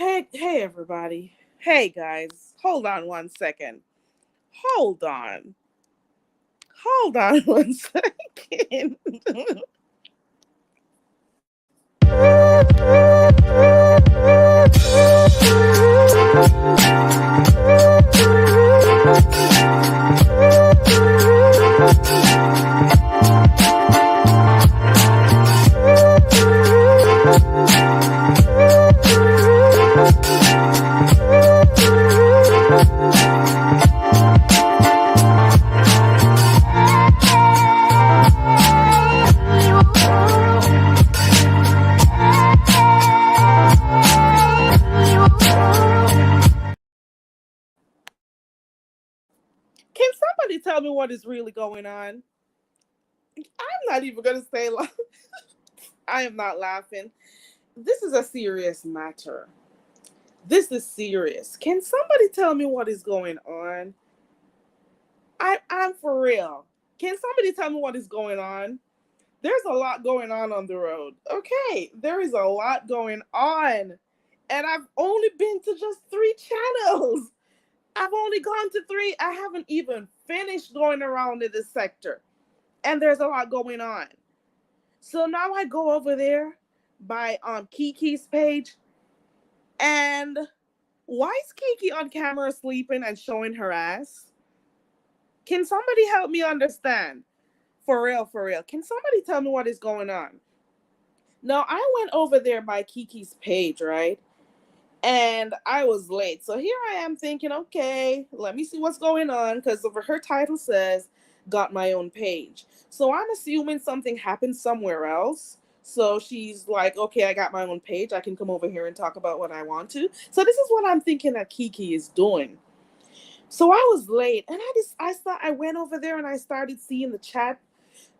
Hey, everybody. Hey, guys. Hold on one second. Hold on. Hold on one second. Can somebody tell me what is really going on? I'm not even going to say, I am not laughing. This is a serious matter. This is serious. Can somebody tell me what is going on? I'm for real. Can somebody tell me what is going on? There's a lot going on the road. Okay, there is a lot going on. And I've only been to just three channels. I've only gone to three. I haven't even finished going around in this sector. And there's a lot going on. So now I go over there by Kiki's page. And why is Kiki on camera sleeping and showing her ass? Can somebody help me understand? For real, for real. Can somebody tell me what is going on? Now, I went over there by Kiki's page, right? And I was late. So here I am thinking, okay, let me see what's going on. Because over her title says, got my own page. So I'm assuming something happened somewhere else. So she's like, okay, I got my own page. I can come over here and talk about what I want to. So this is what I'm thinking that Kiki is doing. So I was late, and I went over there and I started seeing the chat.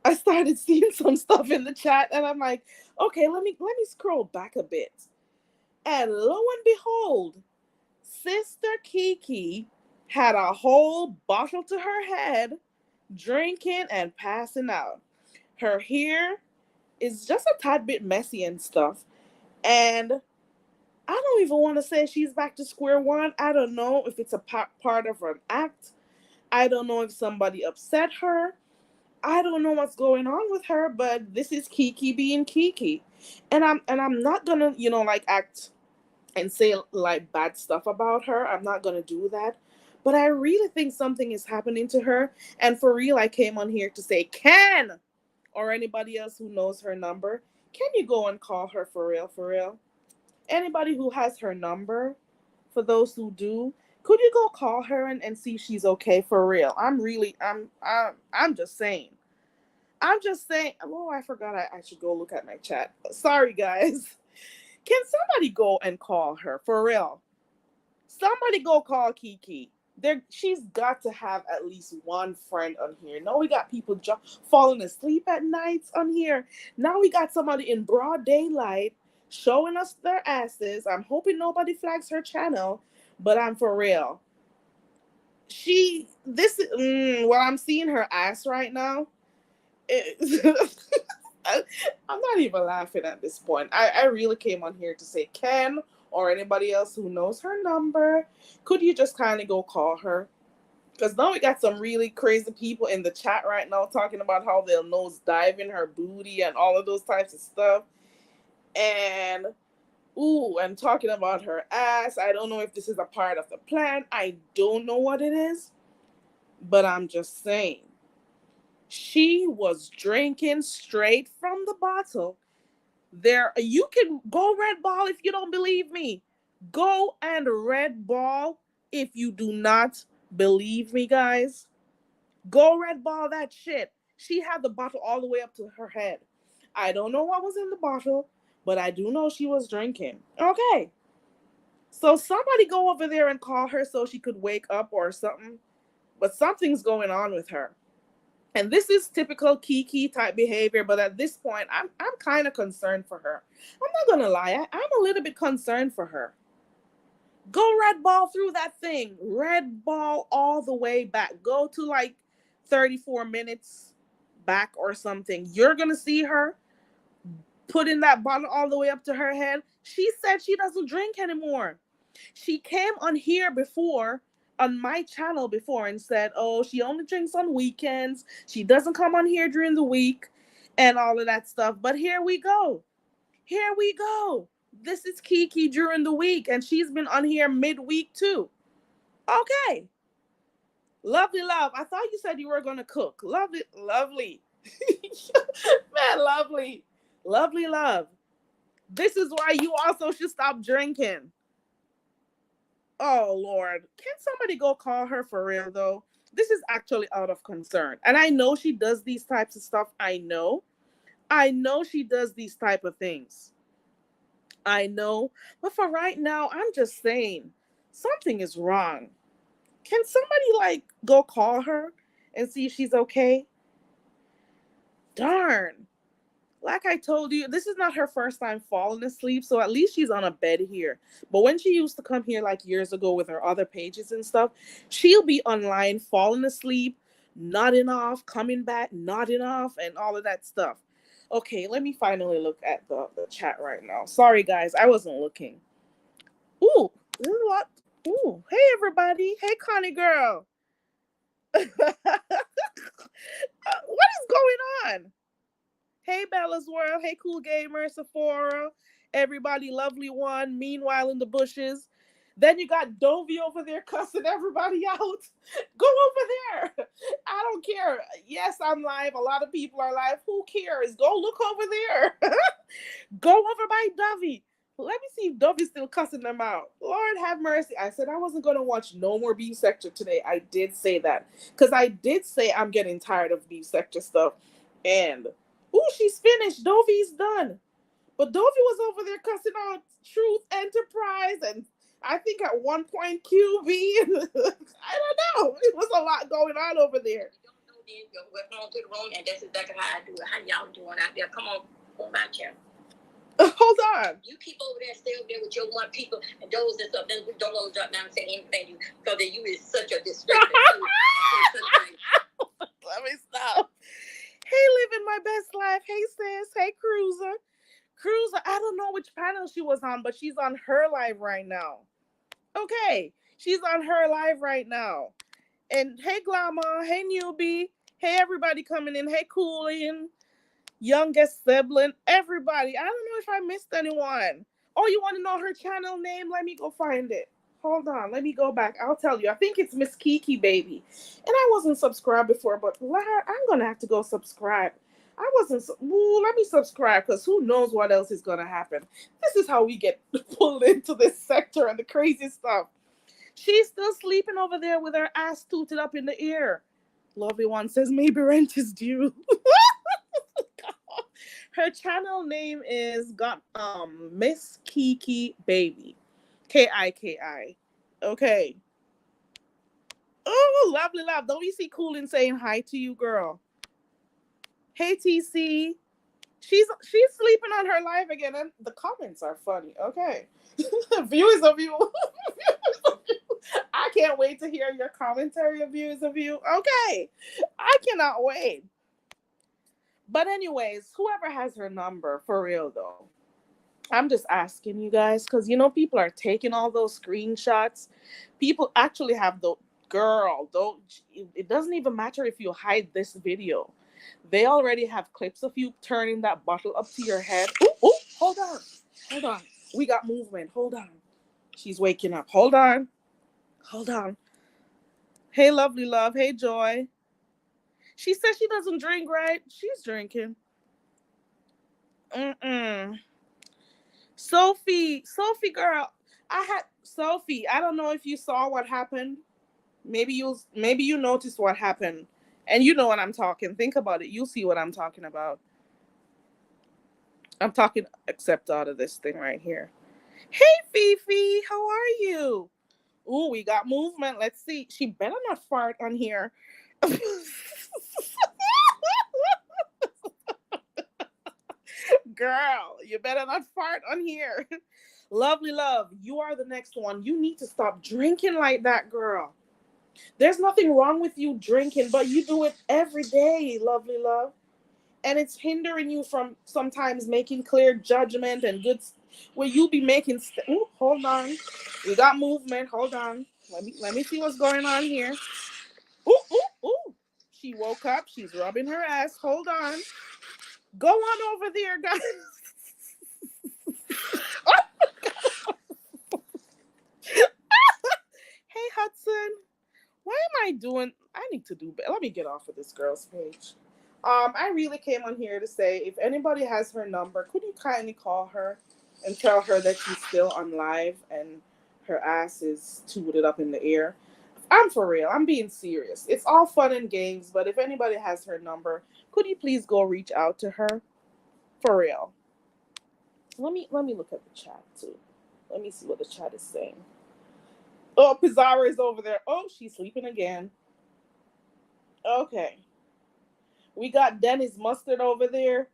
I started seeing some stuff in the chat, and I'm like, okay, let me scroll back a bit. And lo and behold, Sister Kiki had a whole bottle to her head, drinking and passing out. Her hair is just a tad bit messy and stuff. And I don't even want to say she's back to square one. I don't know if it's a part of an act. I don't know if somebody upset her. I don't know what's going on with her, but this is Kiki being Kiki. And I'm not gonna, like act and say like bad stuff about her. I'm not gonna do that. But I really think something is happening to her. And for real, I came on here to say, Ken, or anybody else who knows her number, can you go and call her for real, for real? Anybody who has her number, for those who do, could you go call her and see if she's okay for real? I'm just saying. I'm just saying. Oh, I forgot I should go look at my chat. Sorry, guys. Can somebody go and call her for real? Somebody go call Kiki. She's got to have at least one friend on here. Now we got people falling asleep at nights on here. Now we got somebody in broad daylight showing us their asses. I'm hoping nobody flags her channel, but I'm for real. While I'm seeing her ass right now, it, I'm not even laughing at this point. I really came on here to say, Ken or anybody else who knows her number, could you just kind of go call her? Because now we got some really crazy people in the chat right now talking about how they'll nose dive in her booty and all of those types of stuff. And, ooh, and talking about her ass. I don't know if this is a part of the plan. I don't know what it is. But I'm just saying. She was drinking straight from the bottle. There, you can go red ball if you don't believe me. Go and red ball if you do not believe me, guys. Go red ball that shit. She had the bottle all the way up to her head. I don't know what was in the bottle, but I do know she was drinking. Okay. So somebody go over there and call her so she could wake up or something. But something's going on with her. And this is typical Kiki type behavior, but at this point, I'm kind of concerned for her. I'm not gonna lie, I'm a little bit concerned for her. Go red ball through that thing. Red ball all the way back. Go to like 34 minutes back or something. You're gonna see her putting that bottle all the way up to her head. She said she doesn't drink anymore. She came on here before, on my channel before, and said, oh, she only drinks on weekends. She doesn't come on here during the week and all of that stuff. But here we go. Here we go. This is Kiki during the week, and she's been on here midweek too. Okay. Lovely love. I thought you said you were going to cook. Lovely, lovely. Man, lovely. Lovely love. This is why you also should stop drinking. Oh, Lord. Can somebody go call her for real, though? This is actually out of concern. And I know she does these types of stuff. I know she does these type of things. I know. But for right now, I'm just saying, something is wrong. Can somebody, go call her and see if she's okay? Darn. Like I told you, this is not her first time falling asleep, so at least she's on a bed here. But when she used to come here years ago with her other pages and stuff, she'll be online falling asleep, nodding off, coming back, nodding off, and all of that stuff. Okay, let me finally look at the chat right now. Sorry, guys, I wasn't looking. Ooh, this is a lot. Ooh, hey, everybody. Hey, Connie girl. What is going on? Hey, Bella's World. Hey, Cool Gamer, Sephora, everybody, lovely one. Meanwhile, in the bushes. Then you got Dovey over there cussing everybody out. Go over there. I don't care. Yes, I'm live. A lot of people are live. Who cares? Go look over there. Go over by Dovey. Let me see if Dovey's still cussing them out. Lord have mercy. I said I wasn't going to watch no more beef sector today. I did say that. Because I did say I'm getting tired of beef sector stuff. And, ooh, she's finished. Dovey's done. But Dovey was over there cussing out Truth Enterprise and I think at one point QV. I don't know. It was a lot going on over there. You don't know then, welcome to the room, and that's exactly how I do it. How y'all doing out there? Come on my channel. Hold on. You keep over there, stay over there with your one people and those and stuff. Then we don't know drop down and say anything because you is such a disrespect. Let me stop. Hey, living my best life. Hey, sis. Hey, Cruza. Cruza, I don't know which panel she was on, but she's on her live right now. Okay, she's on her live right now. And hey, Glamour. Hey, Newbie. Hey, everybody coming in. Hey, Coolin. Youngest sibling. Everybody. I don't know if I missed anyone. Oh, you want to know her channel name? Let me go find it. Hold on. Let me go back. I'll tell you. I think it's Miss Kiki, baby. And I wasn't subscribed before, but I'm going to have to go subscribe. I wasn't. Let me subscribe because who knows what else is going to happen. This is how we get pulled into this sector and the crazy stuff. She's still sleeping over there with her ass tooted up in the air. Lovely one says maybe rent is due. Her channel name is Miss Kiki Baby. Kiki. Okay. Oh, lovely love. Don't you see Coolin saying hi to you, girl? Hey, TC. She's sleeping on her live again, and the comments are funny. Okay. Viewers of you. I can't wait to hear your commentary of viewers of you. Okay. I cannot wait. But anyways, whoever has her number, for real though, I'm just asking you guys, because people are taking all those screenshots. People actually have the girl, it doesn't even matter if you hide this video. They already have clips of you turning that bottle up to your head. Ooh, hold on. We got movement. Hold on. She's waking up. Hold on. Hey, lovely love. Hey, Joy. She says she doesn't drink, right? She's drinking. Sophie, girl. Sophie. I don't know if you saw what happened. Maybe you noticed what happened. And you know what I'm talking. Think about it. You'll see what I'm talking about. I'm talking except out of this thing right here. Hey, Fifi. How are you? Ooh, we got movement. Let's see. She better not fart on here. Girl, you better not fart on here. Lovely love, you are the next one. You need to stop drinking like that, girl. There's nothing wrong with you drinking, but you do it every day, lovely love. and it's hindering you from sometimes making clear judgment and good. Where you be making. Ooh, hold on, we got movement. Hold on, let me see what's going on here. Ooh, ooh, ooh. She woke up. She's rubbing her ass. Hold on. Go on over there, guys. Hey, Hudson. Why am I doing? I need to do better. Let me get off of this girl's page. I really came on here to say if anybody has her number, could you kindly call her and tell her that she's still on live and her ass is tooted up in the air. I'm for real. I'm being serious. It's all fun and games, but if anybody has her number, could you please go reach out to her? For real. Let me look at the chat too. Let me see what the chat is saying. Oh, Pizarro is over there. Oh, she's sleeping again. Okay. We got Dennis Mustard over there.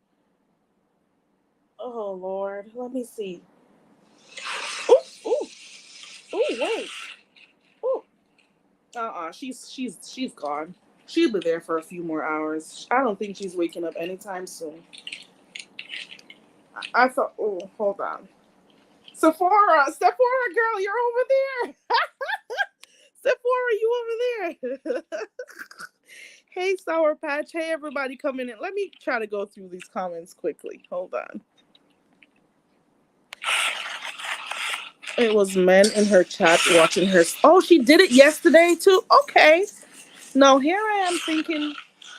Oh Lord. Let me see. Ooh, ooh, ooh, wait. Ooh. She's gone. She'll be there for a few more hours. I don't think she's waking up anytime soon. I thought, oh, hold on. Sephora, girl, you're over there. Sephora, you over there. Hey, Sour Patch. Hey, everybody coming in. Let me try to go through these comments quickly. Hold on. It was men in her chat watching her. Oh, she did it yesterday too? Okay. No, here I am thinking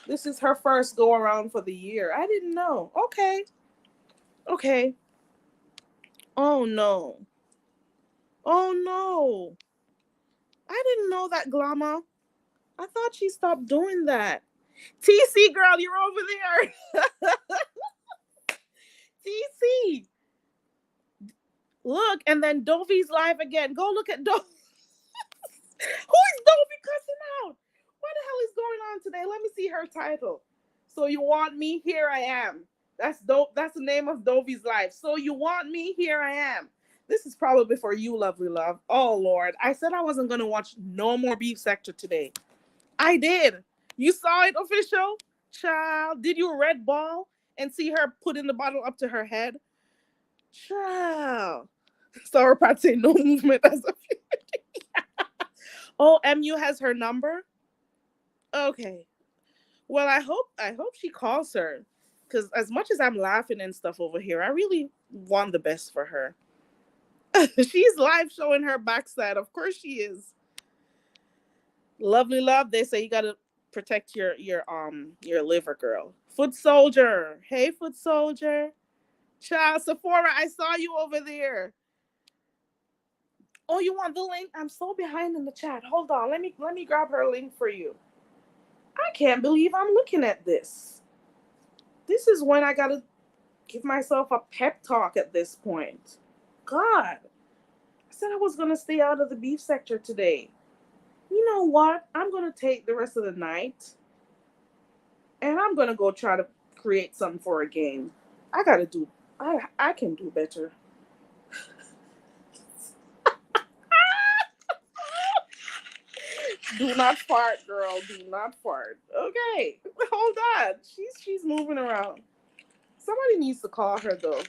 this is her first go around for the year. I didn't know. Okay. Okay. Oh, no. Oh, no. I didn't know that, Glama. I thought she stopped doing that. TC, girl, you're over there. TC. Look, and then Dovi's live again. Go look at Dovey. Who is Dovey cussing out? What the hell is going on today? Let me see her title. So you want me? Here I am. That's dope. That's the name of Dovey's live. So you want me? Here I am. This is probably for you, lovely love. Oh Lord, I said I wasn't gonna watch no more Beef Sector today. I did. You saw it, official child. Did you red ball and see her putting the bottle up to her head? Child. Sorry, Pat say no movement as of Oh, MU has her number? Okay. Well, I hope she calls her. Cause as much as I'm laughing and stuff over here, I really want the best for her. She's live showing her backside. Of course she is. Lovely love. They say you gotta protect your liver, girl. Foot soldier. Hey, foot soldier. Child Sephora, I saw you over there. Oh, you want the link? I'm so behind in the chat. Hold on. Let me grab her link for you. I can't believe I'm looking at this. This is when I gotta give myself a pep talk at this point. God. I said I was gonna stay out of the beef sector today. You know what? I'm gonna take the rest of the night and I'm gonna go try to create something for a game. I can do better. Do not fart, girl. Do not fart. Okay. Hold on. She's moving around. Somebody needs to call her though.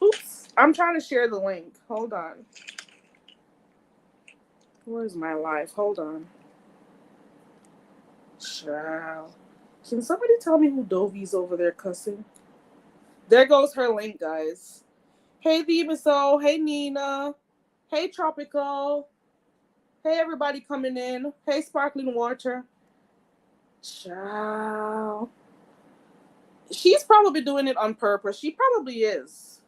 Oops. I'm trying to share the link. Hold on. Where's my life? Hold on. Child. Can somebody tell me who Dovey's over there cussing? There goes her link, guys. Hey, Viviso. Hey, Nina. Hey, Tropical. Hey, everybody coming in. Hey, Sparkling Water. Child. She's probably doing it on purpose. She probably is.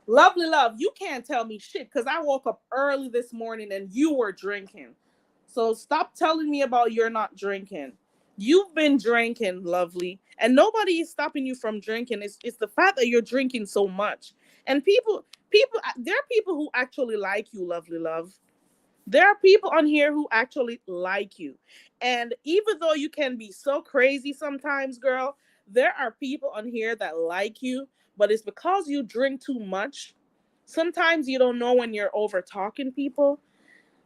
Lovely love, you can't tell me shit because I woke up early this morning and you were drinking. So stop telling me about you're not drinking. You've been drinking, lovely, and nobody is stopping you from drinking. It's the fact that you're drinking so much. And there are people who actually like you, lovely love. There are people on here who actually like you. And even though you can be so crazy sometimes, girl, there are people on here that like you, but it's because you drink too much. Sometimes you don't know when you're over talking people.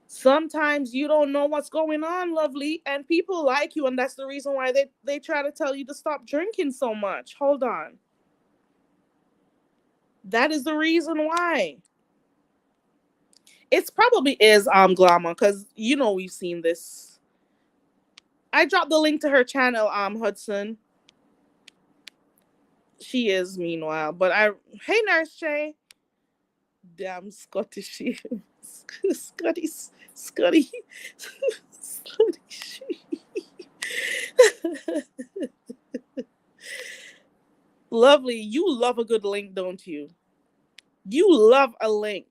Sometimes you don't know what's going on, lovely, and people like you, and that's the reason why they try to tell you to stop drinking so much. Hold on. That is the reason why. It's probably is glamour because we've seen this. I dropped the link to her channel, Hudson. She is meanwhile, but I hey Nurse Shay. Damn Scottish she Scotty Scotty Scottish. Lovely, you love a good link, don't you? You love a link.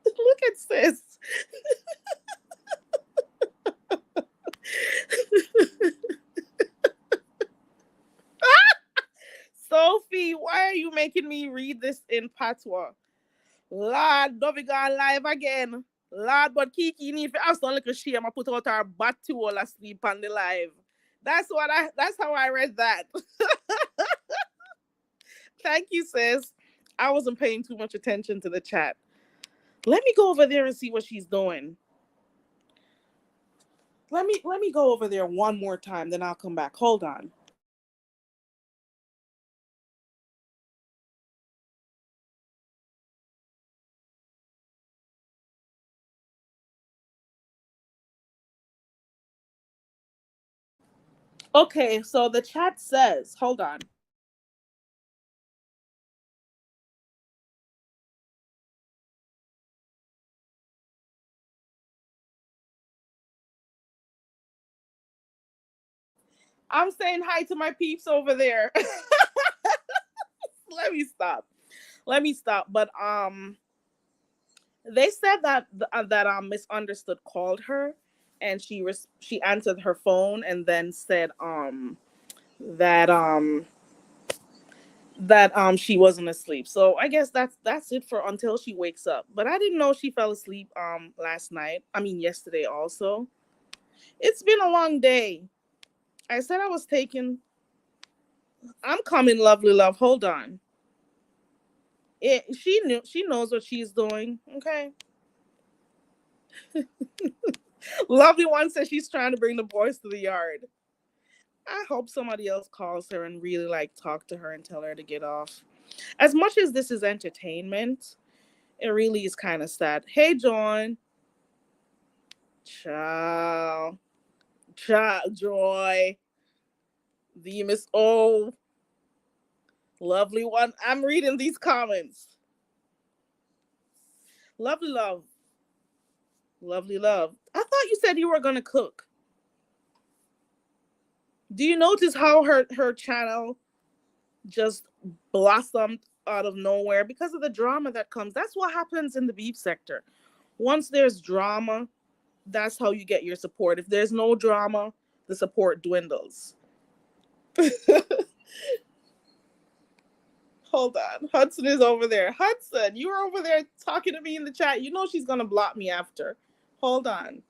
Look at sis. Sophie, why are you making me read this in patois? Lord, don't be gone live again. Lord, but Kiki need to have some little shame. I put out her butt to all asleep on the live. That's how I read that. Thank you, sis. I wasn't paying too much attention to the chat. Let me go over there and see what she's doing. Let me go over there one more time, then I'll come back. Hold on. Okay, so the chat says, hold on. I'm saying hi to my peeps over there. Let me stop. Let me stop. But they said that misunderstood called her, and she answered her phone and then said that she wasn't asleep. So I guess that's it for until she wakes up. But I didn't know she fell asleep last night. I mean yesterday also. It's been a long day. I said I was taking. I'm coming, lovely love. Hold on. She knows what she's doing. Okay. Lovely one says she's trying to bring the boys to the yard. I hope somebody else calls her and really like talk to her and tell her to get off. As much as this is entertainment, it really is kind of sad. Hey, John. Ciao. Ciao, Joy. The Miss O. Lovely one. I'm reading these comments. Lovely love. Lovely love. I thought you said you were going to cook. Do you notice how her channel just blossomed out of nowhere because of the drama that comes? That's what happens in the beef sector. Once there's drama, that's how you get your support. If there's no drama, the support dwindles. Hold on. Hudson is over there. Hudson, you were over there talking to me in the chat. You know she's going to block me after. Hold on.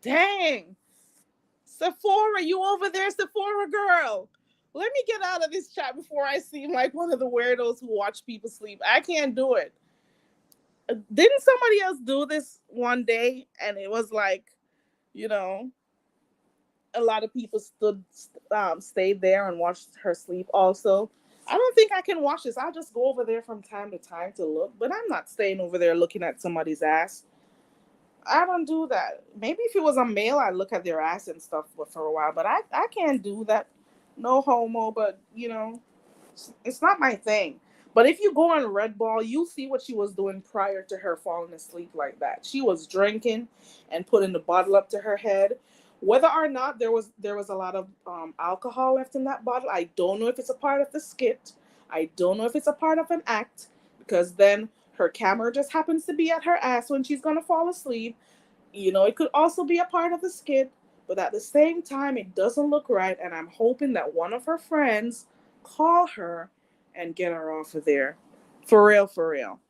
Dang. Sephora, you over there, Sephora girl. Let me get out of this chat before I seem like one of the weirdos who watch people sleep. I can't do it. Didn't somebody else do this one day? And it was like, you know, a lot of people stayed there and watched her sleep also. I don't think I can watch this. I'll just go over there from time to time to look, but I'm not staying over there looking at somebody's ass. I don't do that. Maybe if it was a male, I'd look at their ass and stuff for a while, but I can't do that. No homo, but it's not my thing. But if you go on Red Ball, you'll see what she was doing prior to her falling asleep like that. She was drinking and putting the bottle up to her head. Whether or not there was a lot of alcohol left in that bottle, I don't know if it's a part of the skit. I don't know if it's a part of an act because then her camera just happens to be at her ass when she's gonna fall asleep. It could also be a part of the skit, but at the same time, it doesn't look right. And I'm hoping that one of her friends call her and get her off of there. For real, for real.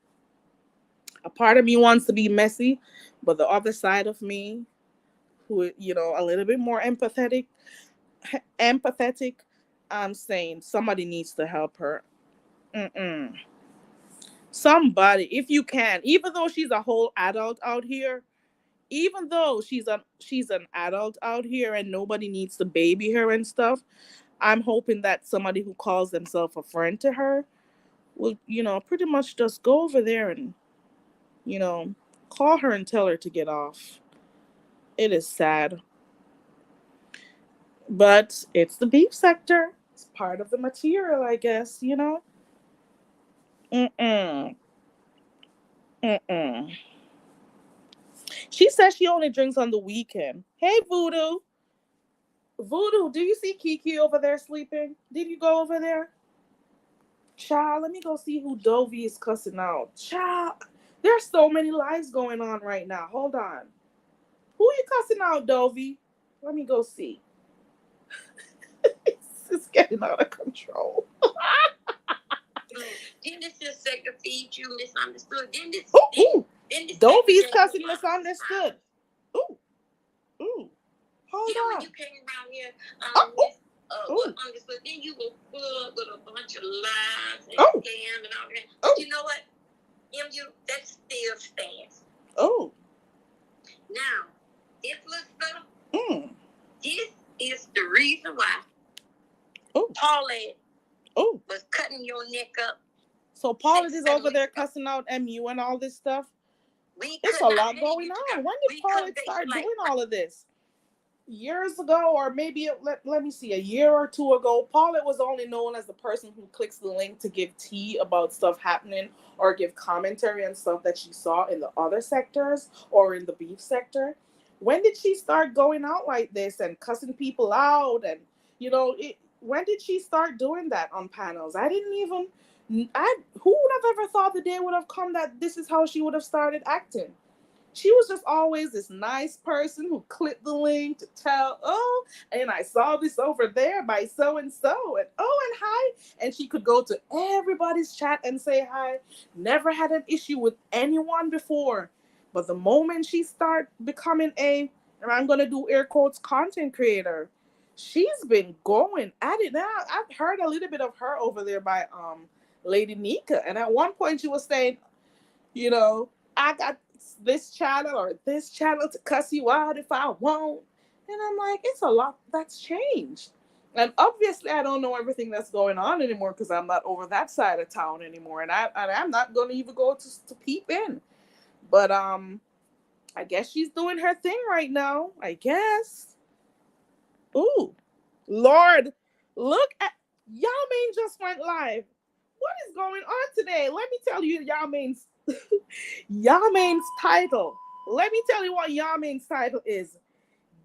A part of me wants to be messy, but the other side of me, who a little bit more empathetic, I'm saying somebody needs to help her. Mm-mm. Somebody, if you can, even though she's a whole adult out here, even though she's an adult out here and nobody needs to baby her and stuff, I'm hoping that somebody who calls themselves a friend to her will, pretty much just go over there and, you know, call her and tell her to get off. It is sad. But it's the beef sector. It's part of the material, I guess. Mm-mm. Mm-mm. She says she only drinks on the weekend. Hey, Voodoo. Voodoo, do you see Kiki over there sleeping? Did you go over there? Child, let me go see who Dovey is cussing out. Child, there's so many lives going on right now. Hold on. Who you cussing out, Dovey? Let me go see. It's getting out of control. Didn't this just say to feed you misunderstood? Dovey's cussing misunderstood. Ooh. Hold on. When you came around here, understood, then you were full with a bunch of lies and scams and all that. But you know what? MU, that still stands. Oh. Now, this looks better. This is the reason why Paulette was cutting your neck up. So Paulette is over there cussing out MU and all this stuff? It's a lot going on. When did Paulette start doing all of this? Years ago, or maybe let me see, a year or two ago, Paulette was only known as the person who clicks the link to give tea about stuff happening or give commentary on stuff that she saw in the other sectors or in the beef sector. When did she start going out like this and cussing people out? And when did she start doing that on panels? Who would have ever thought the day would have come that this is how she would have started acting? She was just always this nice person who clicked the link to tell, and I saw this over there by so-and-so, and hi. And she could go to everybody's chat and say hi. Never had an issue with anyone before. But the moment she started becoming and I'm going to do air quotes, content creator, she's been going at it now. I've heard a little bit of her over there by Lady Nika. And at one point she was saying, I got this channel or this channel to cuss you out if I want. And I'm like, it's a lot that's changed. And obviously I don't know everything that's going on anymore because I'm not over that side of town anymore. And I'm not going to even go to peep in. But I guess she's doing her thing right now. I guess. Ooh, Lord, look at Yamain just went live. What is going on today? Let me tell you Yamain's title. Let me tell you what Yamain's title is.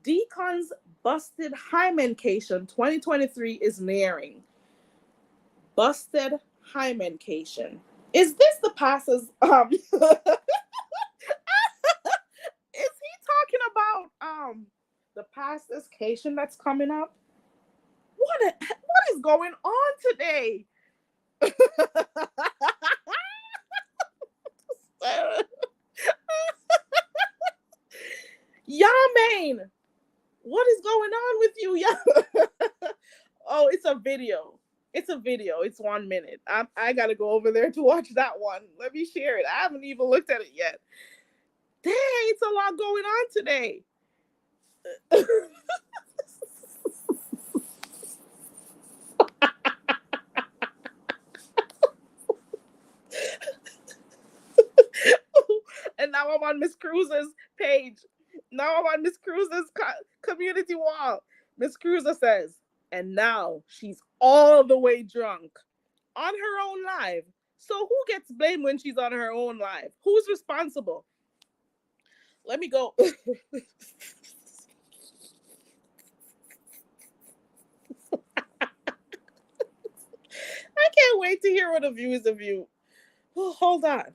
Deacon's Busted Hymencation 2023 is nearing. Busted Hymencation. Is this the pastor's is he talking about the pastor's cation that's coming up? What is going on today? Yamain, what is going on with you? Oh, it's a video. It's 1 minute. I gotta go over there to watch that one. Let me share it. I haven't even looked at it yet. Dang, it's a lot going on today. And now I'm on Miss Cruza's page. Now I'm on Miss Cruza's community wall. Miss Cruza says, and now she's all the way drunk on her own live. So who gets blamed when she's on her own live? Who's responsible? Let me go. I can't wait to hear what the views of you. Oh, hold on.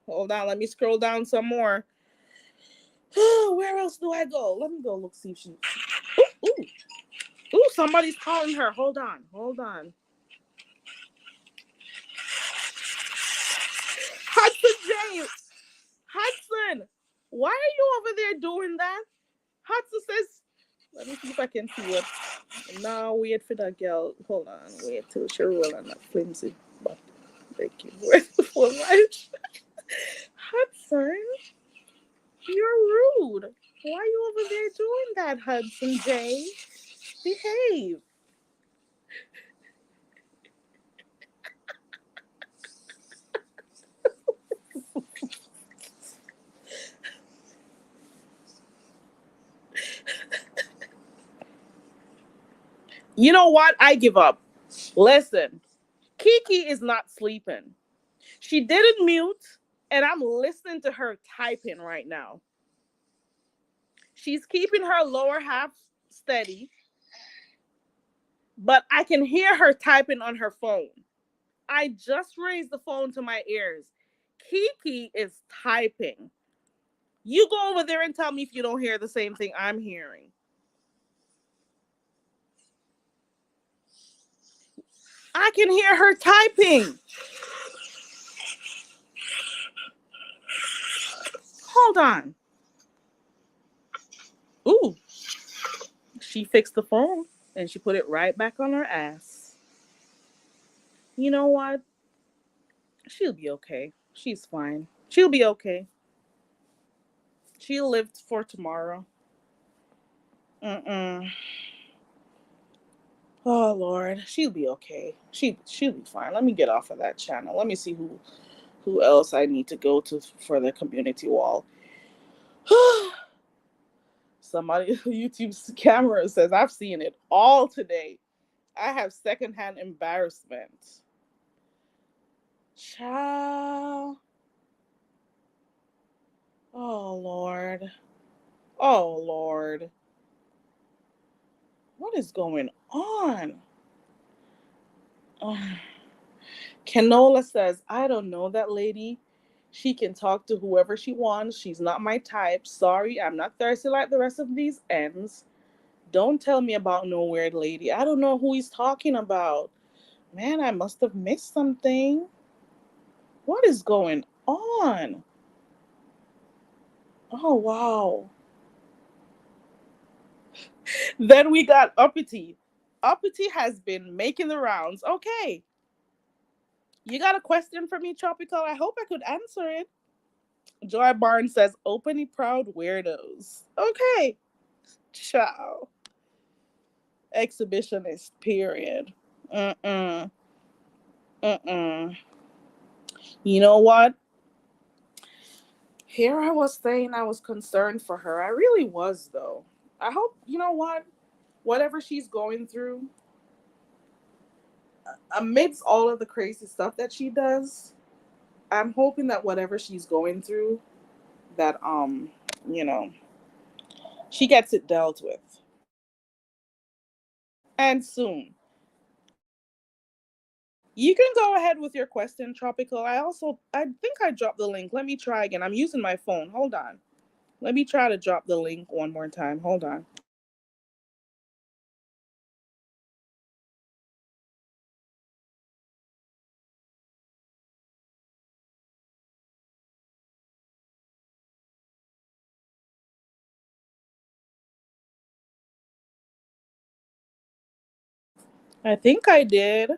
Let me scroll down some more. Where else do I go? Let me go look, see if she. Ooh, somebody's calling her. Hold on. Hudson mute. Hudson, why are you over there doing that? Hudson says, let me see if I can see what. No, wait for that girl. Hold on. Wait till she roll on that flimsy butt. Thank you. Wait for life. Hudson, you're rude. Why are you over there doing that, Hudson J? Behave. You know what? I give up. Listen, Kiki is not sleeping. She didn't mute, and I'm listening to her typing right now. She's keeping her lower half steady, but I can hear her typing on her phone. I just raised the phone to my ears. Kiki is typing. You go over there and tell me if you don't hear the same thing I'm hearing. I can hear her typing. Hold on. Ooh. She fixed the phone and she put it right back on her ass. You know what? She'll be okay. She's fine. She'll be okay. She'll live for tomorrow. Mm-mm. Oh Lord, she'll be okay. She'll be fine. Let me get off of that channel. Let me see who else I need to go to for the community wall. Somebody YouTube's camera says I've seen it all today. I have secondhand embarrassment. Child. Oh Lord. Oh Lord. What is going on? Oh. Canola says, I don't know that lady. She can talk to whoever she wants. She's not my type. Sorry, I'm not thirsty like the rest of these ends. Don't tell me about no weird lady. I don't know who he's talking about. Man, I must have missed something. What is going on? Oh, wow. Then we got Uppity. Uppity has been making the rounds. Okay. You got a question for me, Tropical? I hope I could answer it. Joy Barnes says, openly proud weirdos. Okay. Ciao. Exhibitionist, period. Mm-mm. Mm-mm. You know what? Here I was saying I was concerned for her. I really was, though. I hope, you know what? Whatever she's going through, amidst all of the crazy stuff that she does, I'm hoping that whatever she's going through, that, you know, she gets it dealt with. And soon. You can go ahead with your question, Tropical. I think I dropped the link. Let me try again. I'm using my phone. Hold on. Let me try to drop the link one more time. Hold on. I think I did.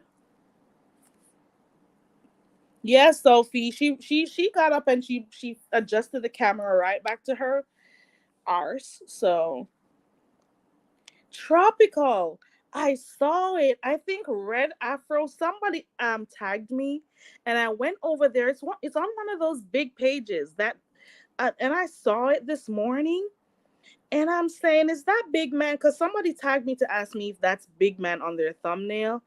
Yes, Sophie. She got up and she adjusted the camera right back to her arse. So Tropical. I saw it. I think Red Afro. Somebody tagged me, and I went over there. It's on one of those big pages that, and I saw it this morning. And I'm saying, is that Big Man? Because somebody tagged me to ask me if that's Big Man on their thumbnail.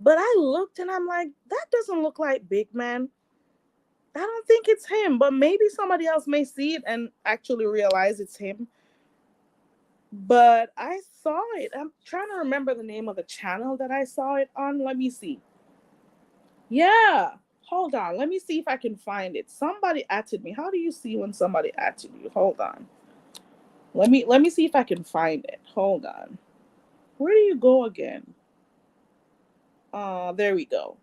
But I looked and I'm like, that doesn't look like Big Man. I don't think it's him, but maybe somebody else may see it and actually realize it's him. But I saw it. I'm trying to remember the name of the channel that I saw it on. Let me see. Yeah. Hold on. Let me see if I can find it. Somebody atted me. How do you see when somebody atted you? Hold on. Let me see if I can find it. Hold on. Where do you go again? There we go.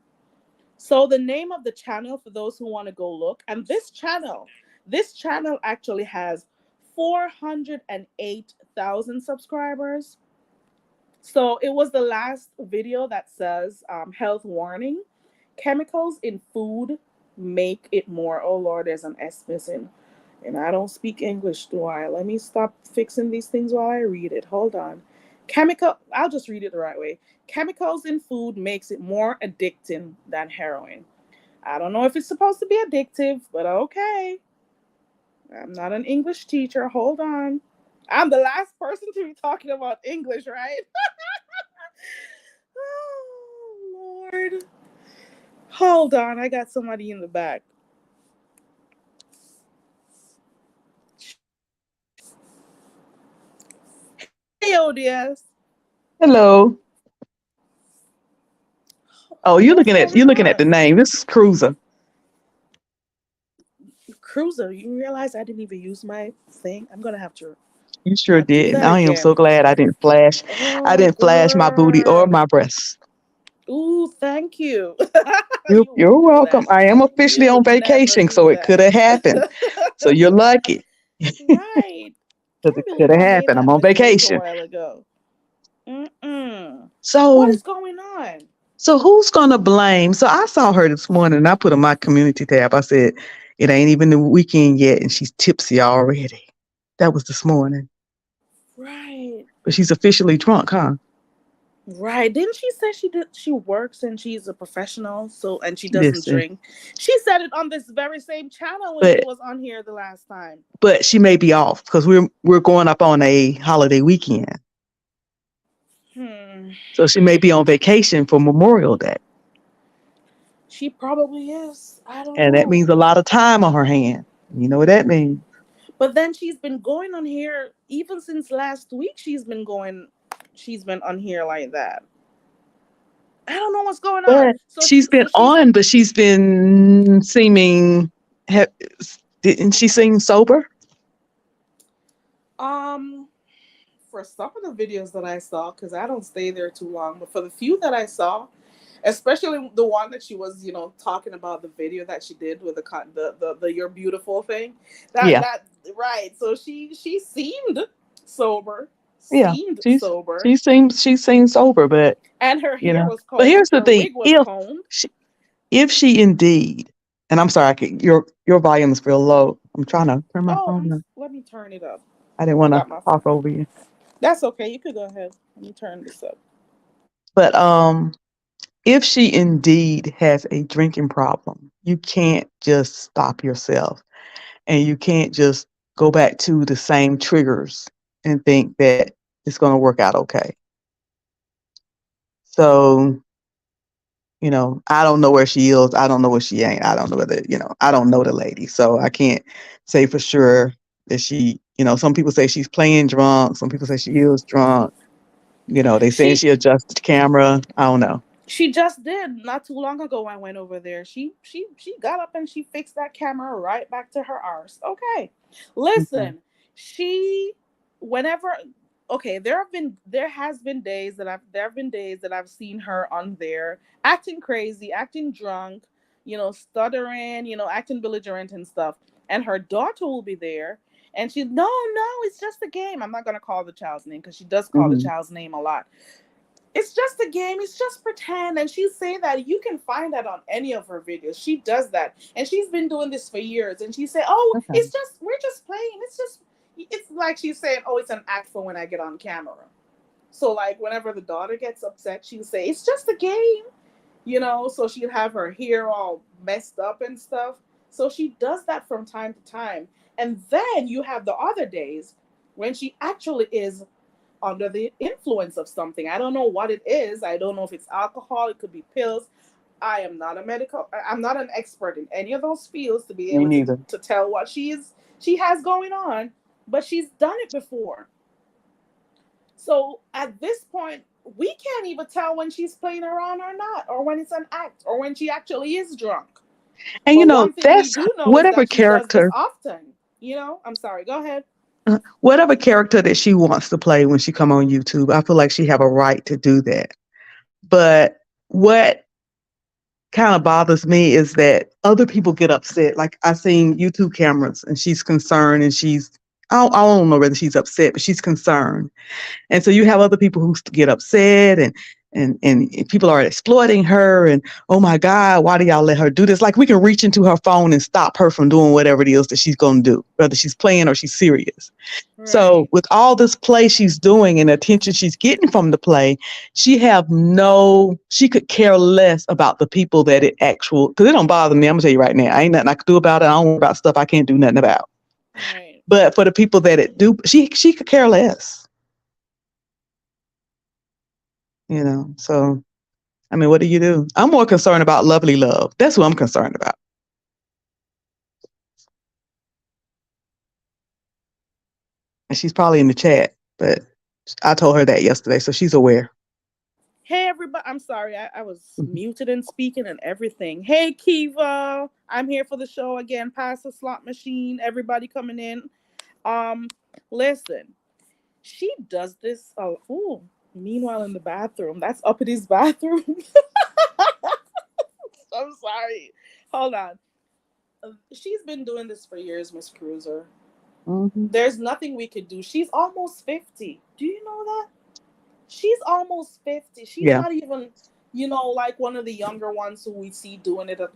So the name of the channel for those who want to go look, and this channel actually has 408,000 subscribers. So it was the last video that says health warning. Chemicals in food make it more. Oh Lord, there's an S missing. And I don't speak English, do I? Let me stop fixing these things while I read it. Hold on. I'll just read it the right way. Chemicals in food makes it more addicting than heroin. I don't know if it's supposed to be addictive, but okay. I'm not an English teacher. Hold on. I'm the last person to be talking about English, right? Oh, Lord. Hold on. I got somebody in the back. Hey, ODS. Hello. Oh, What's going you're looking at the on? name. This is Cruza. Cruza, you realize I didn't even use my thing? I'm going to have to You sure not do did. that I am so again. glad I didn't flash. I Oh, didn't flash my booty or girl. my breasts. Ooh, thank you. You You're won't do welcome. that. I am You officially on would never vacation, do so it that. could have happened. So you're lucky Right. because Can't it could believe have I made happened. I'm that on mistake a vacation. while ago. Mm-mm. What So is going on? so who's gonna blame? So I saw her this morning and I put on my community tab. I said, it ain't even the weekend yet and she's tipsy already. That was this morning. Right. But she's officially drunk, huh? Right. Didn't she say she works and she's a professional, so and she doesn't Listen. drink? She said it on this very same channel when she But was on here the last time. she may be off because we're going up on a holiday weekend. Hmm. So she may be on vacation for Memorial Day. She probably is. I don't And that know. means a lot of time on her hand. You know what that means. But then she's been going on here even since last week. She's been on here like that. I don't know what's going on. But So she's been she's on, but she's been seeming, ha- didn't she seem sober? um for some of the videos that I saw, because I don't stay there too long, but for the few that I saw, especially the one that she was, talking about the video that she did with the "You're Beautiful" thing, Yeah. that right. So she seemed sober, Yeah. seemed She's, sober, she seems sober, but, and her you hair know, was but combed, here's the her thing. wig was combed. She, if she indeed, and I'm sorry, your volume is real low. I'm trying to turn my Oh, phone up. let me turn it up. I didn't I want to got my. talk over you. That's okay. You could go ahead. Let me turn this up. But if she indeed has a drinking problem, you can't just stop yourself and you can't just go back to the same triggers and think that it's going to work out okay. So, I don't know where she is. I don't know where she ain't. I don't know whether, I don't know the lady. So I can't say for sure that some people say she's playing drunk. Some people say she is drunk. They saying She she adjusted the camera. I don't know. She just did not too long ago. I went over there. She got up and she fixed that camera right back to her arse. Okay, Okay. listen. She whenever okay, there have been days that I've seen her on there acting crazy, acting drunk, stuttering, acting belligerent and stuff. And her daughter will be there, and she no, it's just a game. I'm not gonna call the child's name because she does call the Hmm. child's name a lot. It's just a game. It's just pretend. And she's saying that you can find that on any of her videos. She does that. And she's been doing this for years. And she said, oh, Okay. we're just playing. It's like she's saying, oh, it's an act for when I get on camera. So, like, whenever the daughter gets upset, she'll say, it's just a game, So she'd have her hair all messed up and stuff. So she does that from time to time. And then you have the other days when she actually is under the influence of something. I don't know what it is. I don't know if it's alcohol, it could be pills. I'm not an expert in any of those fields to be Me able neither. to tell what she has going on, but she's done it before. So at this point, we can't even tell when she's playing around or not, or when it's an act, or when she actually is drunk. And But one thing we that's do know is whatever that she does this character, often. I'm sorry, go ahead. whatever character that she wants to play when she come on YouTube. I feel like she have a right to do that. But what kind of bothers me is that other people get upset. Like I seen YouTube cameras and she's concerned and I don't know whether she's upset, but she's concerned. And so you have other people who get upset and people are exploiting her and oh my God, why do y'all let her do this? Like we can reach into her phone and stop her from doing whatever it is that she's gonna do, whether she's playing or she's serious. So Right. with all this play she's doing and attention she's getting from the play, she could care less about the people that because it don't bother me. I'm gonna tell you right now, I ain't nothing I can do about it. I don't worry about stuff I can't do nothing about. Right. But for the people that it do, she could care less, you know. So I mean, what do you do? I'm more concerned about Lovely Love. That's who I'm concerned about. And she's probably in the chat, but I told her that yesterday, so she's aware. Hey everybody, I'm sorry, I was Mhm. muted and speaking and everything. Hey Kiva, I'm here for the show again. Pass the slot machine. Everybody coming in. Um, Listen, she does this. Oh, ooh. Meanwhile, in the bathroom, that's Uppity bathroom. I'm sorry. Hold on. She's been doing this for years, Miss Cruiser. Mhm. There's nothing we could do. She's almost 50. Do you know that? She's almost 50. She's Yeah, not even, like one of the younger ones who we see doing it at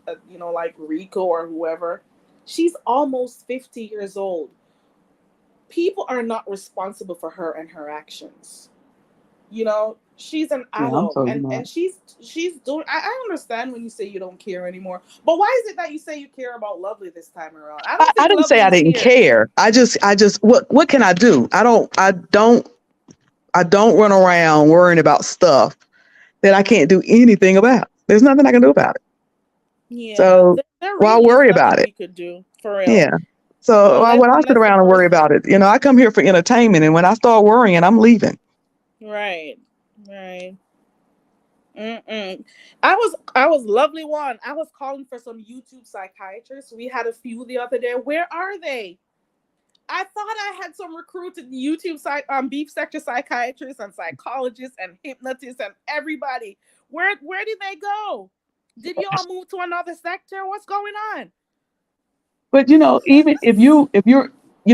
like Rico or whoever. She's almost 50 years old. People are not responsible for her and her actions. She's an yeah, I'm adult, totally and not. she's doing. I understand when you say you don't care anymore, but why is it that you say you care about Lovely this time around? I don't I think didn't say I Lovely didn't cares. care. I just, what can I do? I don't run around worrying about stuff that I can't do anything about. There's nothing I can do about it. Yeah, So there why really is worry nothing about it? we could do for real, Yeah. So why unless would I sit unless the around and worry person. about it? You know, I come here for entertainment, and when I start worrying, I'm leaving. Right, right. Mm-mm. I was lovely one. I was calling for some YouTube psychiatrists. We had a few the other day. Where are they? I thought I had some recruited YouTube beef sector psychiatrists and psychologists and hypnotists and everybody. Where did they go? Did y'all move to another sector? What's going on? But you know, even if you're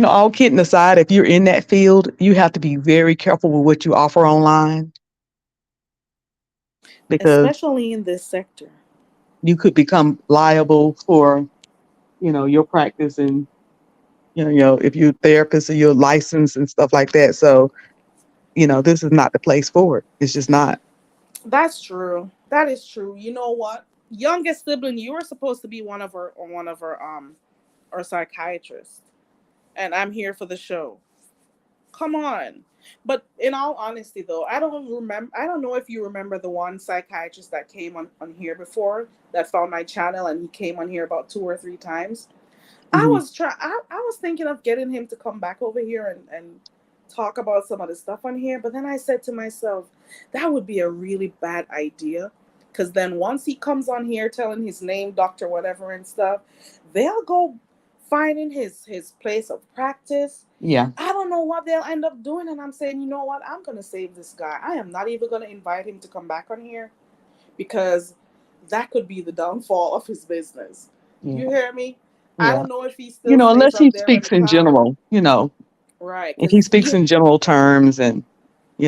all kidding aside, if you're in that field, you have to be very careful with what you offer online because Especially in this sector. you could become liable for your practice and if you're a therapist or you're licensed and stuff like that. So this is not the place for it. It's just not. That's true. That is true. You know what? Youngest sibling, you were supposed to be one of our psychiatrists, and I'm here for the show. Come on. But in all honesty, though, I don't remember. I don't know if you remember the one psychiatrist that came on here before that found my channel, and he came on here about 2 or 3 times. Mhm. I was thinking of getting him to come back over here and talk about some of the stuff on here, but then I said to myself, that would be a really bad idea. Cause then once he comes on here telling his name, doctor, whatever and stuff, they'll go finding his place of practice. Yeah. I don't know what they'll end up doing, and I'm saying, you know what, I'm gonna save this guy. I am not even gonna invite him to come back on here because that could be the downfall of his business. Yeah. You hear me? I Yeah. don't know if he still stays Unless he up there in the speaks in cloud. general, Right, if he because speaks in general terms and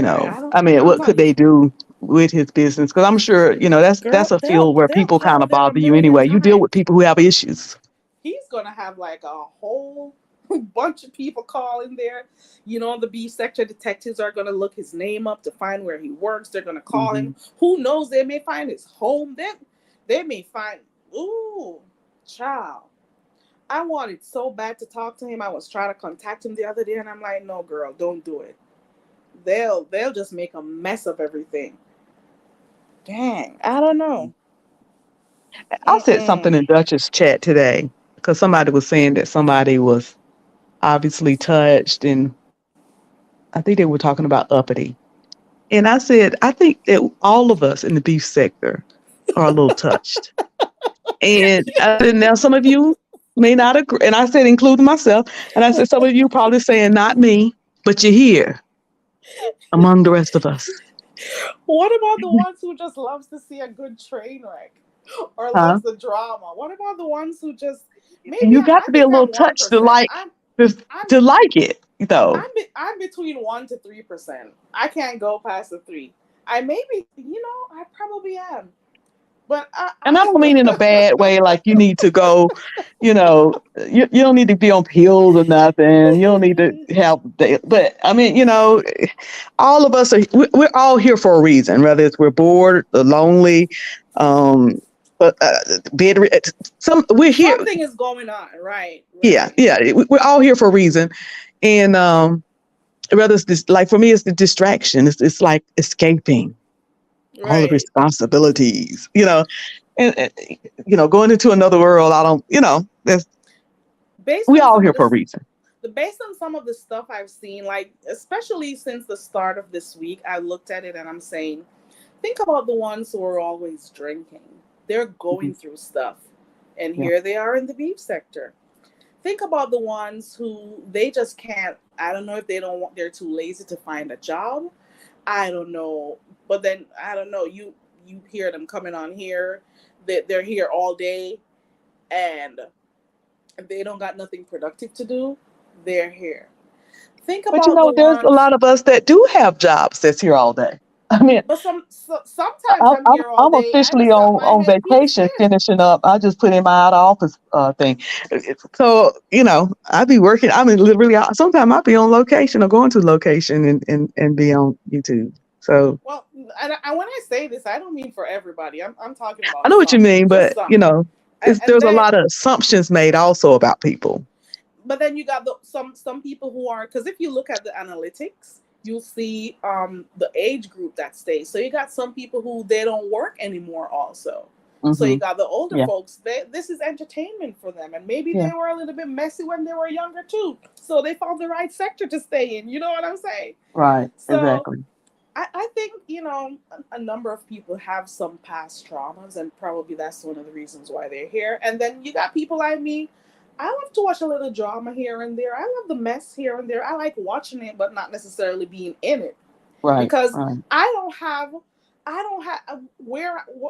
right, I don't. I mean, I'm what not. could they do with his business? Because I'm sure, that's Girl, a they'll field where they'll people kind call of there a bother you million anyway. You deal with times. people who have issues. He's gonna have like a whole bunch of people calling there. The B section detectives are gonna look his name up to find where he works. They're gonna call Hmm. him. Who knows? They may find his home. They may find. Ooh, child. I wanted so bad to talk to him. I was trying to contact him the other day, and I'm like, no, girl, don't do it. They'll just make a mess of everything. Dang, I don't know. I said something Mm-mm. in Dutch's chat today because somebody was saying that somebody was obviously touched, and I think they were talking about uppity. And I said, I think that all of us in the beef sector are a little touched. And I said, now some of you may not agree. And I said, including myself. And I said, some of you probably saying, not me, but you're here among the rest of us. What about the ones who just loves to see a good train wreck? or Huh? loves the drama? What about the ones who just maybe You got I to be a think little I'm one touched to percent. like to, I'm to like it, though. I'm between 1 to 3%. I can't go past the three. I maybe I probably am, but And I don't mean in a I bad way, like you need to go, you don't need to be on pills or nothing. You don't need to have, but I mean, all of us we're all here for a reason, whether it's we're bored or lonely, um, but bed, we're here. something is going on, right? Yeah, Right. yeah, we're all here for a reason. And, whether it's this, like for me, it's the distraction. It's like escaping all the Right. responsibilities, and going into another world. I don't, Based we on all some here of for a this reason. Based on some of the stuff I've seen, like especially since the start of this week, I looked at it and I'm saying, think about the ones who are always drinking. They're Mhm. going through stuff. And Yeah. here they are in the beef sector. Think about the ones who they just can't, I don't know if they don't want, they're too lazy to find a job. I don't know. But then I don't know, you hear them coming on here that they're here all day and they don't got nothing productive to do. They're here. Think But about the there's a ones, lot of us that do have jobs that's here all day. I mean, but sometimes I'm I'm here all I'm day. I officially just got my on headpiece vacation, in. finishing up. I just put in my out of office thing. So I be working. I mean, literally, sometimes I be on location or going to location and be on YouTube. So Well, when I say this, I don't mean for everybody. I'm talking I about know what you some, mean, just but some. And there's a then, lot of assumptions made also about people. but then you got some people who are, because if you look at the analytics, you'll see the age group that stays. So you got some people who they don't work anymore also. So you Hmm. got the older Yeah, folks. This is entertainment for them, and maybe yeah, they were a little bit messy when they were younger too. So they found the right sector to stay in. You know what I'm saying? right, So exactly. I think a number of people have some past traumas, and probably that's one of the reasons why they're here. And then you got people like me. I love to watch a little drama here and there. I love the mess here and there. I like watching it, but not necessarily being in it, Right, because right. I don't have,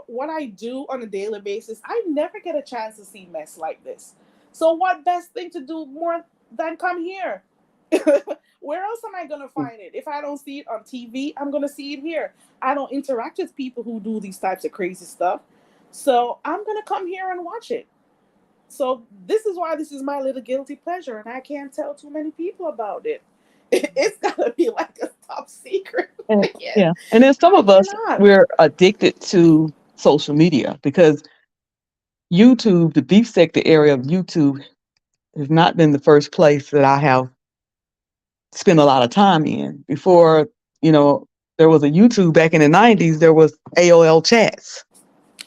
what I do on a daily basis. I never get a chance to see mess like this. So what best thing to do more than come here? Where else am I gonna find it? If I don't see it on TV, I'm gonna see it here. I don't interact with people who do these types of crazy stuff, so I'm gonna come here and watch it. So this is why this is my little guilty pleasure, and I can't tell too many people about it. It's gotta be like a top secret. And Yeah, yeah, and then some I of us cannot. we're addicted to social media because YouTube, the beef sector area of YouTube, has not been the first place that I have spent a lot of time in. Before, you know, there was a YouTube back in the 90s, there was AOL chats.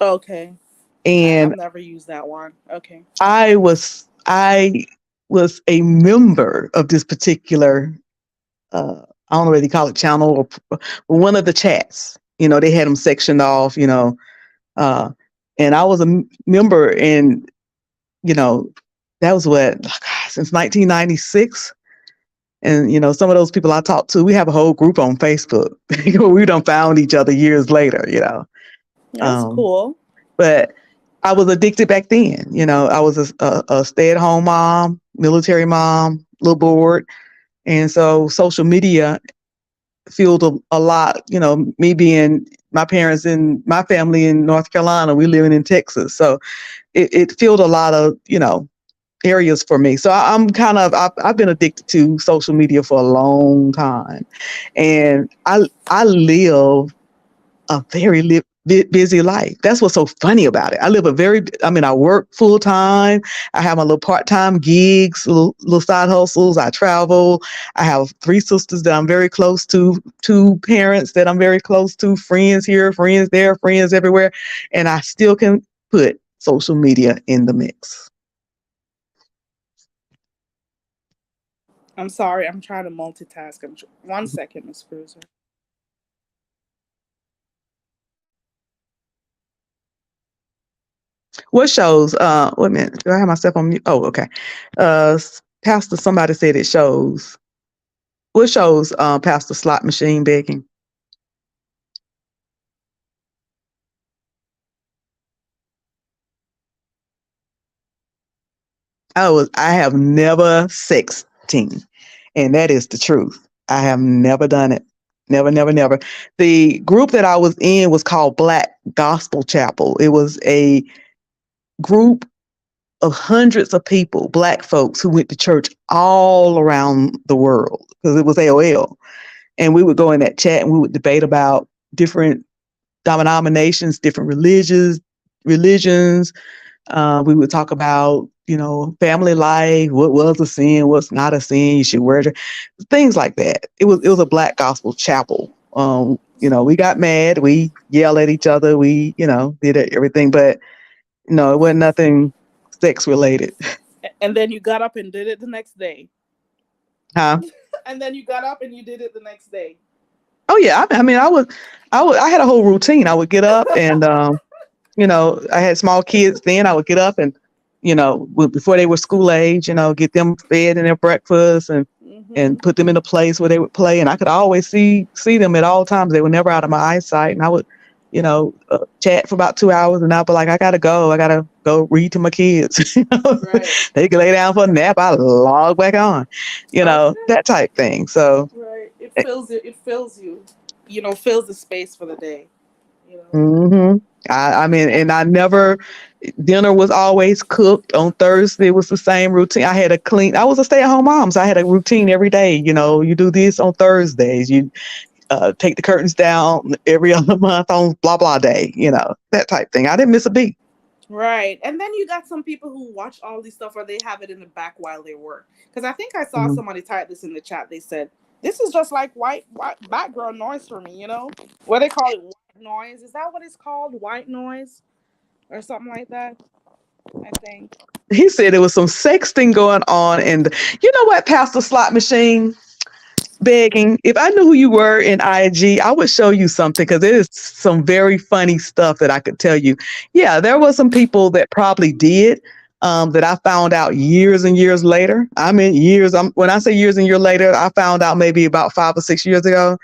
Okay, I've And never used that one. Okay. I was a member of this particular I don't know what they call it, channel or one of the chats. They had them sectioned off, uh, and I was a member, and you know, that was what, since 1996. And some of those people I talked to, we have a whole group on Facebook. We done found each other years later. That's Um, cool. but I was addicted back then. I was a stay-at-home mom, military mom, a little bored, and so social media fueled a lot. Me being my parents and my family in North Carolina, we living in Texas, so it fueled a lot of areas for me. So I'm I've been addicted to social media for a long time, and I live a very busy life. That's what's so funny about it. I work full time. I have my little part time gigs, little side hustles. I travel. I have three sisters that I'm very close to, two parents that I'm very close to, friends here, friends there, friends everywhere, and I still can put social media in the mix. I'm sorry. I'm trying to multitask. 1 second, Miss Cruza. What shows? Wait a minute. Do I have myself on mute? Oh, okay. Pastor, somebody said it shows. What shows? Pastor, slot machine begging. I have never sexting, and that is the truth. I have never done it. Never, never, never. The group that I was in was called Black Gospel Chapel. It was a group of hundreds of people, black folks who went to church all around the world because it was AOL. And we would go in that chat and we would debate about different denominations, different religions. We would talk about, family life, what was a sin, what's not a sin, you should wear things like that. It was a black gospel chapel. We got mad, we yelled at each other, we, did everything, but no, it wasn't nothing sex related. And then you got up and did it the next day. Huh? And then you got up and you did it the next day. Oh yeah, I mean, I had a whole routine. I would get up and I had small kids then. I would get up and, before they were school age, get them fed and their breakfast and put them in a place where they would play. And I could always see them at all times. They were never out of my eyesight. And I would, chat for about 2 hours, and I'd be like, I gotta go read to my kids. Right. They could lay down for a nap. I log back on, that type thing. So right, it fills you. It fills you. Fills the space for the day. Mm-hmm. I mean, and dinner was always cooked on Thursday. It was the same routine. I was a stay-at-home mom, so I had a routine every day. You do this on Thursdays. You take the curtains down every other month on blah, blah day, that type thing. I didn't miss a beat. Right. And then you got some people who watch all these stuff or they have it in the back while they work. Because I think I saw somebody type this in the chat. They said, this is just like white background noise for me, What they call it, white noise. Is that what it's called? White noise? Or something like that, I think. He said there was some sexting going on. And you know what, Pastor Slot Machine? Begging, if I knew who you were in IG, I would show you something because there is some very funny stuff that I could tell you. Yeah, there was some people that probably did that I found out years and years later. I mean, years. When I say years and years later, I found out maybe about 5 or 6 years ago.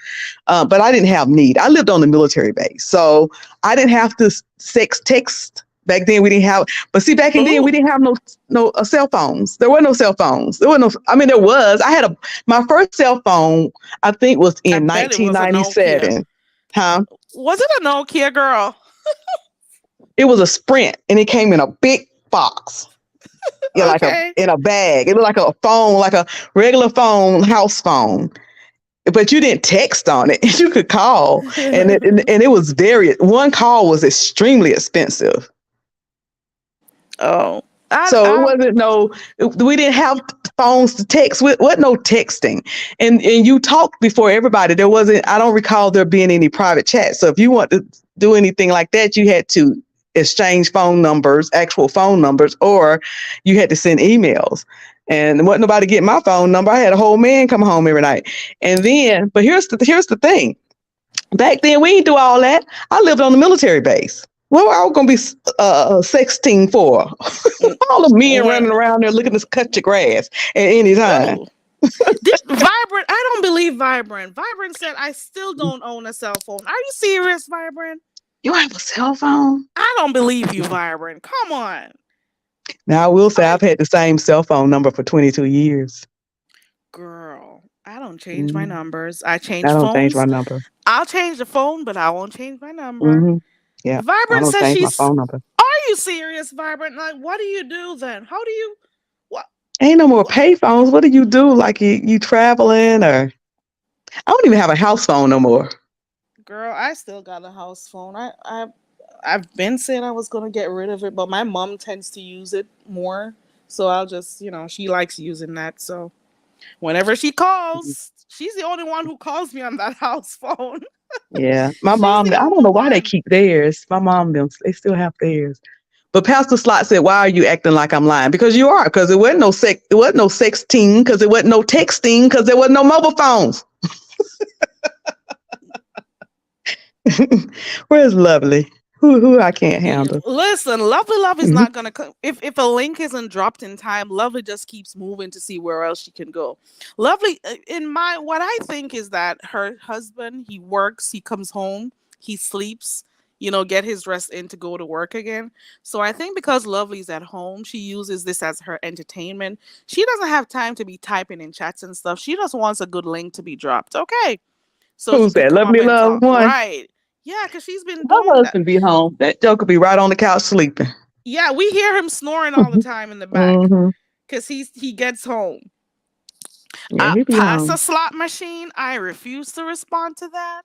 But I didn't have need. I lived on the military base, so I didn't have to sex text. Back then we didn't have, but see, back in then we didn't have no cell phones. There were no cell phones. There were no. I mean, there was. My first cell phone. I think was in 1997. Huh? Was it a Nokia, girl? It was a Sprint, and it came in a big box. Yeah, okay. in a bag. It looked like a phone, like a regular phone, house phone. But you didn't text on it. You could call, and it was one call was extremely expensive. Oh, so it wasn't we didn't have phones to text. What no texting, and you talked before everybody. There wasn't. I don't recall there being any private chat. So if you want to do anything like that, you had to exchange phone numbers, actual phone numbers, or you had to send emails. And wasn't nobody getting my phone number. I had a whole man come home every night. And then, but here's the thing. Back then, we didn't do all that. I lived on the military base. What I was going to be sexting for? All the men running around there looking to cut your grass at any time. Vibrant, I don't believe Vibrant. Vibrant said, I still don't own a cell phone. Are you serious, Vibrant? You have a cell phone? I don't believe you, Vibrant. Come on. Now, I will say I've had the same cell phone number for 22 years. Girl, I don't change my numbers. I don't phones. Change my number. I'll change the phone, but I won't change my number. Yeah. Vibrant says change my phone number. Are you serious, Vibrant? Like, what do you do then? How do you what? Ain't no more pay phones. What do you do? Like you traveling or I don't even have a house phone no more. Girl, I still got a house phone. I've been saying I was gonna get rid of it, but my mom tends to use it more. So I'll just, she likes using that. So whenever she calls, she's the only one who calls me on that house phone. Yeah. My mom, I don't know why they keep theirs. My mom, they still have theirs. But Pastor Slot said, why are you acting like I'm lying? Because you are. Because it wasn't no sexting, because it wasn't no texting, because there wasn't no mobile phones. Where's Lovely? Who I can't handle. Listen, Lovely Love is not gonna come. If a link isn't dropped in time, Lovely just keeps moving to see where else she can go. Lovely, what I think is that her husband, he works, he comes home, he sleeps, get his rest in to go to work again. So I think because Lovely's at home, she uses this as her entertainment. She doesn't have time to be typing in chats and stuff. She just wants a good link to be dropped. Okay. So she Who's could that? come up Lovely and Love talk. One. Right. Yeah, because she's been Her doing that. husband be home. That joker be right on the couch sleeping. Yeah, we hear him snoring all the time in the back Hmm. because he gets home. Yeah, he be Pass a home. slot machine. I refuse to respond to that.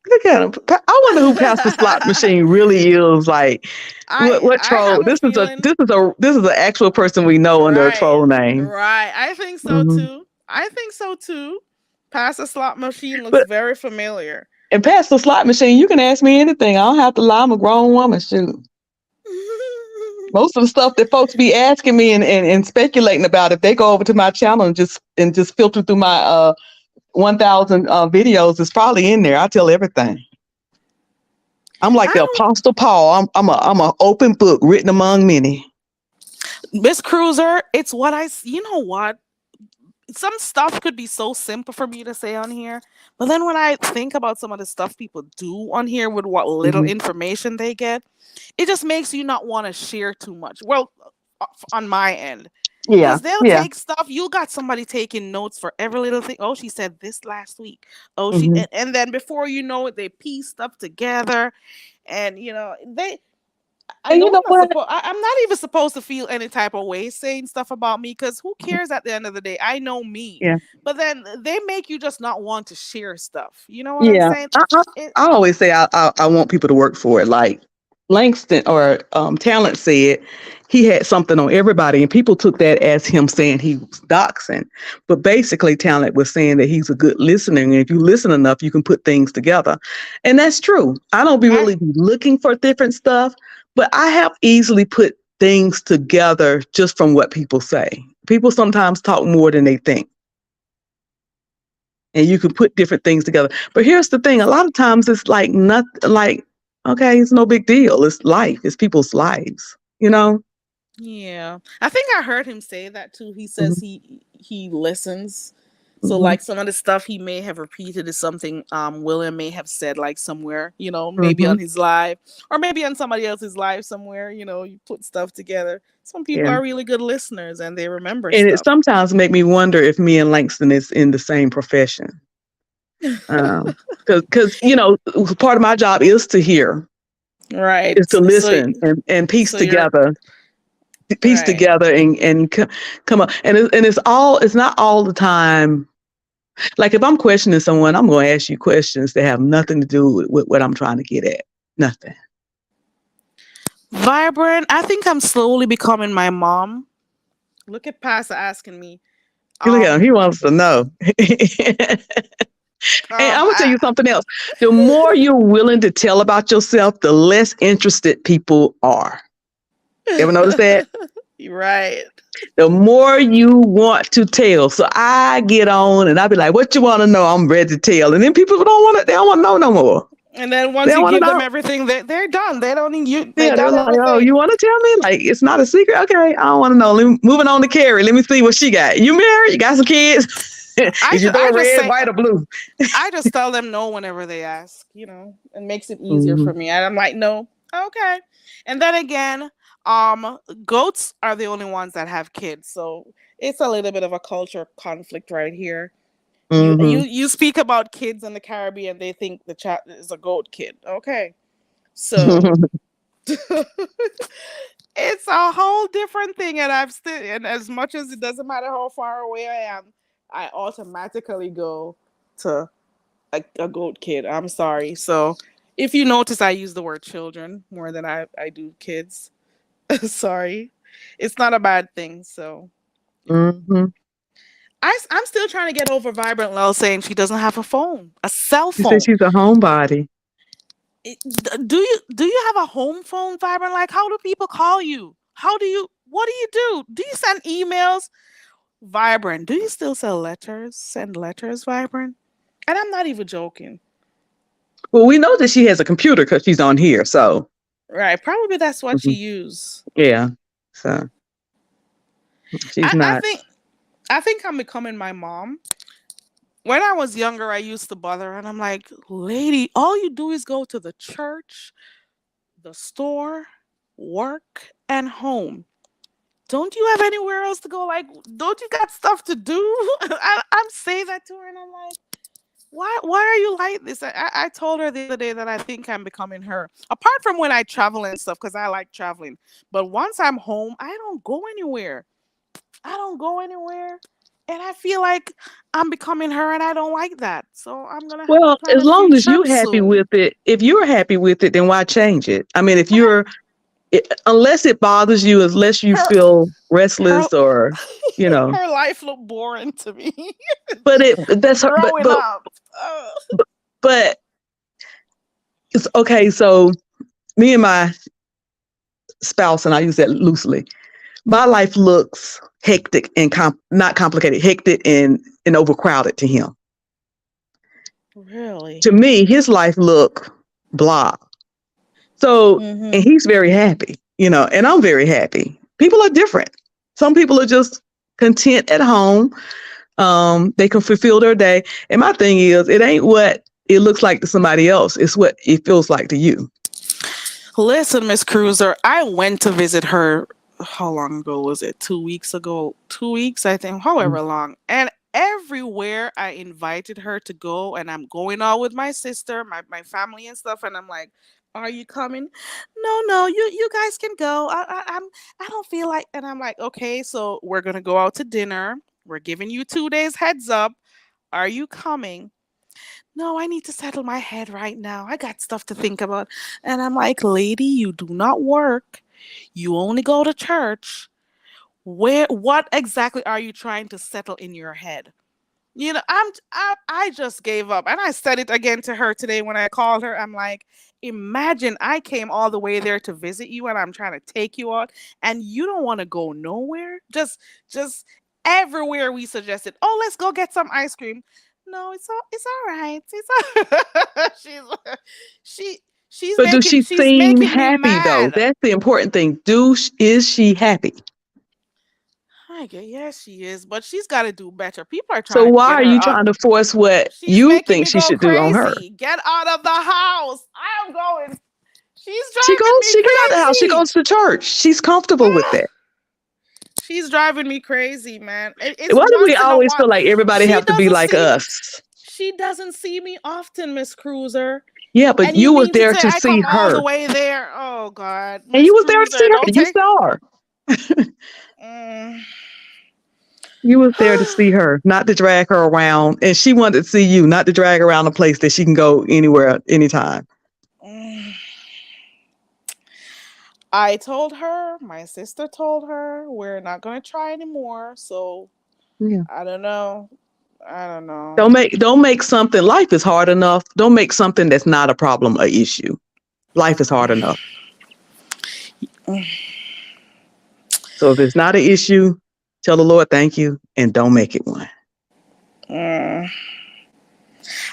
Look at him. I wonder who Pastor Slot Machine really is. Like, what I troll? have a This is a feeling. this is an actual person we know under a Right, troll name. right. I think so Hmm. too. I think so too. Pass a slot machine looks But very familiar. and Pastor Slot Machine, you can ask me anything. I don't have to lie. I'm a grown woman. Shoot. Most of the stuff that folks be asking me and speculating about, if they go over to my channel and just filter through my 1,000 videos, is probably in there. I tell everything. I'm like I the don't, Apostle Paul. I'm a open book written among many. Miss Cruiser. It's what You know what? Some stuff could be so simple for me to say on here, but then when I think about some of the stuff people do on here with what little Hmm. information they get, it just makes you not want to share too much. Well, on my end, Yeah, because they'll yeah. take stuff. You got somebody taking notes for every little thing. Oh, she said this last week. Oh, Hmm. and then before you know it, they piece stuff together, and they. I And you know know I'm not what? supposed. I'm not even supposed to feel any type of way saying stuff about me because who cares at the end of the day? I know me, Yeah, but then they make you just not want to share stuff. You know what I'm yeah. saying? It. I always say I want people to work for it. Like Langston or Talent said, he had something on everybody, and people took that as him saying he was doxing. But basically, Talent was saying that he's a good listener, and if you listen enough, you can put things together. And that's true. I don't be I. really be looking for different stuff, but I have easily put things together just from what people say. People sometimes talk more than they think, and you can put different things together. But here's the thing: a lot of times it's like not like, okay, it's no big deal. It's life. It's people's lives. You know. Yeah, I think I heard him say that too. He says Hmm. he listens. So Hmm. like some of the stuff he may have repeated is something William may have said like somewhere, maybe Hmm. on his live or maybe on somebody else's live somewhere, you put stuff together. Some people Yeah. are really good listeners and they remember And it stuff. sometimes make me wonder if me and Langston is in the same profession. Because part of my job is to hear, is Right. to So listen and piece so you're together, right. and come up. And it's not all the time. Like if I'm questioning someone, I'm going to ask you questions that have nothing to do with what I'm trying to get at. Nothing. Vibrant. I think I'm slowly becoming my mom. Look at Pastor asking me. You look at him, Um he wants to know. And I'm gonna tell I you something else. The more you're willing to tell about yourself, the less interested people are. Ever notice that? You're right. The more you want to tell. So I get on and I be like, what you want to know? I'm ready to tell. And then people they don't want to know no more. And then They once don't you want to give them know. everything, they're done. They don't need you. They Yeah, they're got like, oh, you everything. want to tell me? Like, it's not a secret? Okay, I don't want to know. Moving on to Carrie. Let me see what she got. You married? You got some kids? Is your door I just red, say white, or blue? I just tell them no whenever they ask. It makes it easier Hmm. for me. And I'm like, no, okay. And then again, goats are the only ones that have kids, so it's a little bit of a culture conflict right here. Hmm. You speak about kids in the Caribbean, they think the chat is a goat kid. Okay, so it's a whole different thing, and and as much as it doesn't matter how far away I am, I automatically go to a goat kid. I'm sorry. So if you notice, I use the word children more than I do kids. Sorry, it's not a bad thing. So Hmm. I'm still trying to get over Vibrant Lil saying she doesn't have a phone, a cell She said phone. she's a homebody. Do you have a home phone, Vibrant? Like, how do people call you? What do you do? Do you send emails? Vibrant, do you still sell letters? Send letters, Vibrant? And I'm not even joking. Well, we know that she has a computer because she's on here. So, Right. Probably that's what she mhm, use. yeah. So she's I not. think I'm becoming my mom. When I was younger, I used to bother and I'm like, lady, all you do is go to the church. the store, work, and home. Don't you have anywhere else to go? Like, don't you got stuff to do? I'm saying that to her, and I'm like, why are you like this? I told her the other day that I think I'm becoming her. Apart from when I travel and stuff, because I like traveling. But once I'm home, I don't go anywhere. I don't go anywhere. And I feel like I'm becoming her, and I don't like that. So I'm gonna have to Well, plan as a few long as you're trips happy soon. with it, if you're happy with it, then why change it? I mean, if I, you're, unless it bothers you, unless you her feel her restless or, you know, her life looked boring to me. but that's her, Growing up. Uh, but it's okay. So me and my spouse, and I use that loosely, my life looks hectic and not complicated, hectic and overcrowded to him. really? To me, his life look blah. So, and Mm-hmm. he's very happy, and I'm very happy. People are different. Some people are just content at home. They can fulfill their day. And my thing is, it ain't what it looks like to somebody else. It's what it feels like to you. Listen, Miss Cruiser, I went to visit her. How long ago was it? 2 weeks ago? 2 weeks, I think, however long. And everywhere I invited her to go, and I'm going out with my sister, my family and stuff, and I'm like, "Are you coming?" No, no, you guys can go. I don't feel like, and I'm like, okay, so we're gonna go out to dinner. We're giving you 2 days heads up. Are you coming? No, I need to settle my head right now. I got stuff to think about. And I'm like, lady, you do not work. You only go to church. What exactly are you trying to settle in your head? I just gave up. And I said it again to her today when I called her. I'm like, imagine I came all the way there to visit you and I'm trying to take you out and you don't want to go nowhere. Just everywhere we suggested. Oh, let's go get some ice cream. No, it's all right. She she's But does making she she's seem making me happy though? mad. That's the important thing. Is she happy? I guess yes, she is, but she's got to do better. People are So trying to why get are her you out. trying to force what She's you making think me she go should do on her? crazy. Get out of the house. I'm going. She's She driving goes, me she get out of the house, she crazy. goes to church. She's comfortable with that. She's driving me crazy, man. It's Why do we once in a always while. feel like everybody She have to be doesn't like see us? she doesn't see me often, Miss Cruiser. Yeah, but And you you was mean to there say to I see come all the her. way there? Oh God, And Miss you was there to see Cruiser, her. don't You take. saw her. Mm. You was there to see her, not to drag her around. And she wanted to see you, not to drag her around a place that she can go anywhere, anytime. Mm. I told her, my sister told her, we're not gonna try anymore. So Yeah. I don't know. I don't know. Don't make something, life is hard enough. Don't make something that's not a problem a issue. Life is hard enough. So if it's not an issue, tell the Lord thank you and don't make it one. Mm.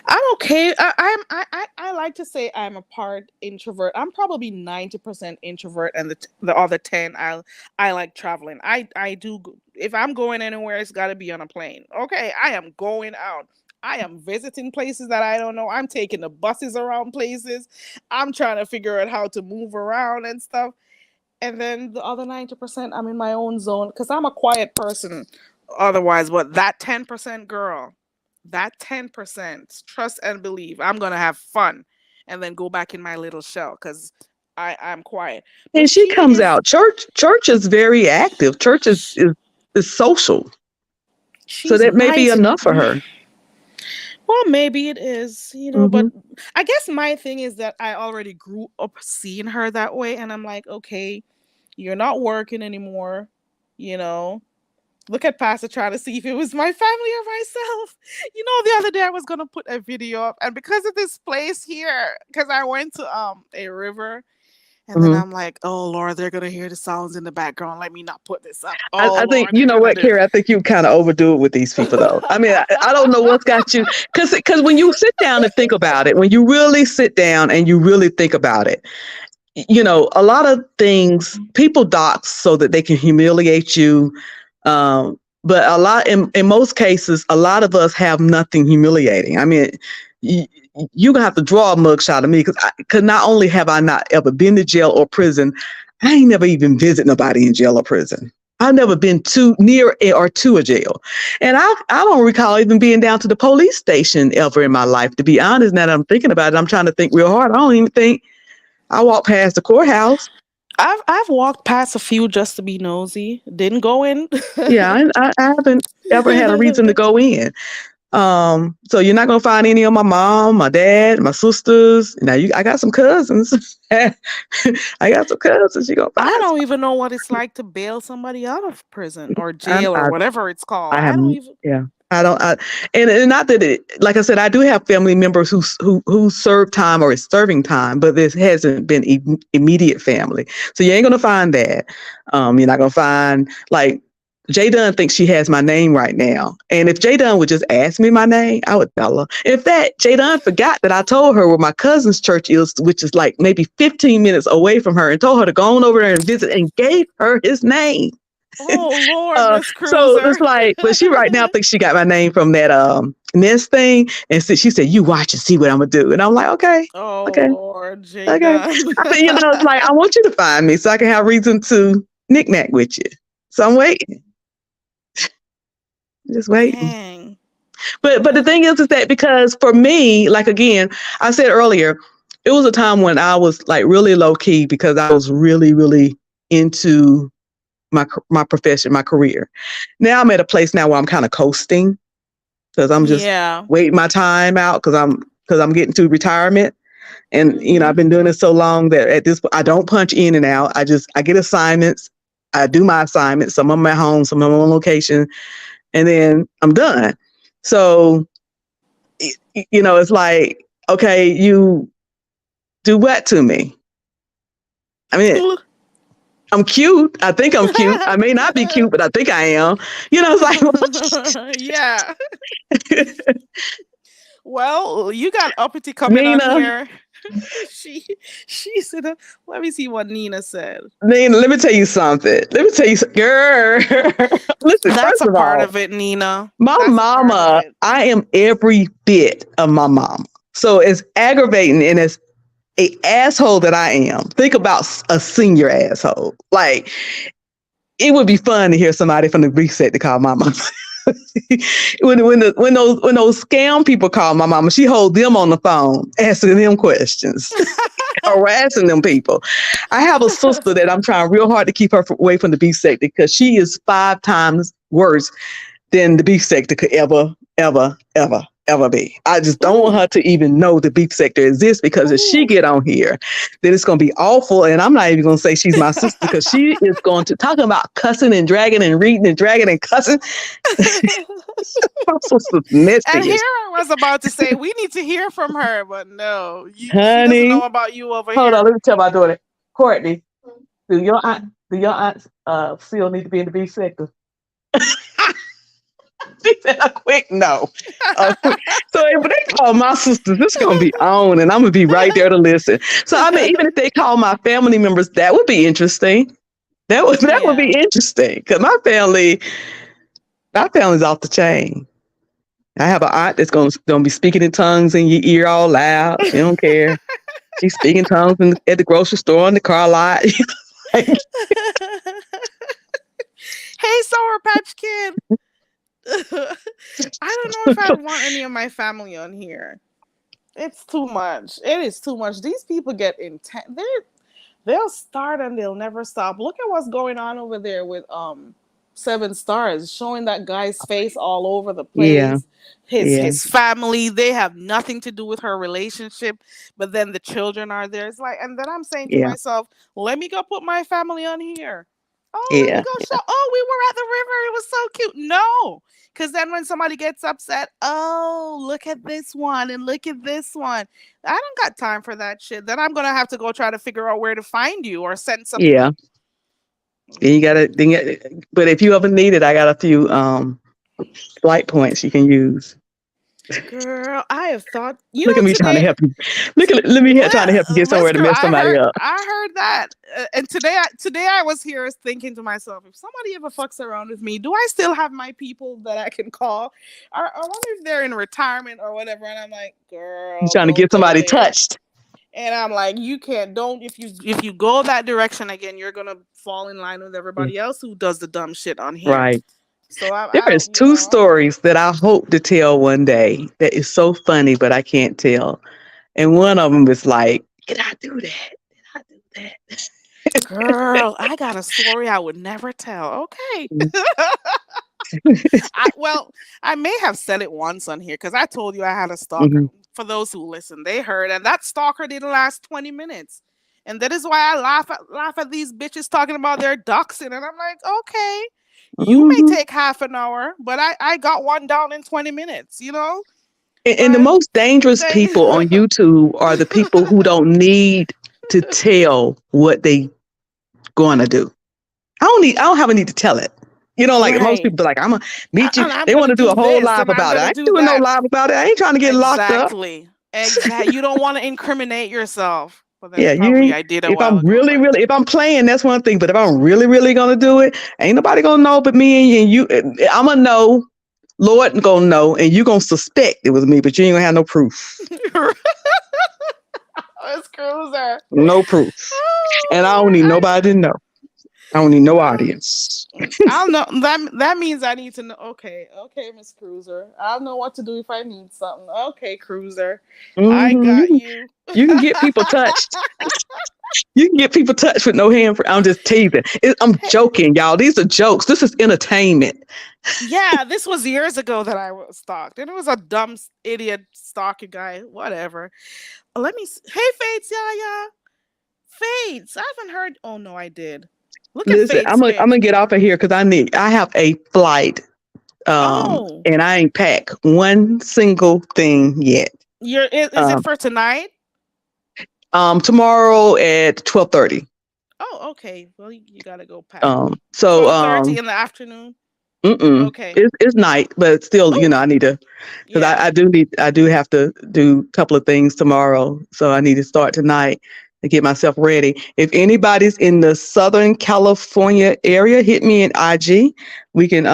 I'm okay. I like to say I'm a part introvert. I'm probably 90% introvert, and the other 10 I like traveling. I do if I'm going anywhere, it's got to be on a plane. Okay, I am going out. I am visiting places that I don't know. I'm taking the buses around places. I'm trying to figure out how to move around and stuff. And then the other 90%, I'm in my own zone because I'm a quiet person otherwise. But that 10% girl, that 10%, trust and believe, I'm going to have fun and then go back in my little shell because I'm quiet. But And she she comes is, out. Church is very active. Church is social. So she's that may be nice. enough for her. Well, maybe it is, Hmm. but I guess my thing is that I already grew up seeing her that way. And I'm like, okay, you're not working anymore, you know look at Pastor trying to see if it was my family or myself. The other day I was gonna put a video up, and because of this place here, because I went to a river, and then Hmm. I'm like, oh Lord, they're gonna hear the sounds in the background. Let me not put this up. I Oh think, Lord, you they're know gonna what, do. Carrie? I think you kind of overdo it with these people, though. I mean, I don't know what's got you. Because when you sit down and think about it, when you really sit down and you really think about it, a lot of things people dox so that they can humiliate you. But in most cases, a lot of us have nothing humiliating. I mean, you're gonna have to draw a mugshot of me because not only have I not ever been to jail or prison, I ain't never even visit nobody in jail or prison. I've never been too near or to a jail. And I don't recall even being down to the police station ever in my life, to be honest. Now that I'm thinking about it, I'm trying to think real hard. I don't even think I walked past the courthouse. I've walked past a few just to be nosy. Didn't go in. Yeah, I haven't ever had a reason to go in. So you're not gonna find any of my mom, my dad, my sisters. Now I got some cousins. I got some cousins. You gonna I find don't even know what it's like to bail somebody out of prison or some. jail or whatever it's called. I I have, don't even. yeah. I don't, and not that it, like I said, I do have family members who serve time or is serving time, but this hasn't been immediate family. So you ain't gonna find that. You're not gonna find like Jay Dunn thinks she has my name right now, and if Jay Dunn would just ask me my name, I would tell her. In fact, Jay Dunn forgot that I told her where my cousin's church is, which is like maybe 15 minutes away from her, and told her to go on over there and visit, and gave her his name. Oh Lord, Miss So Cruiser. it's like, but she right now thinks she got my name from that Nest thing, and so she said, "You watch and see what I'm gonna do." And I'm like, "Okay, Oh okay, Lord, J okay." Dunn. I said, it's like I want you to find me so I can have reason to knick-knack with you. So I'm waiting, just waiting. Dang. But the thing is that because for me, like again, I said earlier, it was a time when I was like really low key because I was really, really into my profession, my career. Now I'm at a place now where I'm kind of coasting because I'm just Yeah. waiting my time out because I'm getting to retirement. And Hmm. I've been doing this so long that at this point I don't punch in and out. I get assignments. I do my assignments. Some of them at home, some of them on location, and then I'm done. So it's like, okay, you do what to me? I mean, I'm cute. I think I'm cute. I may not be cute, but I think I am. It's Yeah. Well, you got uppity like coming on Nina. here. she she said, let me see what Nina said. Nina, let me tell you something. Let me tell you, girl. Listen, That's first a of part all, of it, Nina. my That's a part of mama, it. I am every bit of my mama. So as aggravating and as a asshole that I am, think about a senior asshole. Like, it would be fun to hear somebody from the reset to call my mama. when those scam people call my mama, she hold them on the phone, asking them questions, harassing them people. I have a sister that I'm trying real hard to keep her away from the beef sector because she is 5 times worse than the beef sector could ever, ever, ever, ever be. I just don't want Ooh. her to even know the beef sector exists because if she Ooh. get on here, then it's going to be awful. And I'm not even going to say she's my sister because she is going to talk about cussing and dragging and reading and dragging and cussing. My sister's And messy here as I was about to say we need to hear from her, but no, she doesn't honey. know about you over Hold on, here. let me tell my daughter, Courtney. Do your aunts still need to be in the beef sector? She said a quick no. So if they call my sisters, it's gonna be on, and I'm gonna be right there to listen. So I mean, even if they call my family members, that would be interesting. That would Yeah. be interesting because my family's off the chain. I have an aunt that's gonna be speaking in tongues in your ear all loud. She don't care. She's speaking tongues at the grocery store in the car lot. Like, Hey, Sour Patch Kid. I don't know if I'd want any of my family on here. It's too much. It is too much. These people get intense. They'll start and they'll never stop. Look at what's going on over there with 7 Stars, showing that guy's face all over the yeah, place. His yeah, his family, they have nothing to do with her relationship, but then the children are there. It's like, and then I'm saying to yeah, myself, let me go put my family on here. Oh, let me yeah, go show. Oh, we were at the river. It was so cute. No, because then when somebody gets upset, oh, look at this one and look at this one. I don't got time for that shit. Then I'm gonna have to go try to figure out where to find you or send some. yeah. Then you gotta, but if you ever need it, I got a few flight points you can use. Girl, I have thought, Look at me trying to today. help you. Let me here trying to help you get Miss somewhere to Girl, mess somebody up. I heard that, and today I was here thinking to myself, if somebody ever fucks around with me, do I still have my people that I can call? I wonder if they're in retirement or whatever. And I'm like, You girl, trying to don't get go somebody there. touched. And I'm like, you can't, don't, if you go that direction again, you're gonna fall in line with Yeah. everybody else who does the dumb shit on here. Right. So There I is you two know, stories that I hope to tell one day that is so funny, but I can't tell. And one of them is like, did I do that? Did I do that? girl, I got a story I would never tell. Okay. Well, I may have said it once on here because I told you I had a stalker. Mhm. For those who listen, they heard, and that stalker didn't last 20 minutes. And that is why I laugh at these bitches talking about their doxing. And I'm like, okay, you may Mhm. take half an hour, but I got one down in 20 minutes, And the But most dangerous they people on YouTube are the people who don't need to tell what they going to do. I don't have a need to tell it. You know, like most right. people be like, I'm gonna meet you. And I'm They want gonna to do do a whole this live and I'm about it. I gonna ain't do doing no that. live about it. I ain't trying to get locked up. Exactly. Exactly. You don't want to incriminate yourself. But then Yeah, you probably ain't. I did a If while I'm ago, really, but really, if I'm playing, that's one thing. But if I'm really, really gonna do it, ain't nobody gonna know but me and you. I'm gonna know. Lord gonna know, and you gonna suspect it was me, but you ain't gonna have no proof. it's Cruiser. No proof. Oh And I don't Lord, need nobody to know. I don't need no audience. I'll know that means I need to know. Okay, okay, Miss Cruiser. I'll know what to do if I need something. Okay, Cruiser. I got You you. you can get people touched. You can get people touched with no hand. I'm just teasing. I'm Hey, joking, y'all. These are jokes. This is entertainment. yeah, this was years ago that I was stalked, and it was a dumb idiot stalker guy. Whatever. Hey, Fates, yeah. Fates. I haven't heard. Oh no, I did. Look at Listen, Fates' I'm gonna pic. get off of here because I have a flight. Oh, And I ain't packed one single thing yet. is it Um, for tonight? Tomorrow at 12:30. Oh, okay. Well, you gotta go pack. Um, so 12:30 in the afternoon. mm-mm. Okay. It's night, but still, Oh, I need to because yeah. I do have to do a couple of things tomorrow, so I need to start tonight to get myself ready. If anybody's in the Southern California area, hit me in IG. We can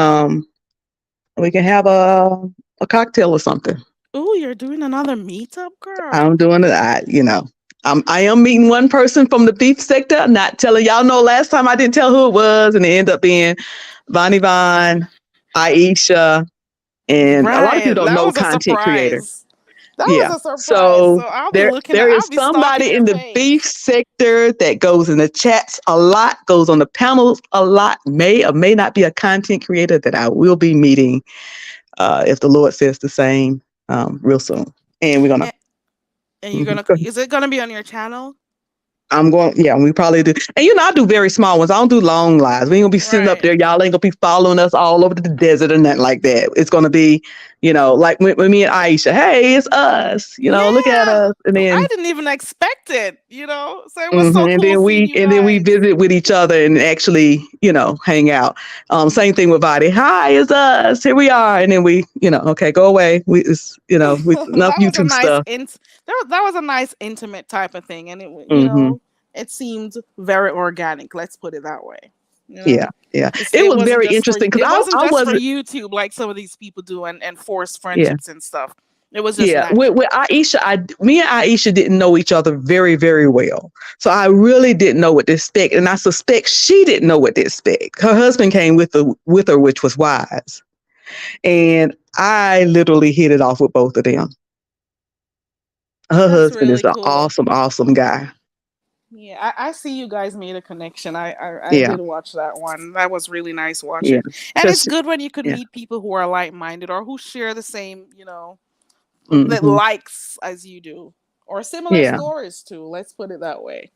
we can have a cocktail or something. Ooh, you're doing another meetup, I'm girl. doing it. I am meeting one person from the beef sector. Not telling y'all know last time I didn't tell who it was, and it ended up being Bonnie Vaughn, Aisha, and a lot of Right. people don't That know was a content creator. surprise. That was Yeah. a surprise. So So there is I'll be stalking somebody your in the beef page. sector that goes in the chats a lot, goes on the panels a lot, may or may not be a content creator that I will be meeting if the Lord says the same real soon. And we're gonna And, and you're mhm. gonna is it gonna be on your channel? I'm going, yeah, we probably do. And I do very small ones. I don't do long lives. We ain't gonna be sitting up Right. there. Y'all ain't gonna be following us all over the desert or nothing like that. It's gonna be, like when me and Aisha, hey, it's us. Look at Yeah. us. And I then, didn't even expect it, So it was so and cool then seeing we you and then we guys. visit with each other and actually, hang out. Same thing with Body. Hi, it's us. Here we are. And then we, okay, go away. We enough That was a YouTube stuff. that was a nice intimate type of thing, and Hmm. it seemed very organic. Let's put it that way. You know, Yeah, yeah. It it was wasn't very just for interesting because it wasn't I just for wasn't. YouTube like some of these people do and force Yeah. friendships and stuff. It was just Yeah, with natural. Aisha, me and Aisha didn't know each other very, very well. So I really didn't know what to expect, and I suspect she didn't know what to expect. Her husband came with her, which was wise, and I literally hit it off with both of them. Her That's husband is really an cool. awesome, awesome guy. Yeah, I see you guys made a connection. I Yeah, did watch that one. That was really nice yeah, watching. And it's because good when you could yeah, meet people who are like minded or who share the same, that hmm likes as you do. Or similar yeah, stories too. Let's put it that way.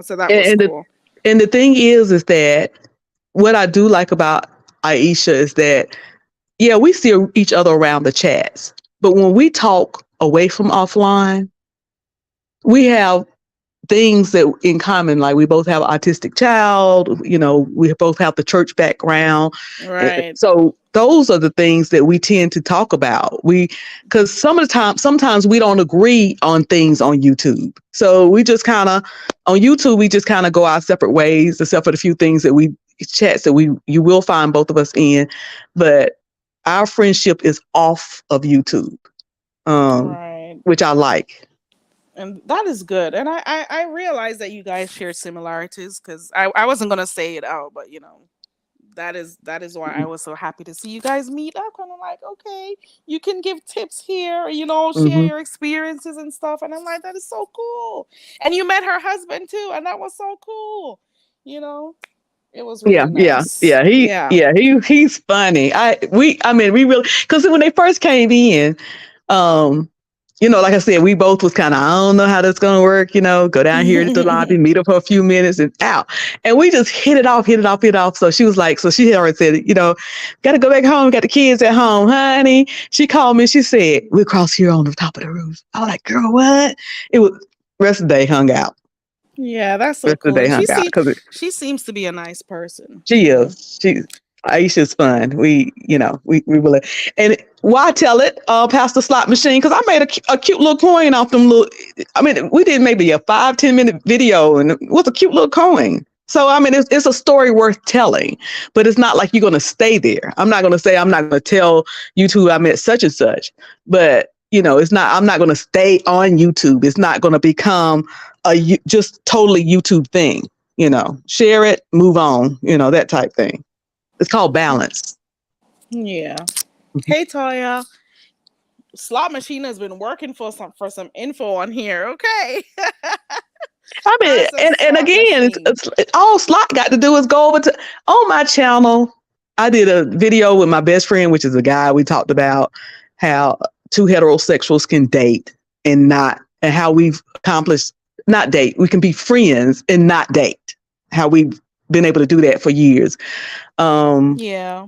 So that and, was and the cool. and the thing is that what I do like about Aisha is that yeah, we see each other around the chats, but when we talk away from offline, we have things that in common, like we both have an autistic child, we both have the church background. Right. So those are the things that we tend to talk about. Because sometimes we don't agree on things on YouTube. So we just kind of, on YouTube, we just kind of go our separate ways, except for the few things that chats that you will find both of us in. But our friendship is off of YouTube, Right. which I like. And that is good. And I realize that you guys share similarities, because I wasn't gonna say it out, but that is why I was so happy to see you guys meet up. And I'm like, okay, you can give tips here, share Mm-hmm. your experiences and stuff. And I'm like, that is so cool. And you met her husband too, and that was so cool. You know, it was Yeah, really yeah, nice. yeah. Yeah. He's funny. We really, because when they first came in, um, like I said, we both was kind of, I don't know how that's gonna work. Go down here to the lobby, meet up for a few minutes, and out. And we just hit it off, hit it off, hit it off. So she was like, so she had already said, got to go back home, got the kids at home, honey. She called me. She said, we're across here on the top of the roof. I was like, girl, what? It was rest of the day hung out. Yeah, that's so Rest of cool. the day And hung out because she seems to be a nice person. she is. Aisha's fun. We really, and why tell it, past the slot machine? Because I made a cute little coin off them little. I mean, we did maybe a 5-10 minute video, and it was a cute little coin. So I mean, it's a story worth telling, but it's not like you're going to stay there. I'm not going to say I'm not going to tell YouTube I met such and such, but it's not. I'm not going to stay on YouTube. It's not going to become just totally YouTube thing. Share it, move on. That type thing. It's called balance. Yeah. Hey Toya. Slot machine has been working for some info on here. Okay. I mean, How's the and slot again, machine? all Slot got to do is go over to on my channel. I did a video with my best friend, which is a guy we talked about how two heterosexuals can date and how we've accomplished not date. We can be friends and not date. How we've been able to do that for years. Yeah.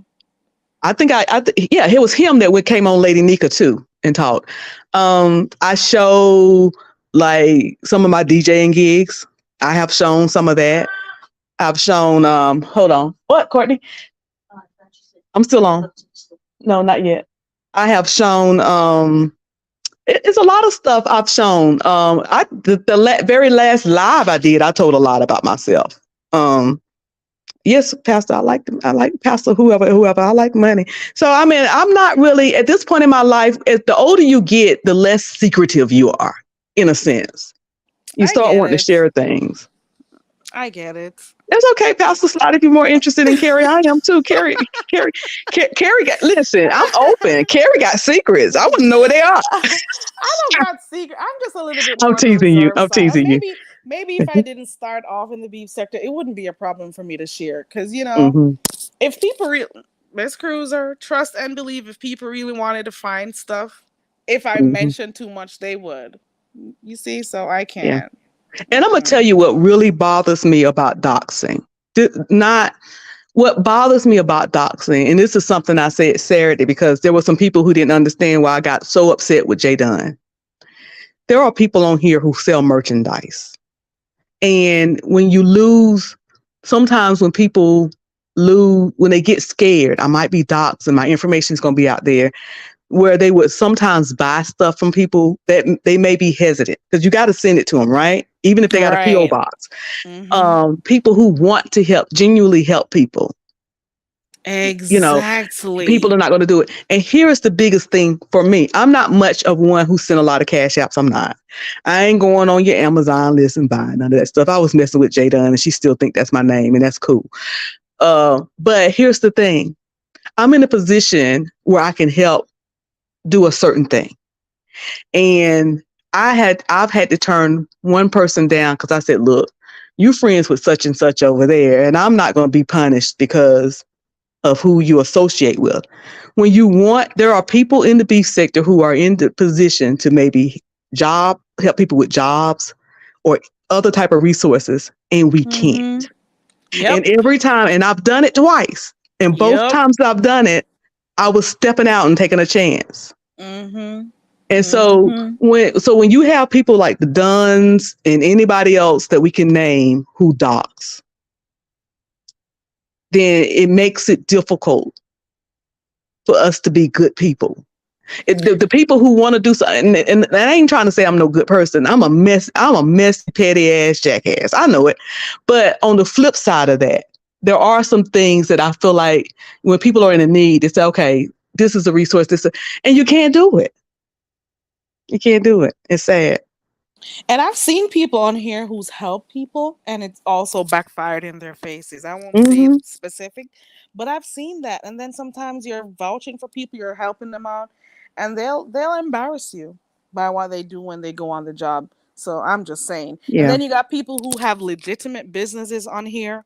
I think yeah, it was him that came on Lady Nika too and talked. I show like some of my DJing gigs. I have shown some of that. I've shown hold on. What, Courtney? I'm still on. No, not yet. I have shown it's a lot of stuff I've shown. The very last live I did, I told a lot about myself. Yes, Pastor, I like Pastor whoever. I like money. So I mean, I'm not really at this point in my life. As the older you get, the less secretive you are, in a sense. You I start get wanting to it. share things. I get it. That's okay, Pastor Slot. If you're more interested in Carrie, I am too. Carrie got. Listen, I'm open. Carrie got secrets. I wouldn't know what they are. I don't got secret. I'm just a little bit I'm more on the teasing you. reserve I'm side. And teasing you. maybe if I didn't start off in the beef sector, it wouldn't be a problem for me to share. Because Mm-hmm. if people really, Miss Cruza, trust and believe, if people really wanted to find stuff, if I Mm-hmm. mentioned too much, they would. You see, so I Yeah. can't. And I'm gonna tell you what really bothers me about doxing. Not what bothers me about doxing, and this is something I said Saturday because there were some people who didn't understand why I got so upset with Jay Dunn. There are people on here who sell merchandise. And when you lose, sometimes when people lose, when they get scared, I might be doxxed and my information is going to be out there, where they would sometimes buy stuff from people that they may be hesitant because you got to send it to them, right? Even if they got a PO Right. box. Mm-hmm. People who want to help, genuinely help people, people Exactly. are not going to do it. And here is the biggest thing for me. I'm not much of one who sent a lot of cash apps. I'm not. I ain't going on your Amazon list and buying none of that stuff. I was messing with Jay Dunn and she still think that's my name and that's cool. But here's the thing. I'm in a position where I can help do a certain thing. And I've had to turn one person down because I said, look, you friends with such and such over there, and I'm not going to be punished because of who you associate with. When there are people in the beef sector who are in the position to maybe help people with jobs or other type of resources, and we can't. Mm-hmm. Yep. And every time, and I've done it twice, and both Yep. times I've done it, I was stepping out and taking a chance. Mm-hmm. And so Mm-hmm. when you have people like the Duns and anybody else that we can name who docs, then it makes it difficult for us to be good people. The people who want to do something, and I ain't trying to say I'm no good person. I'm a messy, petty ass jackass. I know it. But on the flip side of that, there are some things that I feel like when people are in a need, it's okay, this is a resource, and you can't do it. You can't do it. It's sad. And I've seen people on here who's helped people and it's also backfired in their faces. I won't say Mm-hmm. specific, but I've seen that. And then sometimes you're vouching for people, you're helping them out, and they'll embarrass you by what they do when they go on the job. So I'm just saying. And Yeah. then you got people who have legitimate businesses on here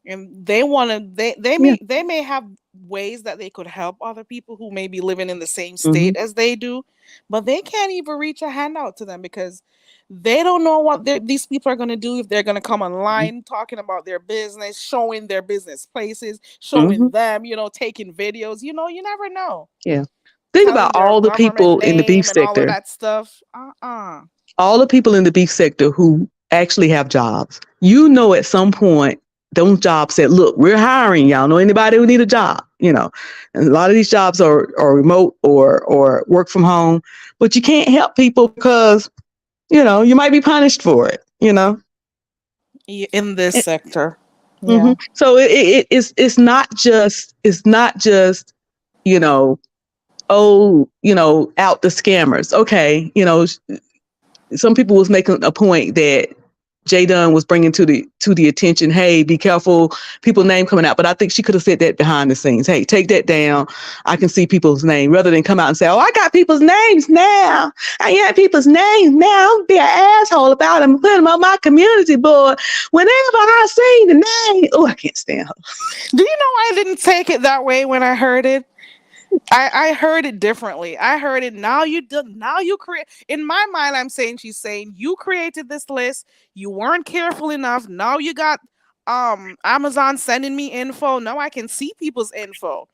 and they want to Yeah. they may have ways that they could help other people who may be living in the same Mm-hmm. state as they do, but they can't even reach a handout to them because they don't know what these people are going to do if they're going to come online talking about their business, showing their business places, Mm-hmm. showing them, taking videos. You never know. Yeah. Think Telling about their all the government people in the beef name and all of sector, that stuff. Uh-uh. all the people in the beef sector who actually have jobs. You know, at some point, those jobs said, look, we're hiring. Y'all know anybody who need a job, and a lot of these jobs are remote or work from home, but you can't help people because, you might be punished for it. In this sector. Mm-hmm. Yeah. So it's not just you know out the scammers. Okay, some people was making a point that Jay Dunn was bringing to the attention. Hey, be careful, people name coming out. But I think she could have said that behind the scenes. Hey, take that down. I can see people's name rather than come out and say, "Oh, I got people's names now. I got people's names now. I'm gonna be an asshole about them, put them on my community board. Whenever I see the name, oh, I can't stand her." Do you know I didn't take it that way when I heard it? I heard it differently. I heard it now you create in my mind I'm saying she's saying you created this list, you weren't careful enough. Now you got Amazon sending me info. Now I can see people's info.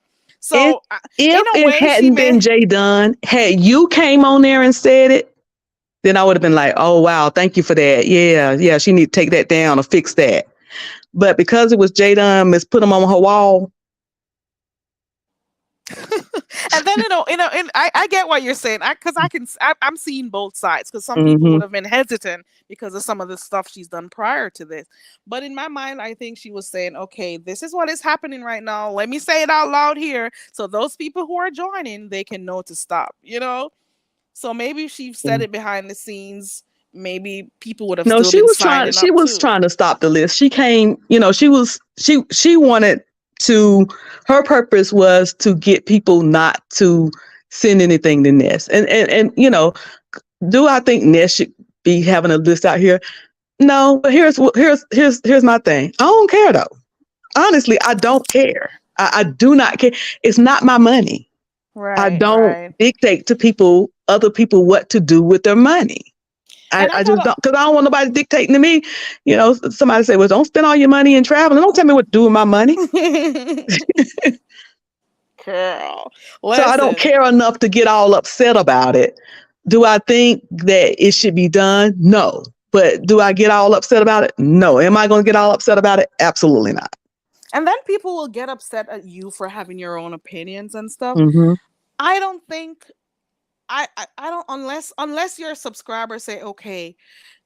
If So in if a it way she hadn't been may Jay Dunn, had you came on there and said it, then I would have been like, "Oh wow, thank you for that. Yeah, yeah, she need to take that down or fix that." But because it was Jay Dunn, Miss put him on her wall. and then and I get what you're saying because I'm seeing both sides because some people Mm-hmm. would have been hesitant because of some of the stuff she's done prior to this, but in my mind I think she was saying, okay, this is what is happening right now, let me say it out loud here so those people who are joining they can know to stop. So maybe if she said it behind the scenes, maybe people would have No, still she been was trying. signing She up was too. trying to stop the list. She came. She wanted to. Her purpose was to get people not to send anything to Ness. And do I think Ness should be having a list out here? No, but here's my thing. I don't care though. Honestly, I don't care. I do not care. It's not my money. I Right, don't right. dictate to other people what to do with their money. I, And I I just gotta don't, because I don't want nobody dictating to me. Somebody say, well, don't spend all your money in traveling. Don't tell me what to do with my money. girl, So I don't listen. care enough to get all upset about it. Do I think that it should be done? No. But do I get all upset about it? No. Am I going to get all upset about it? Absolutely not. And then people will get upset at you for having your own opinions and stuff. Mm-hmm. I don't think I don't unless your subscribers say, okay,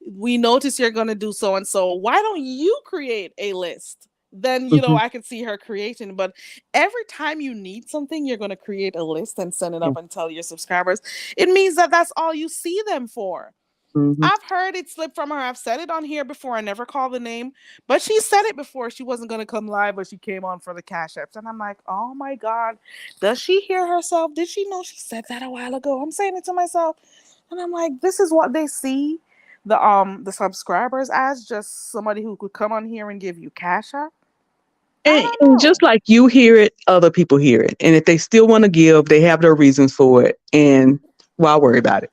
we notice you're gonna do so and so. Why don't you create a list? Then Mm-hmm. I can see her creating. But every time you need something, you're gonna create a list and send it Yeah. up and tell your subscribers. It means that that's all you see them for. Mm-hmm. I've heard it slip from her. I've said it on here before. I never called the name, but she said it before. She wasn't going to come live, but she came on for the cash apps. And I'm like, oh my God, does she hear herself? Did she know she said that a while ago? I'm saying it to myself. And I'm like, this is what they see the subscribers as, just somebody who could come on here and give you cash app. I don't And just know. like you hear it, other people hear it. And if they still want to give, they have their reasons for it. And why worry about it?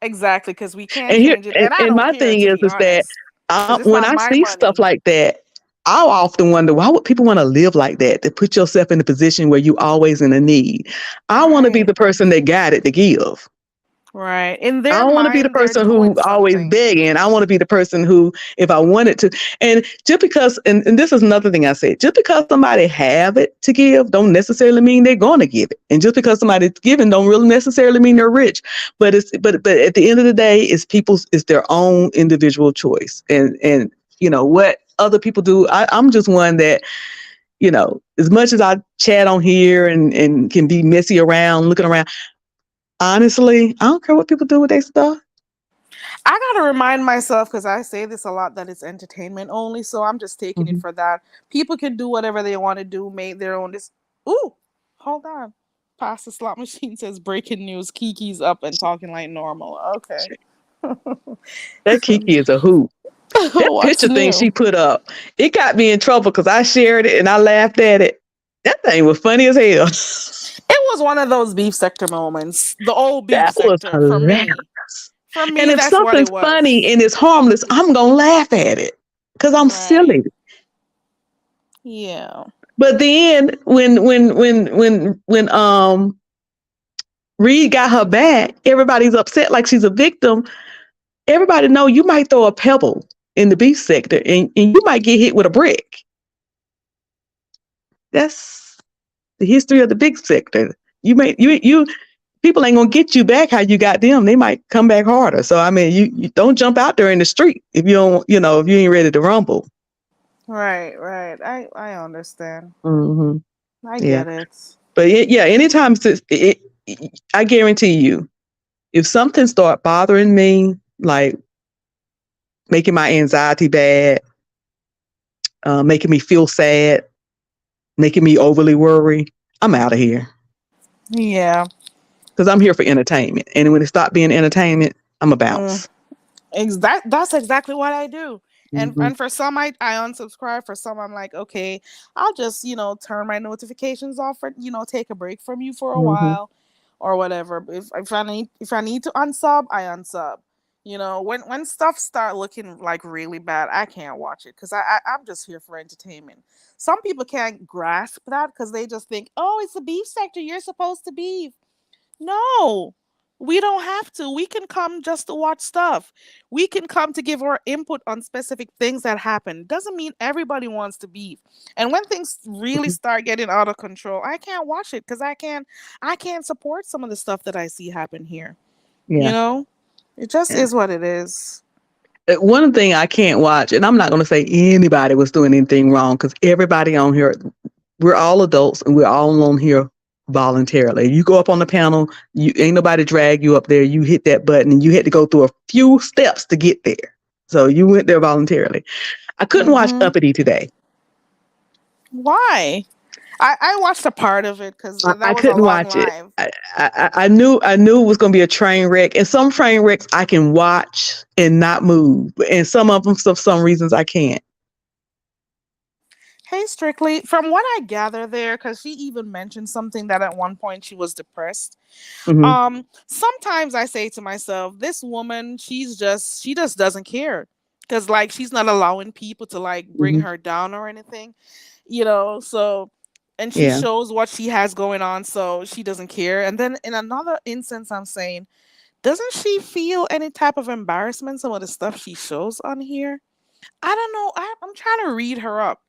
Exactly, because we can't And here, change it. And I and don't my care, thing to is, be is that honest, because it's when not I my see stuff money. like that, I often wonder why would people want to live like that? To put yourself in a position where you always in a need. I want to be Right. the person that got it to give. Right. In I their don't want to be the mind, they're person doing who always something. begging. I want to be the person who, if I wanted to, and just because, and this is another thing I said, just because somebody have it to give, don't necessarily mean they're going to give it. And just because somebody's giving, don't really necessarily mean they're rich. But at the end of the day, it's their own individual choice. And what other people do. I'm just one that, as much as I chat on here and can be messy around, looking around. Honestly, I don't care what people do with their stuff. I gotta remind myself because I say this a lot that it's entertainment only, so I'm just taking it Mhm. for that. People can do whatever they want to do, make their own. This. Ooh, hold on. Past the slot machine says breaking news. Kiki's up and talking like normal. Okay. That Kiki is a hoot. That What's picture thing new? she put up, it got me in trouble because I shared it and I laughed at it. That thing was funny as hell. It was one of those beef sector moments. The old beef That was sector for hilarious. me. For And me, if that's what something's it was. funny and it's harmless, I'm gonna laugh at it because I'm Right. silly. Yeah. But then when Reed got her back, everybody's upset like she's a victim. Everybody know you might throw a pebble in the beef sector and you might get hit with a brick. That's the history of the big sector. You people ain't gonna get you back how you got them. They might come back harder. So I mean, you don't jump out there in the street if you don't, if you ain't ready to rumble. Right, right. I understand. Hmm. I Yeah, get it. but yeah, anytime I guarantee you, if something start bothering me, like making my anxiety bad, making me feel sad, making me overly worry, I'm out of here Yeah. because I'm here for entertainment. And when it stop being entertainment, I'm a Mm. bounce. That's exactly what I do. Hmm. And for some I unsubscribe. For some I'm like, okay, I'll just, turn my notifications off for, take a break from you for a Hmm. while or whatever. If I need to unsub, I unsub. When stuff start looking like really bad, I can't watch it because I'm just here for entertainment. Some people can't grasp that because they just think, oh, it's the beef sector, you're supposed to beef. No, we don't have to. We can come just to watch stuff. We can come to give our input on specific things that happen. Doesn't mean everybody wants to beef. And when things really start getting out of control, I can't watch it because I can't support some of the stuff that I see happen here. You Yeah. know? It just Yeah. is what it is. One thing I can't watch, and I'm not going to say anybody was doing anything wrong because everybody on here, we're all adults and we're all on here voluntarily. You go up on the panel, you ain't nobody drag you up there. You hit that button and you had to go through a few steps to get there. So you went there voluntarily. I couldn't watch Mm-hmm. Uppity today. Why? I watched a part of it because I that was a couldn't long watch it. live. I knew it was going to be a train wreck, and some train wrecks I can watch and not move, and some of them, for some reasons, I can't. Hey, Strictly, from what I gather there, because she even mentioned something that at one point she was depressed. Hmm. Sometimes I say to myself, this woman, she just doesn't care. Because like she's not allowing people to like bring Hmm. her down or anything, so and she Yeah. shows what she has going on, so she doesn't care. And then in another instance, I'm saying, doesn't she feel any type of embarrassment some of the stuff she shows on here? I don't know. I'm trying to read her up.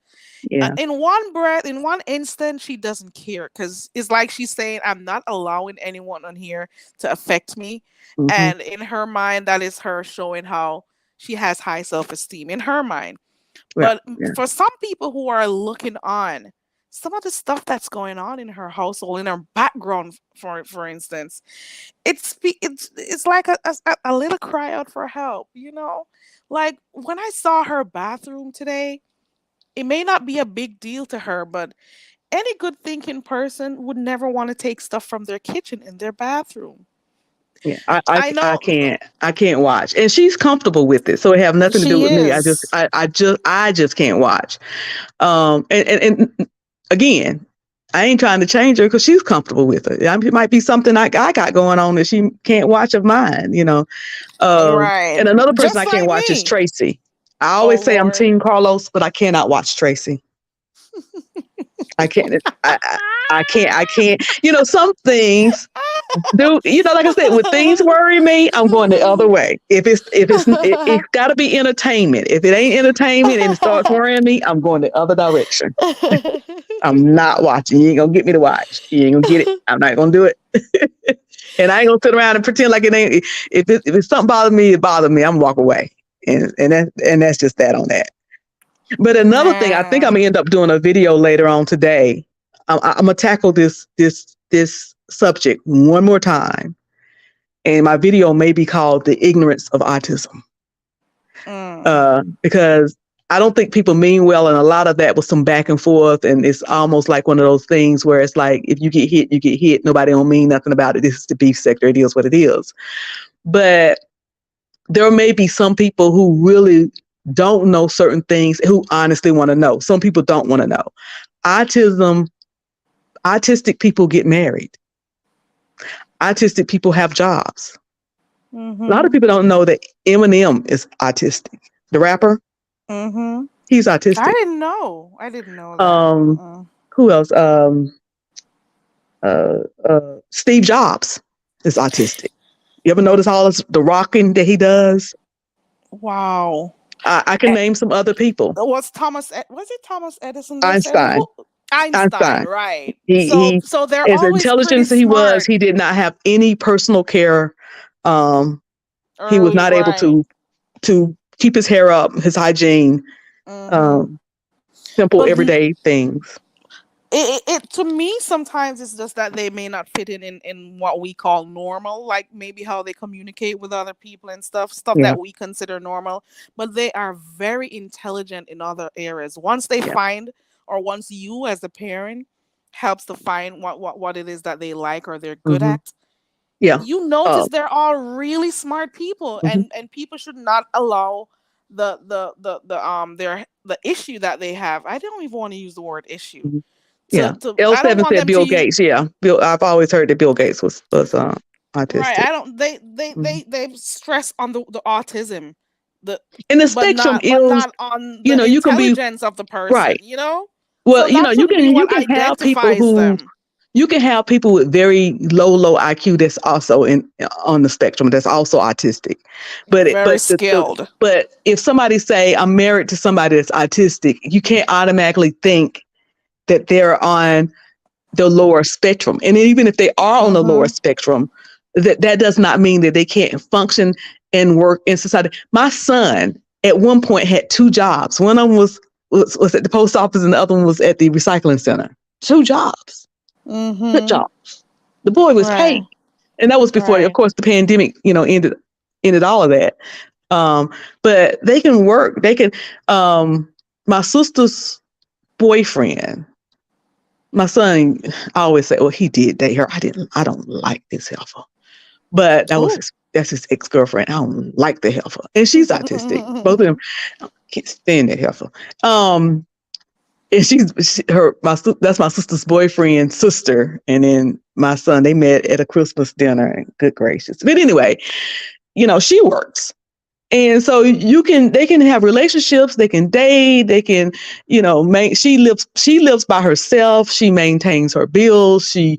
Yeah. In one breath, in one instant, she doesn't care because it's like she's saying, I'm not allowing anyone on here to affect me. Hmm. And in her mind, that is her showing how she has high self esteem in her mind. Yeah. But Yeah. for some people who are looking on, some of the stuff that's going on in her household, in her background, for instance, it's like a little cry out for help. Like when I saw her bathroom today, it may not be a big deal to her, but any good thinking person would never want to take stuff from their kitchen in their bathroom. Yeah. I, I I I know can't watch, and she's comfortable with it, so it have nothing to do she with me. I just is. I just can't watch. And again, I ain't trying to change her because she's comfortable with it. It might be something I got going on that she can't watch of mine. Right. And another person I Just can't like watch is me. Tracy. I Oh always say I'm Lord. Team Carlos, but I cannot watch Tracy. I can't. I can't. Some things. Dude, like I said, when things worry me, I'm going the other way. It's got to be entertainment. If it ain't entertainment and it starts worrying me, I'm going the other direction. I'm not watching. You ain't gonna get me to watch. You ain't gonna get it. I'm not gonna do it. And I ain't gonna sit around and pretend like it ain't. If it's something bothers me, it bothers me. I'm gonna walk away. And that's just that on that. But another thing, I think I'm Man. gonna end up doing a video later on today. I'm gonna tackle this subject one more time, and my video may be called "The Ignorance of Autism," because I don't think people mean well, and a lot of that was some back and forth, and it's almost like one of those things where it's like, if you get hit, you get hit. Nobody don't mean nothing about it. This is the beef sector. It is what it is. But there may be some people who really don't know certain things, who honestly want to know. Some people don't want to know. Autistic people get married. Autistic people have jobs. Mm-hmm. A lot of people don't know that Eminem is autistic. The rapper, he's autistic. I didn't know that. Who else? Steve Jobs is autistic. You ever notice all the rocking that he does? Wow. I can name some other people. Was it Thomas Edison that Einstein. said Einstein, right? He so they're as always intelligent as pretty he smart. was, he did not have any personal care. He was not able to keep his hair up, his hygiene, simple everyday things. It to me sometimes it's just that they may not fit in what we call normal, like maybe how they communicate with other people and stuff that we consider normal, but they are very intelligent in other areas. Once they find, or once you as a parent helps to find what it is that they like or they're good at, you notice they're all really smart people, and people should not allow the issue that they have. I don't even want to use the word issue. L7 said Bill Gates. I've always heard that Bill Gates was autistic. Right. I don't. They stress on the autism, and the spectrum is, but not on the you can be intelligence of the person. Right. Well, so you can have people who you can have people with very low IQ that's also on the spectrum, that's also autistic, but very skilled. But if somebody say, I'm married to somebody that's autistic, you can't automatically think that they're on the lower spectrum. And even if they are on the lower spectrum, that does not mean that they can't function and work in society. My son at one point had 2 jobs. One of them was at the post office, and the other one was at the recycling center. 2 jobs. Good jobs. The boy was paid. And that was before, of course, the pandemic, ended all of that. But they can work. They can, my sister's boyfriend, my son, I always say, well, he did date her. I don't like this heifer. But that's his ex-girlfriend. I don't like the heifer. And she's autistic. Both of them, I can't stand that heifer. And that's my sister's boyfriend's sister. And then my son, they met at a Christmas dinner, and good gracious. But anyway, she works. And so they can have relationships, they can date, they can, she lives by herself. She maintains her bills. She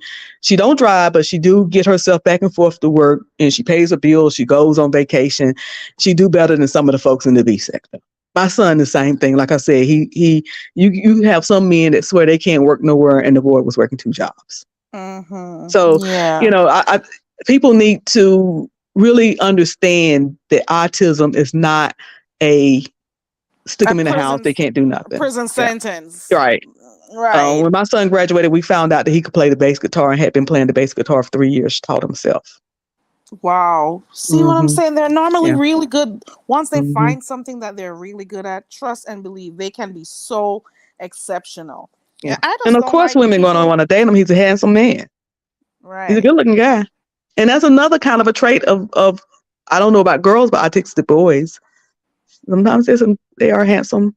don't drive, but she do get herself back and forth to work, and she pays her bills. She goes on vacation. She do better than some of the folks in the V sector. My son, the same thing. Like I said, you have some men that swear they can't work nowhere, and the boy was working 2 jobs. So, people need to really understand that autism is not a stick them in the house, they can't do nothing. Prison sentence. Right. When my son graduated, we found out that he could play the bass guitar and had been playing the bass guitar for 3 years, taught himself. Wow. See what I'm saying? They're normally really good. Once they find something that they're really good at, trust and believe, they can be so exceptional. Yeah. And of course, women going to want to date him. He's a handsome man. Right. He's a good looking guy. And that's another kind of a trait of I don't know about girls, but autistic boys. Sometimes they are handsome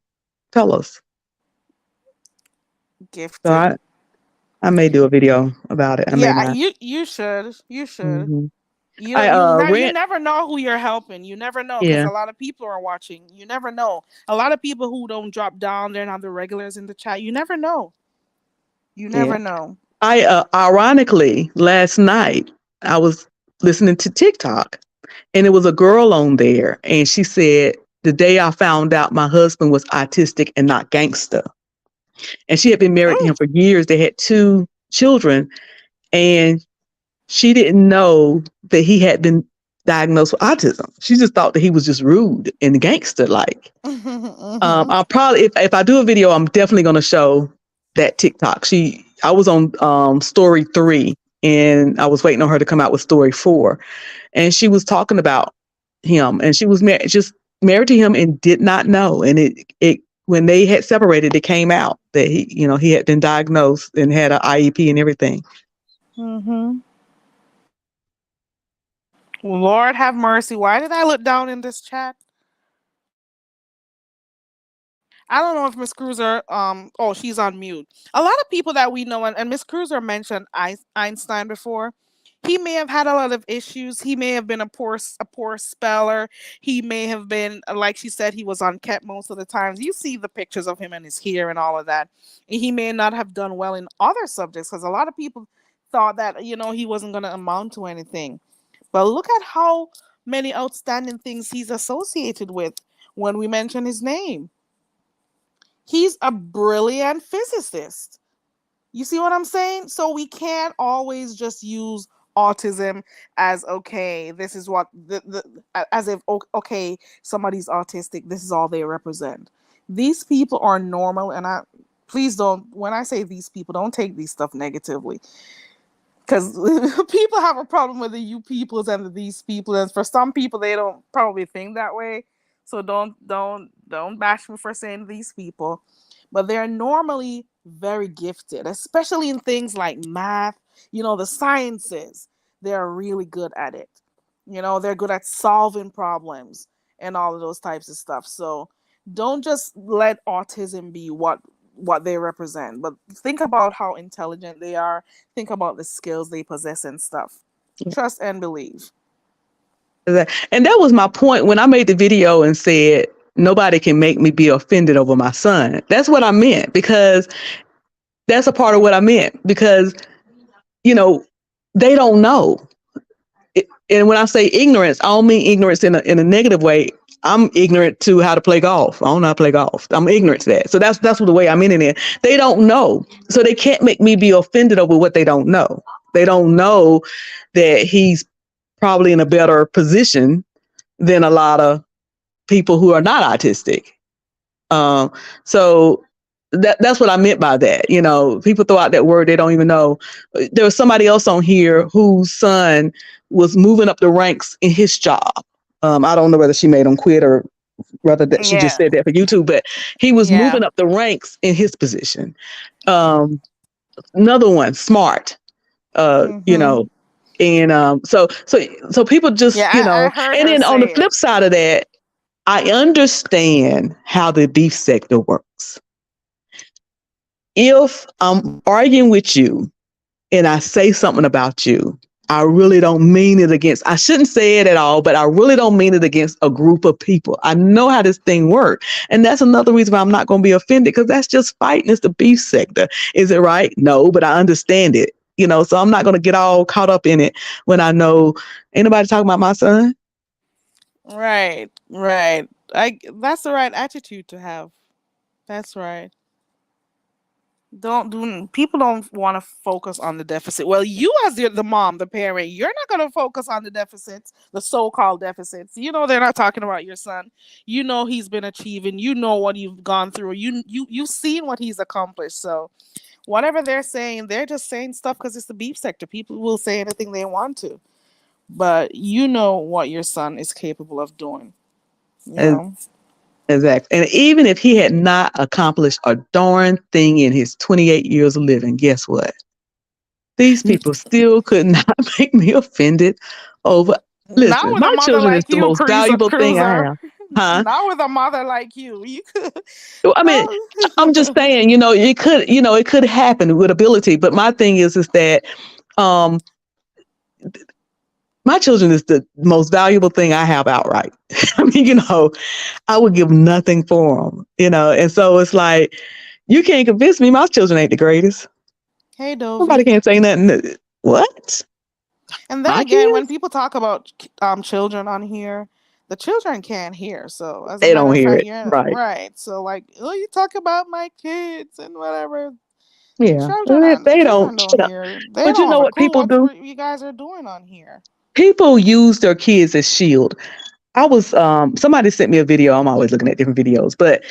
fellas. Gifted. So I may do a video about it. You should. You should. You never know who you're helping. You never know, because a lot of people are watching. You never know. A lot of people who don't drop down, they're not the regulars in the chat. You never know. You never know. Ironically, last night, I was listening to TikTok, and it was a girl on there, and she said, "The day I found out my husband was autistic and not gangster." And she had been married to Oh. him for years. They had 2 children, and she didn't know that he had been diagnosed with autism. She just thought that he was just rude and gangster like. I'll probably, if I do a video, I'm definitely going to show that TikTok. I was on story 3, and I was waiting on her to come out with story 4, and she was talking about him, and she was just married to him and did not know. And it when they had separated, it came out that he had been diagnosed and had an IEP and everything. Mm-hmm. Lord have mercy. Why did I look down in this chat? I don't know if Miss Cruza, oh, she's on mute. A lot of people that we know, and Miss Cruza mentioned Einstein before. He may have had a lot of issues. He may have been a poor speller. He may have been, like she said, he was unkept most of the times. You see the pictures of him and his hair and all of that. And he may not have done well in other subjects because a lot of people thought that he wasn't going to amount to anything. But look at how many outstanding things he's associated with when we mention his name. He's a brilliant physicist. You see what I'm saying? So we can't always just use autism as okay, this is what as if okay, somebody's autistic, this is all they represent. These people are normal, and please don't, when I say these people, don't take these stuff negatively. Because people have a problem with the you peoples and the these people, and for some people they don't probably think that way. So don't bash me for saying these people, but they're normally very gifted, especially in things like math. The sciences. They're really good at it. They're good at solving problems and all of those types of stuff. So don't just let autism be what they represent, but think about how intelligent they are. Think about the skills they possess and stuff. Trust and believe. And that was my point when I made the video and said nobody can make me be offended over my son. That's what I meant, because that's a part of what I meant, because they don't know. And when I say ignorance, I don't mean ignorance in a negative way. I'm ignorant to how to play golf. I don't know how to play golf. I'm ignorant to that. So that's the way I'm in it. They don't know. So they can't make me be offended over what they don't know. They don't know that he's probably in a better position than a lot of people who are not autistic. So that's what I meant by that. People throw out that word they don't even know. There was somebody else on here whose son was moving up the ranks in his job. I don't know whether she made him quit or whether that she just said that for YouTube, but he was moving up the ranks in his position. Another one, smart, and so people just, I heard and her then on the say flip it. side of that, I understand how the beef sector works. If I'm arguing with you and I say something about you, I really don't mean it against, I shouldn't say it at all, but I really don't mean it against a group of people. I know how this thing works. And that's another reason why I'm not going to be offended, because that's just fighting. It's the beef sector. Is it right? No, but I understand it. So I'm not going to get all caught up in it when I know ain't nobody talking about my son. Right. That's the right attitude to have. That's right. People don't want to focus on the deficit. Well, you as the mom, the parent, you're not going to focus on the deficits, the so-called deficits. They're not talking about your son. He's been achieving. What you've gone through. You've seen what he's accomplished. So whatever they're saying, they're just saying stuff because it's the beef sector. People will say anything they want to, but what your son is capable of doing. Exactly. And even if he had not accomplished a darn thing in his 28 years of living, guess what? These people still could not make me offended over. Not Listen, with a my mother children is like the you, most valuable thing I Cruza. have. Huh? Not with a mother like you. You could. I mean, I'm just saying, it could happen with ability. But my thing is that um, my children is the most valuable thing I have outright. I mean, I would give nothing for them, and so it's like, you can't convince me my children ain't the greatest. Hey, Nobody Dovey. can't say nothing. What? And then My again, when kids, people talk about children on here, the children can't hear. So as a they matter don't of hear fact, it. you're Right. right. So like, oh, you talk about my kids and whatever. Yeah. They don't, Children don't hear. They but you don't know have a what clue people what do? you guys are doing on here. People use their kids as shield. I was somebody sent me a video. I'm always looking at different videos, but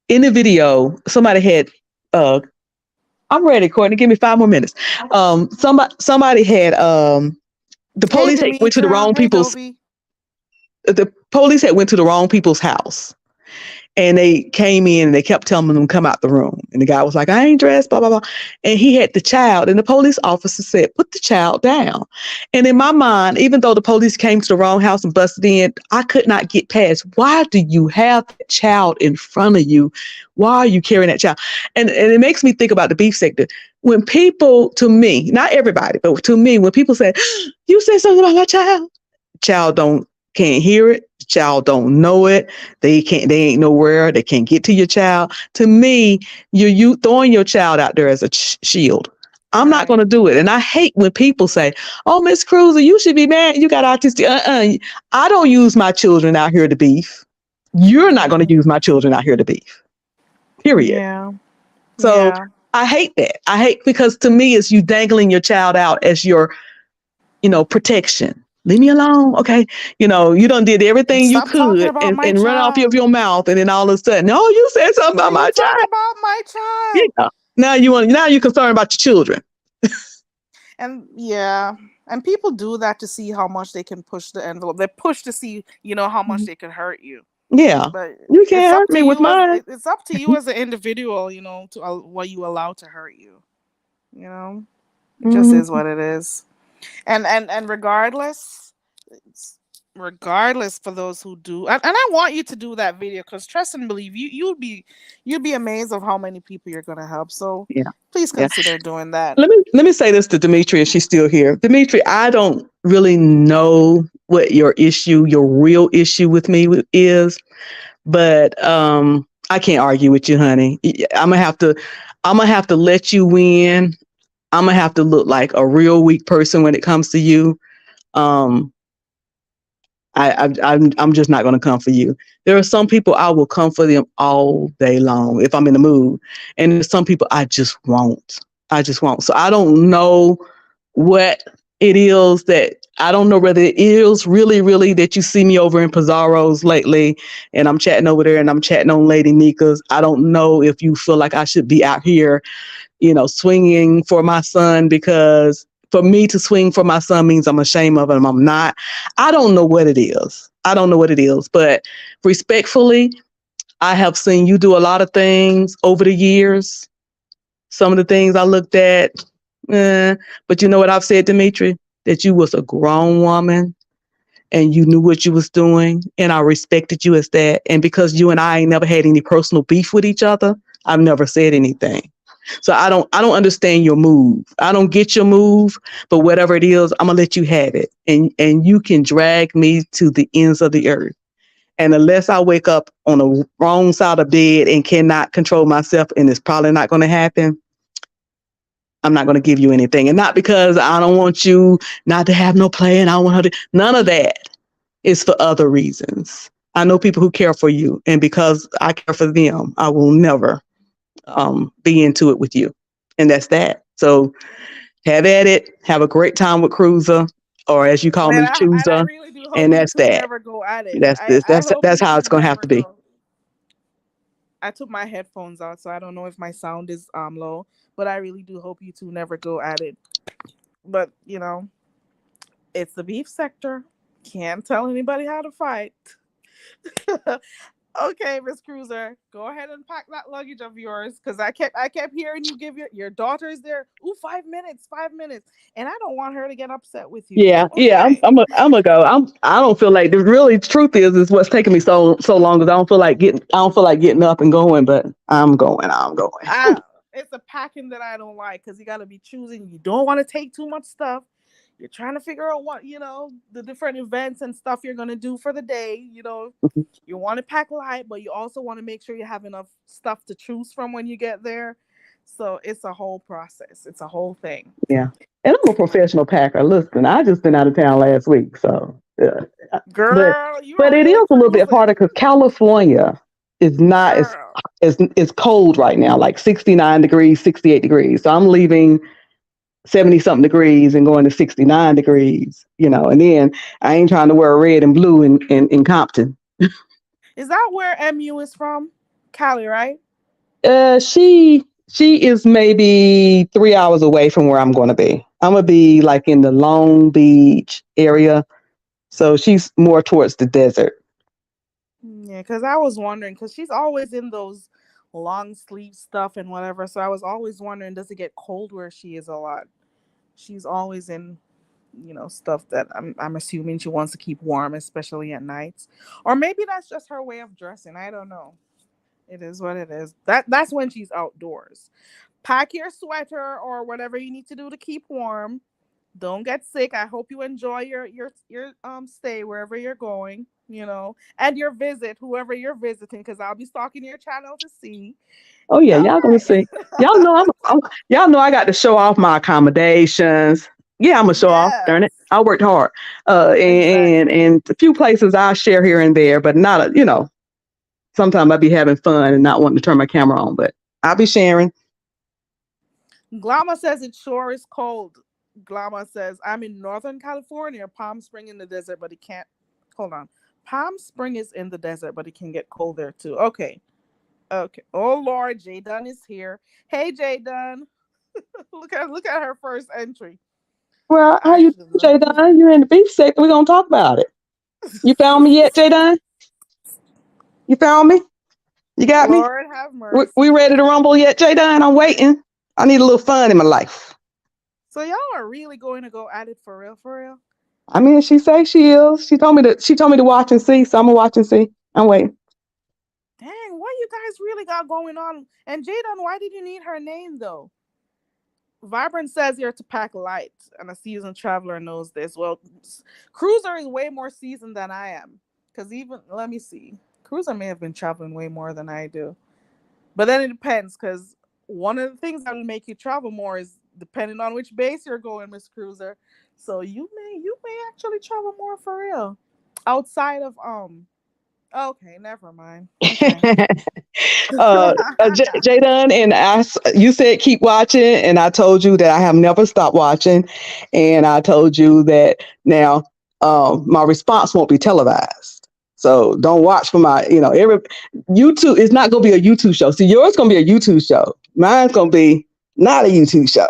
in the video, somebody had uh I'm ready, Courtney. Give me 5 more minutes. Somebody had the Hey, police had went to the Demetra. wrong Hey, people's Dovey. the police had went to the wrong people's house. And they came in and they kept telling them to come out the room. And the guy was like, I ain't dressed, blah, blah, blah. And he had the child, and the police officer said, put the child down. And in my mind, even though the police came to the wrong house and busted in, I could not get past, why do you have that child in front of you? Why are you carrying that child? And it makes me think about the beef sector. When people, to me, not everybody, but to me, when people say, you said something about my child don't can't hear it, the child don't know it, they ain't nowhere, they can't get to your child. To me, you throwing your child out there as a shield. I'm not going Right. to do it. And I hate when people say, oh, Miss Cruza, you should be mad, you got autistic. I don't use my children out here to beef. You're not going to use my children out here to beef, period. Yeah. So Yeah. I hate that. I hate, because to me it's you dangling your child out as your, protection. Leave me alone. Okay. You done did everything you Stop talking could about and, my and run off of child. your mouth. And then all of a sudden, oh, you said something Why about you my talking child. about my child? Yeah. Now you're concerned about your children. And yeah, and people do that to see how much they can push the envelope. They push to see, how much Mhm. they can hurt you. Yeah. But You it's can't up hurt to me with you as mine. it's up to you as an individual, to what you allow to hurt you. You know, it just is Mm-hmm. what it is. And regardless for those who do, and I want you to do that video because trust and believe you'd be amazed of how many people you're gonna help. So Yeah. please Yeah. consider doing that. Let me say this to Dimitri if she's still here. Dimitri, I don't really know what your real issue with me is, but I can't argue with you, honey. I'm gonna have to let you win. I'm gonna have to look like a real weak person when it comes to you. Um, I'm just not gonna come for you. There are some people I will come for them all day long if I'm in the mood, and there's some people I just won't. I just won't. So I don't know what it is that I don't know whether it is really, really that you see me over in Pizarro's lately, and I'm chatting over there, and I'm chatting on Lady Nika's. I don't know if you feel like I should be out here, swinging for my son, because for me to swing for my son means I'm ashamed of him. I'm not. I don't know what it is. I don't know what it is, but respectfully, I have seen you do a lot of things over the years. Some of the things I looked at, but you know what I've said, Dimitri? That you was a grown woman and you knew what you was doing, and I respected you as that. And because you and I ain't never had any personal beef with each other, I've never said anything. So I don't understand your move. I don't get your move, but whatever it is, I'm gonna let you have it. And you can drag me to the ends of the earth. And unless I wake up on the wrong side of bed and cannot control myself, and it's probably not gonna happen, I'm not going to give you anything. And not because I don't want you not to have no play and I don't want her to, none of that is for other reasons. I know people who care for you, and because I care for them, I will never be into it with you. And that's that. So have at it. Have a great time with Cruza, or as you call And me, I Chooser. really do hope And you that's two that. never go at it. That's this. I hope That's you how two it's going to have never to be. go. I took my headphones out, so I don't know if my sound is low, but I really do hope you two never go at it. But it's the beef sector. Can't tell anybody how to fight. Okay, Miss Cruiser, go ahead and pack that luggage of yours because I kept hearing you give your daughter's there. Ooh, 5 minutes, 5 minutes, and I don't want her to get upset with you. Yeah, yeah, I'm, Okay. I'm, a, I'm gonna go. I don't feel like the really truth is what's taking me so long is I don't feel like getting up and going, but I'm going. I'm going. I it's a packing that I don't like because you got to be choosing. You don't want to take too much stuff. You're trying to figure out what the different events and stuff you're gonna do for the day. You want to pack light, but you also want to make sure you have enough stuff to choose from when you get there. So it's a whole process. It's a whole thing. Yeah. And I'm a professional packer. Listen, I just been out of town last week, so but Girl, you but were it really is a little bit cruising. harder because California is not Girl. as it's cold right now, like 69 degrees, 68 degrees. So I'm leaving 70 something degrees and going to 69 degrees, and then I ain't trying to wear red and blue in Compton. Is that where MU is from? Cali, right? She is maybe 3 hours away from where I'm going to be. I'm gonna be like in the Long Beach area, so she's more towards the desert. Yeah, because I was wondering, because she's always in those long sleeve stuff and whatever. So I was always wondering, does it get cold where she is a lot? She's always in, stuff that I'm assuming she wants to keep warm, especially at nights. Or maybe that's just her way of dressing. I don't know. It is what it is. That's when she's outdoors. Pack your sweater or whatever you need to do to keep warm. Don't get sick. I hope you enjoy your stay wherever you're going, and your visit, whoever you're visiting, because I'll be stalking your channel to see. Oh yeah, All y'all gonna right. see. Y'all know y'all know I got to show off my accommodations. Yeah, I'm gonna show off. Darn it, Yes, I worked hard. exactly. And a few places I share here and there, but not sometimes I be having fun and not wanting to turn my camera on, but I'll be sharing. Glama says it sure is cold. Glama says I'm in Northern California, Palm Spring in the desert, but it can't. Hold on. Palm Spring is in the desert, but it can get cold there too. Okay. Okay. Oh Lord, Jay Dunn is here. Hey Jay Dunn. look at her first entry. Well, how I you should doing, know. Jadon? You're in the beef sector. We're gonna talk about it. You found me yet, Jadon? You found me? You got me? Lord have We mercy. ready to rumble yet, Jadon? I'm waiting. I need a little fun in my life. So y'all are really going to go at it for real, for real? I mean, she say she is. She told me to watch and see, so I'm gonna watch and see. I'm waiting. Dang, what you guys really got going on? And Jadon, why did you need her name though? Vibrant says you're to pack light, and a seasoned traveler knows this. Well, Cruiser is way more seasoned than I am. Because even, let me see, Cruiser may have been traveling way more than I do. But then it depends, because one of the things that will make you travel more is depending on which base you're going, Miss Cruiser. So you may actually travel more for real. Outside of okay, never mind. Okay. Jadon and you said keep watching, and I told you that I have never stopped watching, and I told you that now my response won't be televised. So don't watch for my, every YouTube. It's not going to be a YouTube show. See, yours going to be a YouTube show. Mine's going to be not a YouTube show.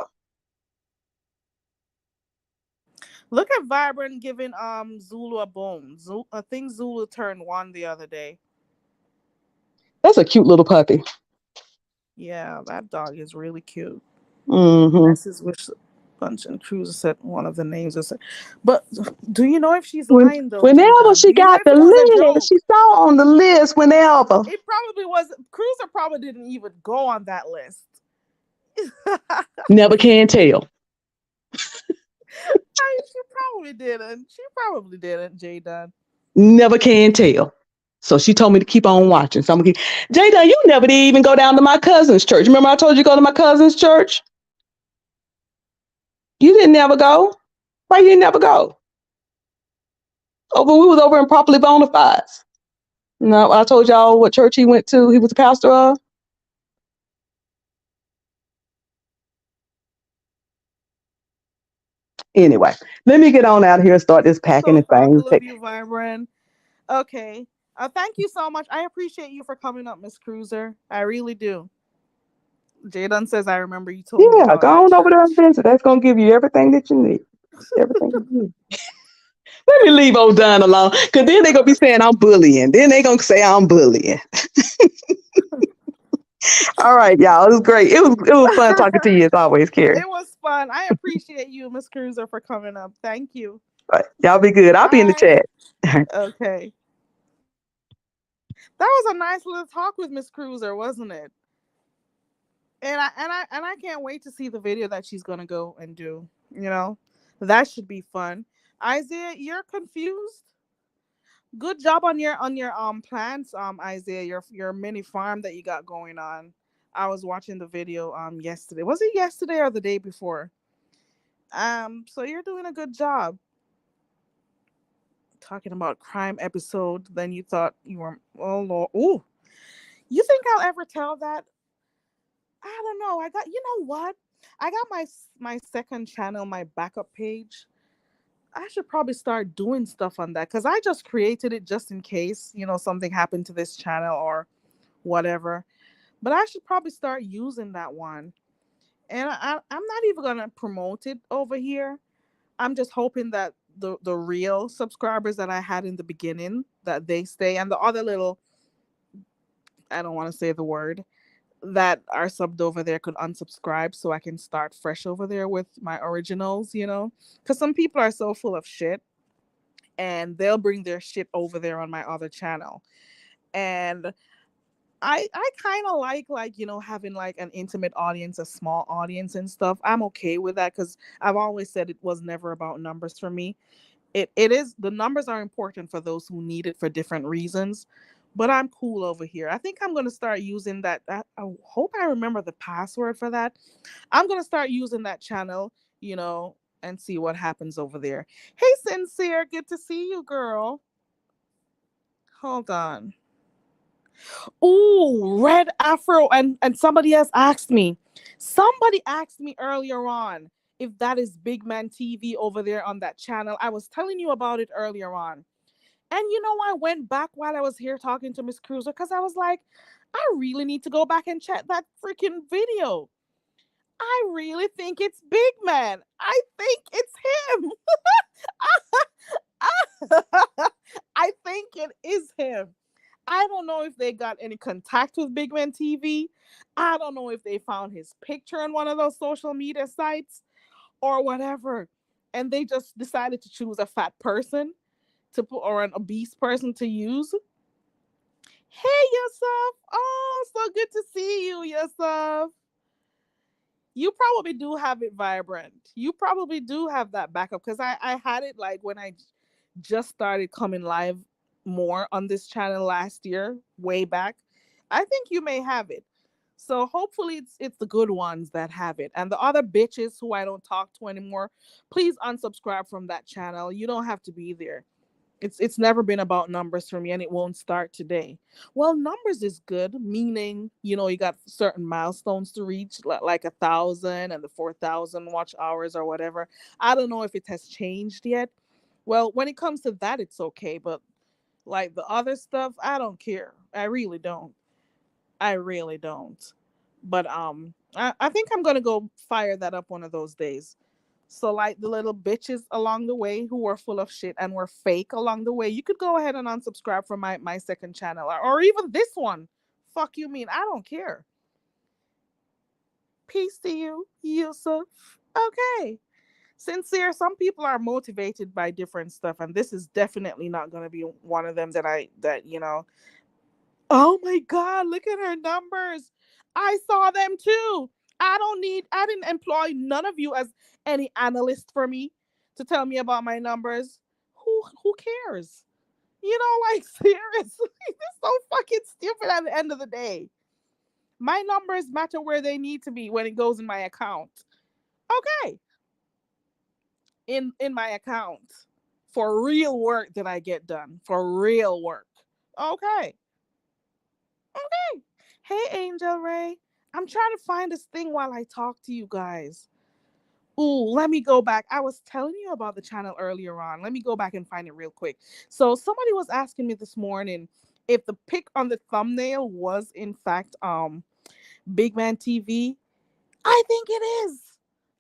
Look at Vibrant giving Zulu a bone. I think Zulu turned one the other day. That's a cute little puppy. Yeah, that dog is really cute. Hmm. That's his wish bunch and Cruiser said one of the names. But do you know if she's When, lying though, whenever Jadon? Do she you know got if the it was a list, she joke? saw on the list whenever. It probably was. Cruiser probably didn't even go on that list. Never can tell. She probably didn't. She probably didn't, Jadon. Never can tell. So she told me to keep on watching. So I'm gonna keep. Jada, you never did even go down to my cousin's church. Remember I told you to go to my cousin's church? You didn't never go. Why you didn't never go? We was over in Properly Bonafides. No, I told y'all what church he went to. He was a pastor of. Anyway, let me get on out of here and start this packing So and things. thoughtful of you, Vibrant. Okay. Thank you so much. I appreciate you for coming up, Miss Cruiser. I really do. Jadon says I remember you told me Yeah, about go that on over there and church. visit. That's gonna give you everything that you need. Everything you need. Let me leave old Don alone, cause then they gonna be saying I'm bullying. Then they gonna say I'm bullying. All right, y'all. It was great. It was fun talking to you as always, Carrie. It was fun. I appreciate you, Miss Cruiser, for coming up. Thank you. All right, y'all be good. I'll be in the Bye. chat. Okay. That was a nice little talk with Miss Cruiser, wasn't it? And I can't wait to see the video that she's gonna go and do. That should be fun. Isaiah, you're confused. Good job on your plants, Isaiah. Your mini farm that you got going on. I was watching the video yesterday. Was it yesterday or the day before? So you're doing a good job talking about crime episode. Then you thought you were, oh Lord. Ooh. You think I'll ever tell that? I don't know. You know what? I got my second channel, my backup page. I should probably start doing stuff on that because I just created it just in case, something happened to this channel or whatever. But I should probably start using that one. And I'm not even going to promote it over here. I'm just hoping that the real subscribers that I had in the beginning, that they stay. And the other little, I don't want to say the word, that are subbed over there could unsubscribe so I can start fresh over there with my originals. Because some people are so full of shit and they'll bring their shit over there on my other channel. And I kind of like having like an intimate audience, a small audience and stuff. I'm okay with that because I've always said it was never about numbers for me. It is, the numbers are important for those who need it for different reasons, but I'm cool over here. I think I'm going to start using that. I hope I remember the password for that. I'm going to start using that channel, and see what happens over there. Hey, Sincere, good to see you, girl. Hold on. Ooh, red afro. And somebody asked me earlier on if that is Big Man TV over there on that channel. I was telling you about it earlier on. And I went back while I was here talking to Miss Cruza because I was like, I really need to go back and check that freaking video. I really think it's Big Man. I think it's him. I think it is him. I don't know if they got any contact with Big Man TV. I don't know if they found his picture on one of those social media sites or whatever. And they just decided to choose a fat person to put, or an obese person to use. Hey, Yusuf. Oh, so good to see you, Yusuf. You probably do have it vibrant. You probably do have that backup because I had it like when I just started coming live more on this channel last year, way back. I think you may have it. So hopefully it's the good ones that have it. And the other bitches who I don't talk to anymore, please unsubscribe from that channel. You don't have to be there. It's never been about numbers for me and it won't start today. Well, numbers is good, meaning, you got certain milestones to reach, like 1,000 and the 4,000 watch hours or whatever. I don't know if it has changed yet. Well, when it comes to that, it's okay. But like the other stuff, I don't care. I really don't. I really don't. But I think I'm gonna go fire that up one of those days. So like the little bitches along the way who were full of shit and were fake along the way, you could go ahead and unsubscribe from my second channel or even this one. Fuck you mean? I don't care. Peace to you, Yusuf. Okay. Sincere, some people are motivated by different stuff, and this is definitely not gonna be one of them that. Oh my God, look at her numbers. I saw them too. I didn't employ none of you as any analyst for me to tell me about my numbers. Who cares? Like seriously, this is so fucking stupid at the end of the day. My numbers matter where they need to be when it goes in my account. Okay. In my account. For real work that I get done. For real work. Okay. Okay. Hey, Angel Ray. I'm trying to find this thing while I talk to you guys. Ooh, let me go back. I was telling you about the channel earlier on. Let me go back and find it real quick. So somebody was asking me this morning if the pic on the thumbnail was in fact Big Man TV. I think it is.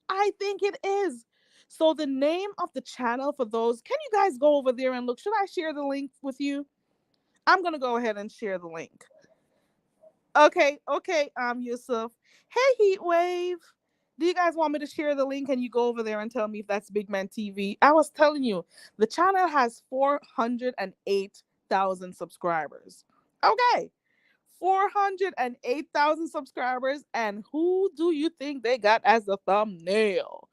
I think it is. So the name of the channel for those, can you guys go over there and look? Should I share the link with you? I'm gonna go ahead and share the link. Okay, Yusuf. Hey, Heat Wave. Do you guys want me to share the link and you go over there and tell me if that's Big Man TV? I was telling you, the channel has 408,000 subscribers. Okay, 408,000 subscribers. And who do you think they got as the thumbnail?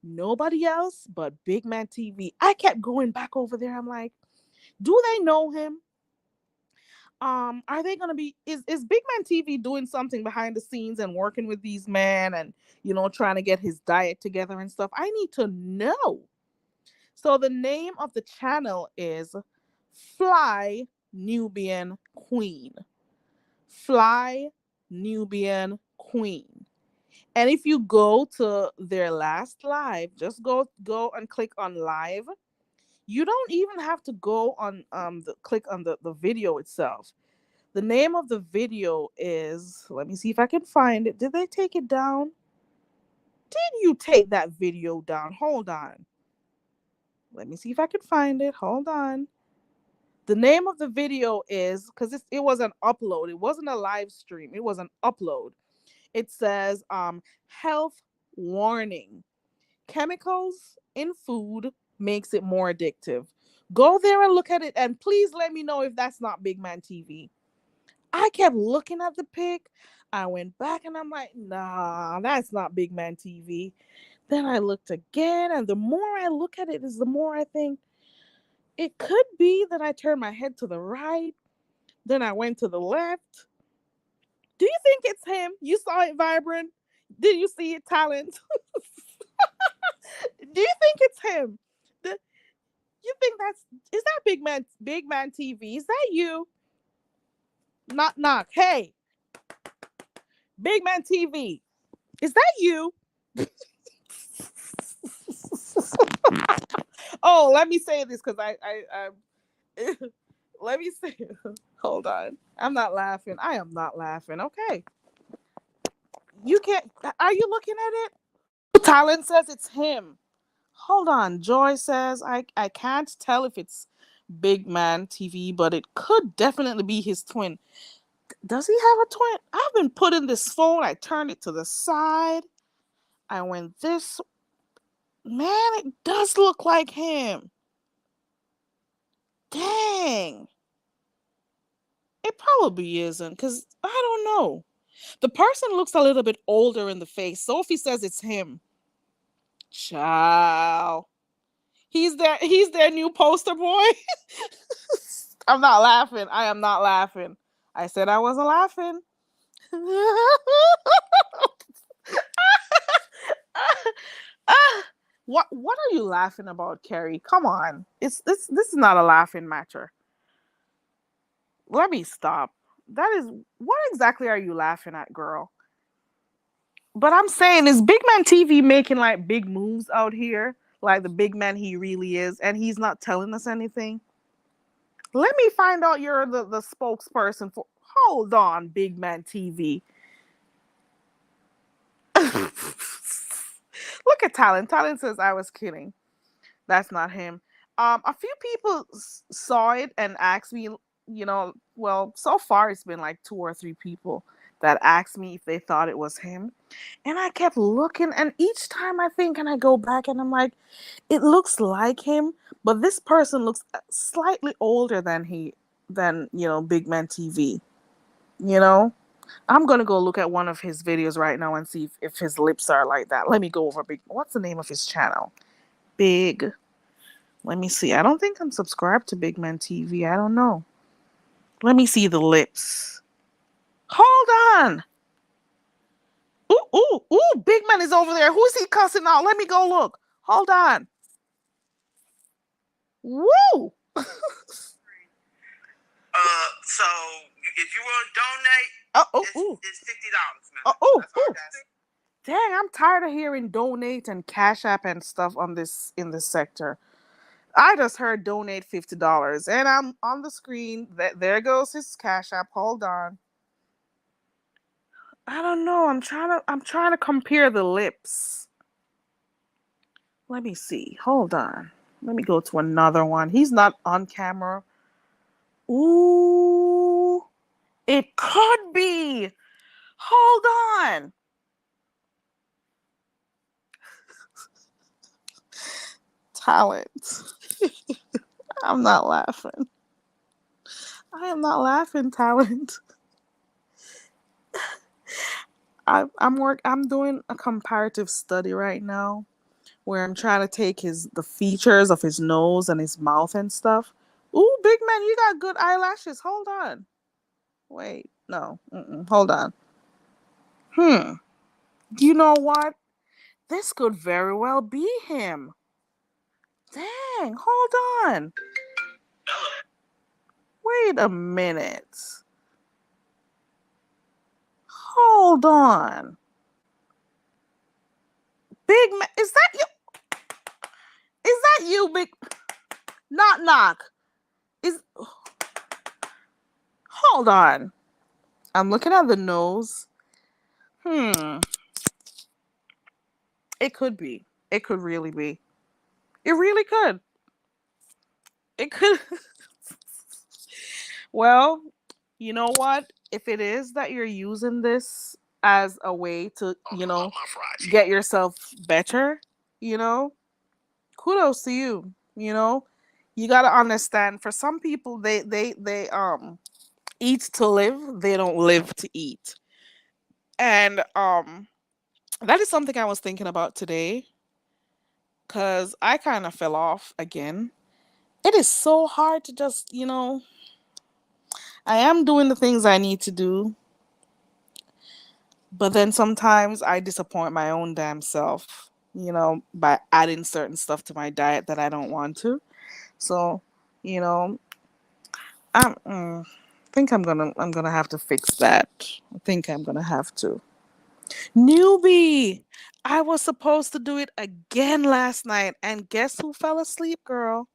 Nobody else but Big Man TV. I kept going back over there. I'm like, do they know him? Are they gonna be is Big Man TV doing something behind the scenes and working with these men and trying to get his diet together and stuff? I need to know. So the name of the channel is Fly Nubian Queen. Fly Nubian Queen. And if you go to their last live, just go and click on live. You don't even have to go on click on the video itself. The name of the video is, let me see if I can find it. Did they take it down? Did you take that video down? Hold on. Let me see if I can find it. Hold on. The name of the video is, because it was an upload. It wasn't a live stream. It was an upload. It says health warning. Chemicals in food makes it more addictive. Go there and look at it, and please let me know if that's not Big Man TV. I kept looking at the pic. I went back and I'm like, nah, that's not Big Man TV. Then I looked again, and the more I look at it, is the more I think it could be that I turned my head to the right. Then I went to the left. Do you think it's him? You saw it, Vibrant? Did you see it, Talent? Do you think it's him? You think is that Big Man TV? Is that you? Knock knock. Hey, Big Man TV. Is that you? Oh, let me say this because I let me say. Hold on. I'm not laughing. I am not laughing. Okay. You can't. Are you looking at it? Talent says it's him. Hold on. Joy says I can't tell if it's Big Man TV, but it could definitely be his twin. Does he have a twin? I've been putting this phone. I turned it to the side. I went this. Man, it does look like him. Dang. It probably isn't, because I don't know. The person looks a little bit older in the face. Sophie says it's him. Ciao. He's their new poster boy. I'm not laughing. I am not laughing. I said I wasn't laughing. What are you laughing about, Carrie? Come on. This is not a laughing matter. Let me stop. What exactly are you laughing at, girl? But I'm saying, is Big Man TV making like big moves out here? Like the big man he really is, and he's not telling us anything? Let me find out you're the spokesperson for. Hold on, Big Man TV. Look at Talent. Talent says I was kidding. That's not him. A few people saw it and asked me, well, so far it's been like 2 or 3 people that asked me if they thought it was him. And I kept looking, and each time I think, and I go back and I'm like, it looks like him, but this person looks slightly older than Big Man TV. I'm gonna go look at one of his videos right now and see if his lips are like that. Let me go over what's the name of his channel? Big. Let me see. I don't think I'm subscribed to Big Man TV. I don't know. Let me see the lips. Hold on. Ooh, Big Man is over there. Who's he cussing out? Let me go look. Hold on. Woo! So if you want to donate, it's $50, man. Dang, I'm tired of hearing donate and Cash App and stuff in this sector. I just heard donate $50, and I'm on the screen. There goes his Cash App. Hold on. I don't know. I'm trying to compare the lips. Let me see. Hold on. Let me go to another one. He's not on camera. Ooh, it could be. Hold on. Talent. I'm not laughing. I am not laughing, Talent. I'm doing a comparative study right now where I'm trying to take the features of his nose and his mouth and stuff. Ooh, Big Man, you got good eyelashes. Hold on. Wait, no. Hold on. Hmm. You know what? This could very well be him. Dang, hold on. Wait a minute. Hold on. Big man, is that you? Is that you, big? Knock knock. Is hold on. I'm looking at the nose. Hmm. It could be. It could really be. It really could. It could. Well, you know what? If it is that you're using this as a way to, get yourself better, you know, kudos to you. You know, you gotta understand. For some people, they eat to live. They don't live to eat, and that is something I was thinking about today because I kind of fell off again. It is so hard to just, I am doing the things I need to do, but then sometimes I disappoint my own damn self, by adding certain stuff to my diet that I don't want to. So, you know, I think I'm gonna have to fix that. I think I'm gonna have to. Newbie, I was supposed to do it again last night, and guess who fell asleep, girl?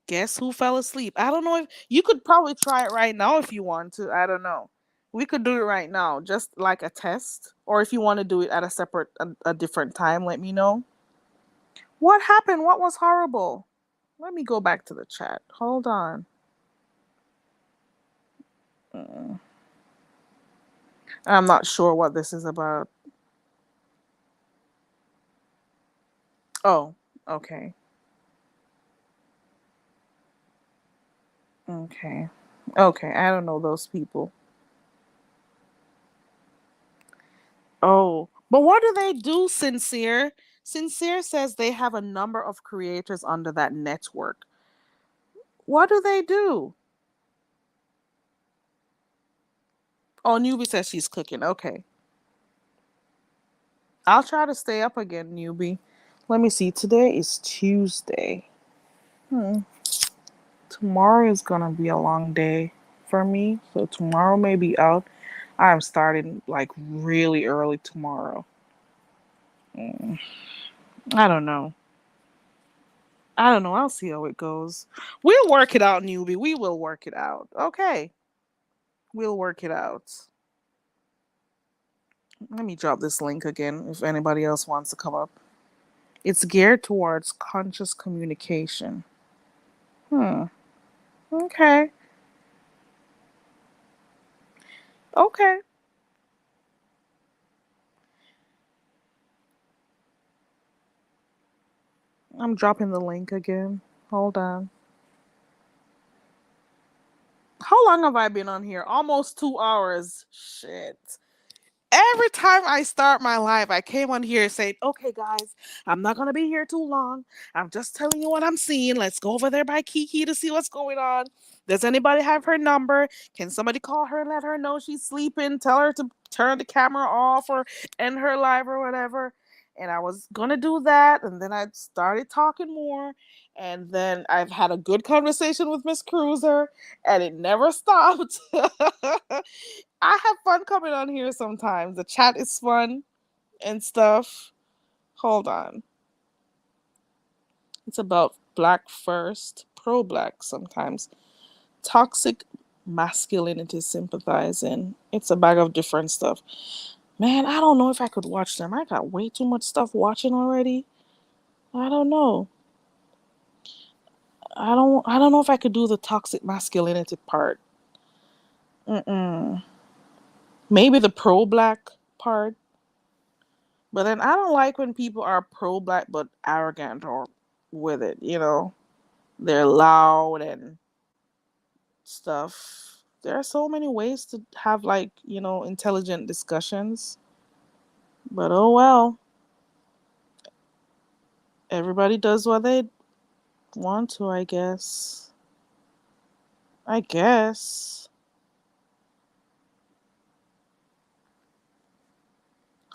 Guess who fell asleep? I don't know if you could probably try it right now if you want to. I don't know. We could do it right now, just like a test. Or if you want to do it at a different time, let me know. What happened? What was horrible? Let me go back to the chat. Hold on. Mm. I'm not sure what this is about. Oh, okay. Okay. Okay. I don't know those people. Oh, but what do they do, Sincere? Sincere says they have a number of creators under that network. What do they do? Oh, Newbie says she's cooking. Okay. I'll try to stay up again, Newbie. Let me see. Today is Tuesday. Hmm. Tomorrow is gonna be a long day for me. So tomorrow may be out. I'm starting like really early tomorrow. Mm, I don't know. I don't know. I'll see how it goes. We'll work it out, Newbie. We will work it out. Okay. We'll work it out. Let me drop this link again if anybody else wants to come up. It's geared towards conscious communication. Hmm. Okay. Okay. I'm dropping the link again. Hold on. How long have I been on here? Almost 2 hours. Shit. Every time I start my live, I came on here saying, okay, guys, I'm not going to be here too long. I'm just telling you what I'm seeing. Let's go over there by Kiki to see what's going on. Does anybody have her number? Can somebody call her and let her know she's sleeping? Tell her to turn the camera off or end her live or whatever. And I was going to do that. And then I started talking more. And then I've had a good conversation with Miss Cruza, and it never stopped. I have fun coming on here sometimes. The chat is fun and stuff. Hold on. It's about black first, pro black sometimes. Toxic masculinity sympathizing. It's a bag of different stuff. Man, I don't know if I could watch them. I got way too much stuff watching already. I don't know. I don't know if I could do the toxic masculinity part. Mm-mm. Maybe the pro black part. But then I don't like when people are pro black but arrogant or with it, They're loud and stuff. There are so many ways to have intelligent discussions. But oh well. Everybody does what they want to, I guess. I guess.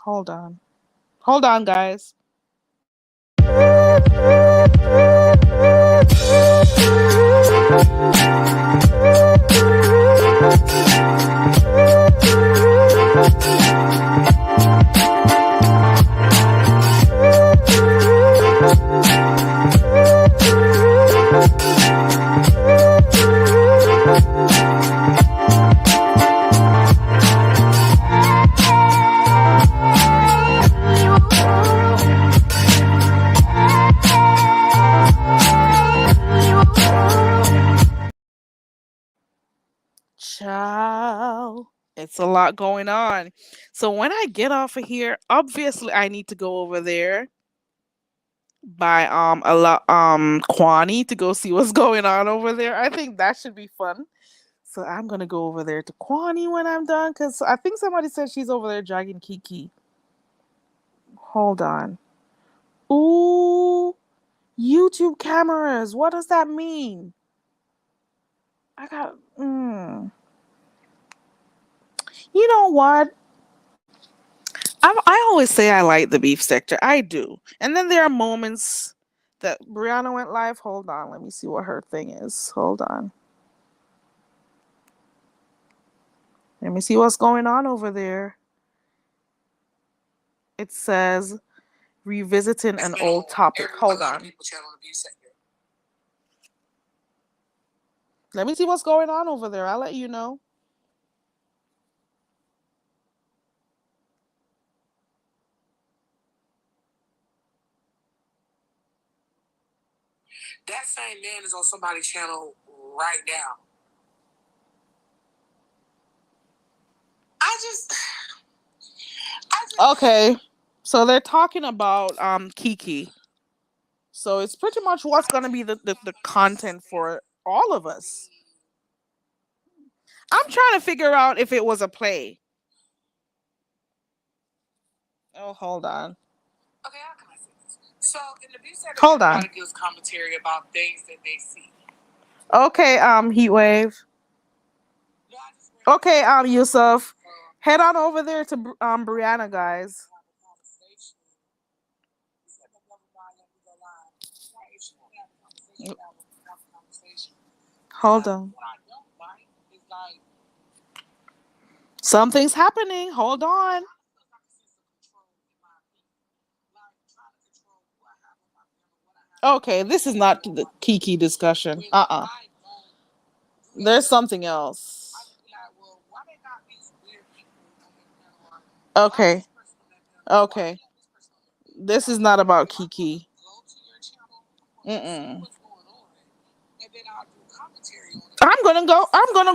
Hold on. Hold on, guys. Ciao. It's a lot going on. So when I get off of here, obviously I need to go over there by a lot Kwani to go see what's going on over there. I think that should be fun. So I'm gonna go over there to Kwani when I'm done because I think somebody said she's over there dragging Kiki. Hold on. Ooh, YouTube cameras. What does that mean? I got. You know what? I always say I like the beef sector. I do. And then there are moments that Brianna went live. Hold on. Let me see what her thing is. Hold on. Let me see what's going on over there. It says revisiting an old topic. Hold on. Let me see what's going on over there. I'll let you know. That same man is on somebody's channel right now. I just Okay. So they're talking about Kiki. So it's pretty much what's gonna be the content for all of us. I'm trying to figure out if it was a play. Oh, hold on. Okay, how can I say this? So in the beef sector, Hold on. everybody gives commentary about things that they see. Okay, Heatwave. Okay, Yusuf. Head on over there to Brianna, guys. Hold on. Something's happening. Hold on. Okay, this is not the Kiki discussion. There's something else. Okay. Okay. This is not about Kiki. I'm gonna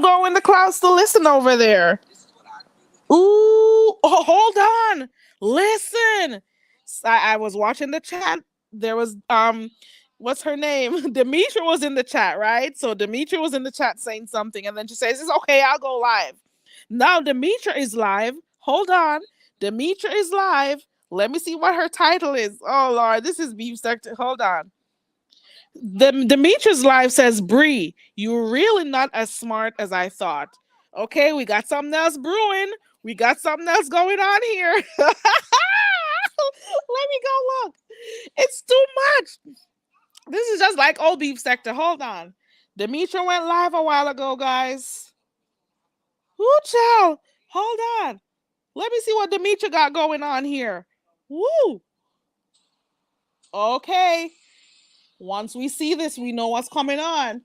go in the clouds to listen over there. Ooh, hold on. Listen. I was watching the chat. There was what's her name? Demetra was in the chat, right? So Demetra was in the chat saying something, and then she says, "It's okay, I'll go live." Now Demetra is live. Hold on. Demetra is live. Let me see what her title is. Oh Lord, this is beef sector. Hold on. Demetra's live says, "Bree, you're really not as smart as I thought." Okay, we got something else brewing. We got something else going on here. Let me go look. It's too much. This is just like old beef sector. Hold on. Demetra went live a while ago, guys. Woo, child. Hold on. Let me see what Demetra got going on here. Woo. Okay. Once we see this, we know what's coming on.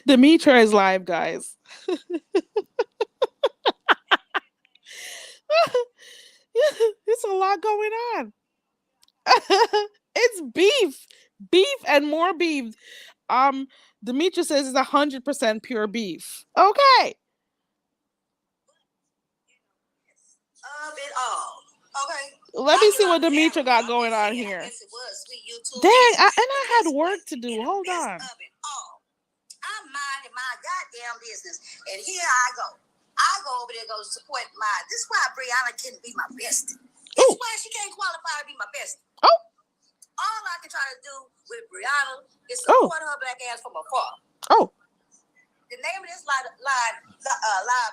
Demetra is live, guys. It's a lot going on. It's beef and more beef. Demetra says it's 100% pure beef. Okay. Of it all. Okay. Let me see what Demetra got going on here. Dang, I had work to do. Hold on. I'm minding my goddamn business, and here I go. I go over there to go support my. This is why Brianna can't be my bestie. This is why she can't qualify to be my bestie. Oh. All I can try to do with Brianna is support her black ass from afar. Oh. The name of this live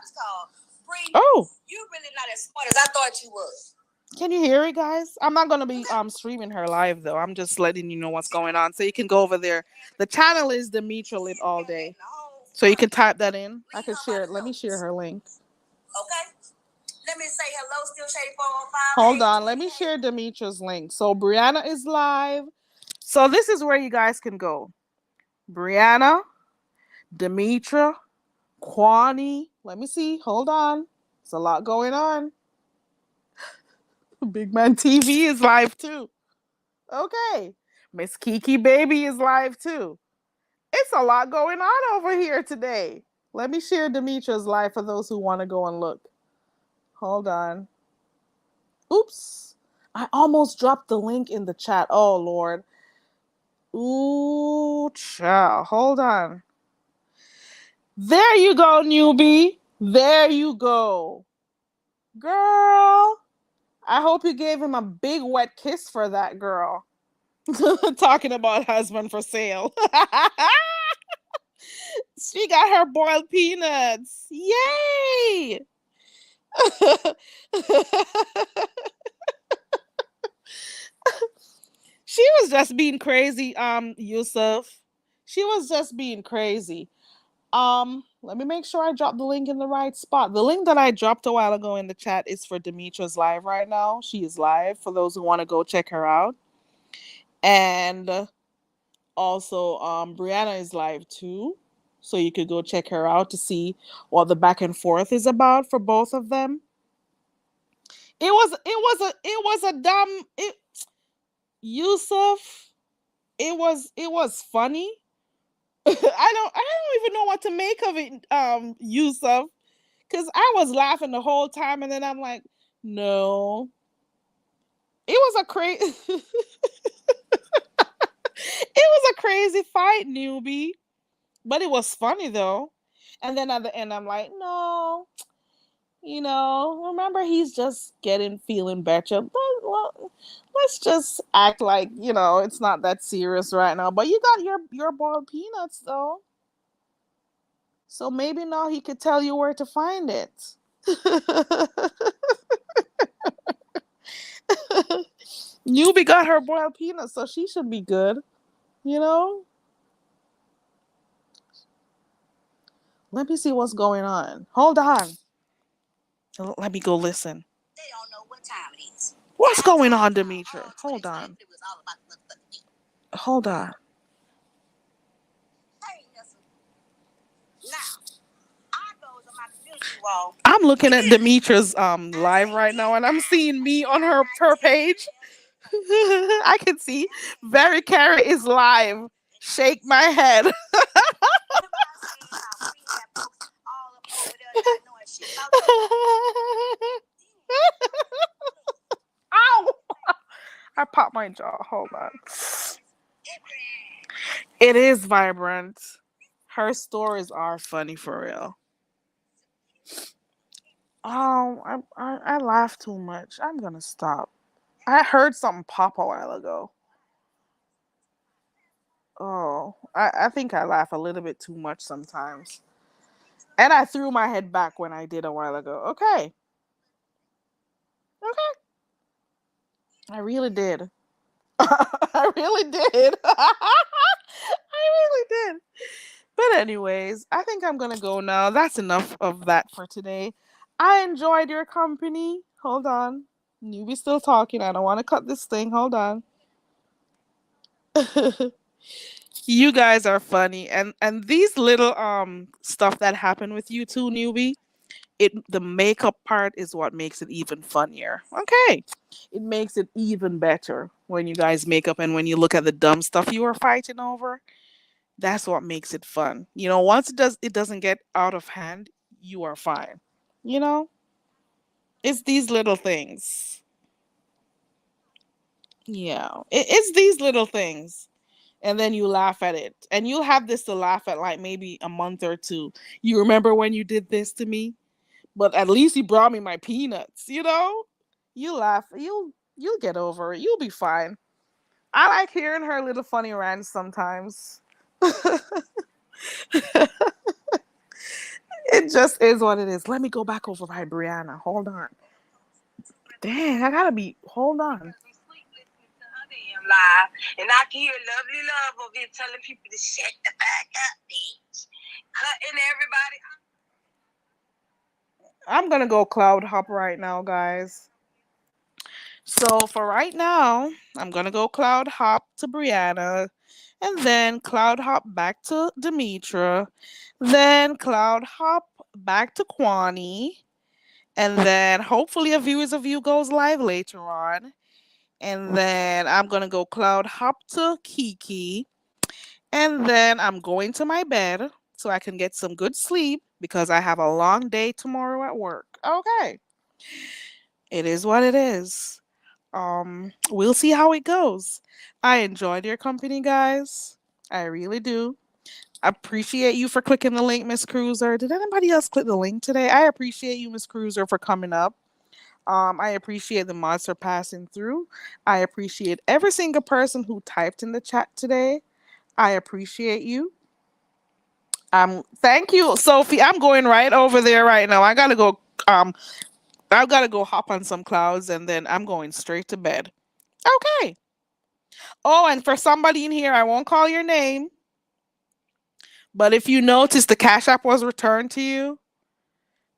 is called Bree, Oh, you really not as smart as I thought you was. can you hear it, guys? I'm not gonna be streaming her live though. I'm just letting you know what's going on, so you can go over there. The channel is Demetra Lit All Day, so you can type that in. I can share it. Let me share her link. Okay. Let me say hello, Still Shady 405. Hold on, let me share Demetra's link. So Brianna is live. So this is where you guys can go. Brianna, Demetra, Kwani. Let me see. Hold on. There's a lot going on. Big Man TV is live too. Okay. Miss Kiki Baby is live too. It's a lot going on over here today. Let me share Demetra's live for those who want to go and look. Hold on. Oops. I almost dropped the link in the chat. Oh, Lord. Ooh, child. Hold on. There you go, newbie. There you go. Girl. I hope you gave him a big wet kiss for that, girl. Talking about husband for sale. She got her boiled peanuts. Yay! She was just being crazy, Yusuf. She was just being crazy. Let me make sure I drop the link in the right spot. The link that I dropped a while ago in the chat is for Demetra's live right now. She is live for those who want to go check her out. And also, Brianna is live too. So you could go check her out to see what the back and forth is about for both of them. It was a dumb Yusuf. It was funny. I don't even know what to make of it, Yusuf, because I was laughing the whole time, and then I'm like, no, it was a crazy, it was a crazy fight, newbie, but it was funny though. And then at the end, I'm like, no, remember he's just feeling better, but well, let's just act like it's not that serious right now. But you got your boiled peanuts though. So maybe now he could tell you where to find it. Newbie got her boiled peanuts, so she should be good. You know? Let me see what's going on. Hold on. Let me go listen. They don't know what time it is. What's going on, Demetra? Hold on. Hold on. I'm looking at Demetra's live right now, and I'm seeing me on her page. I can see Very Carrie is live. Shake my head. Ow! I popped my jaw. Hold on. It is vibrant. Her stories are funny for real. Oh, I laugh too much. I'm gonna stop. I heard something pop a while ago. Oh, I think I laugh a little bit too much sometimes. And I threw my head back when I did a while ago. Okay. Okay. I really did. I really did. I really did. But anyways, I think I'm gonna go now. That's enough of that for today. I enjoyed your company. Hold on. Newbie still talking. I don't want to cut this thing. Hold on. You guys are funny, and these little stuff that happen with you too, newbie. The makeup part is what makes it even funnier. Okay, it makes it even better when you guys make up and when you look at the dumb stuff you are fighting over. That's what makes it fun. Once it doesn't get out of hand, you are fine. You know, it's these little things. Yeah, it's these little things. And then you laugh at it. And you'll have this to laugh at like maybe a month or two. You remember when you did this to me? But at least you brought me my peanuts, You laugh. You'll get over it. You'll be fine. I like hearing her little funny rants sometimes. It just is what it is. Let me go back over by Brianna. Hold on. Dang, I gotta be. Hold on. Live, and I can hear lovely love of it telling people to shut the back up, bitch. Cutting everybody. I'm gonna go cloud hop right now, guys. So for right now, I'm gonna go cloud hop to Brianna, and then cloud hop back to Demetra, then cloud hop back to Kwani, and then hopefully a viewers of you goes live later on. And then I'm gonna go cloud hop to Kiki. And then I'm going to my bed so I can get some good sleep because I have a long day tomorrow at work. Okay. It is what it is. We'll see how it goes. I enjoyed your company, guys. I really do. Appreciate you for clicking the link, Miss Cruiser. Did anybody else click the link today? I appreciate you, Miss Cruiser, for coming up. I appreciate the mods for passing through. I appreciate every single person who typed in the chat today. I appreciate you. Thank you, Sophie. I'm going right over there right now. Um I gotta go hop on some clouds and then I'm going straight to bed. Okay. Oh, and for somebody in here, I won't call your name, but if you notice the Cash App was returned to you,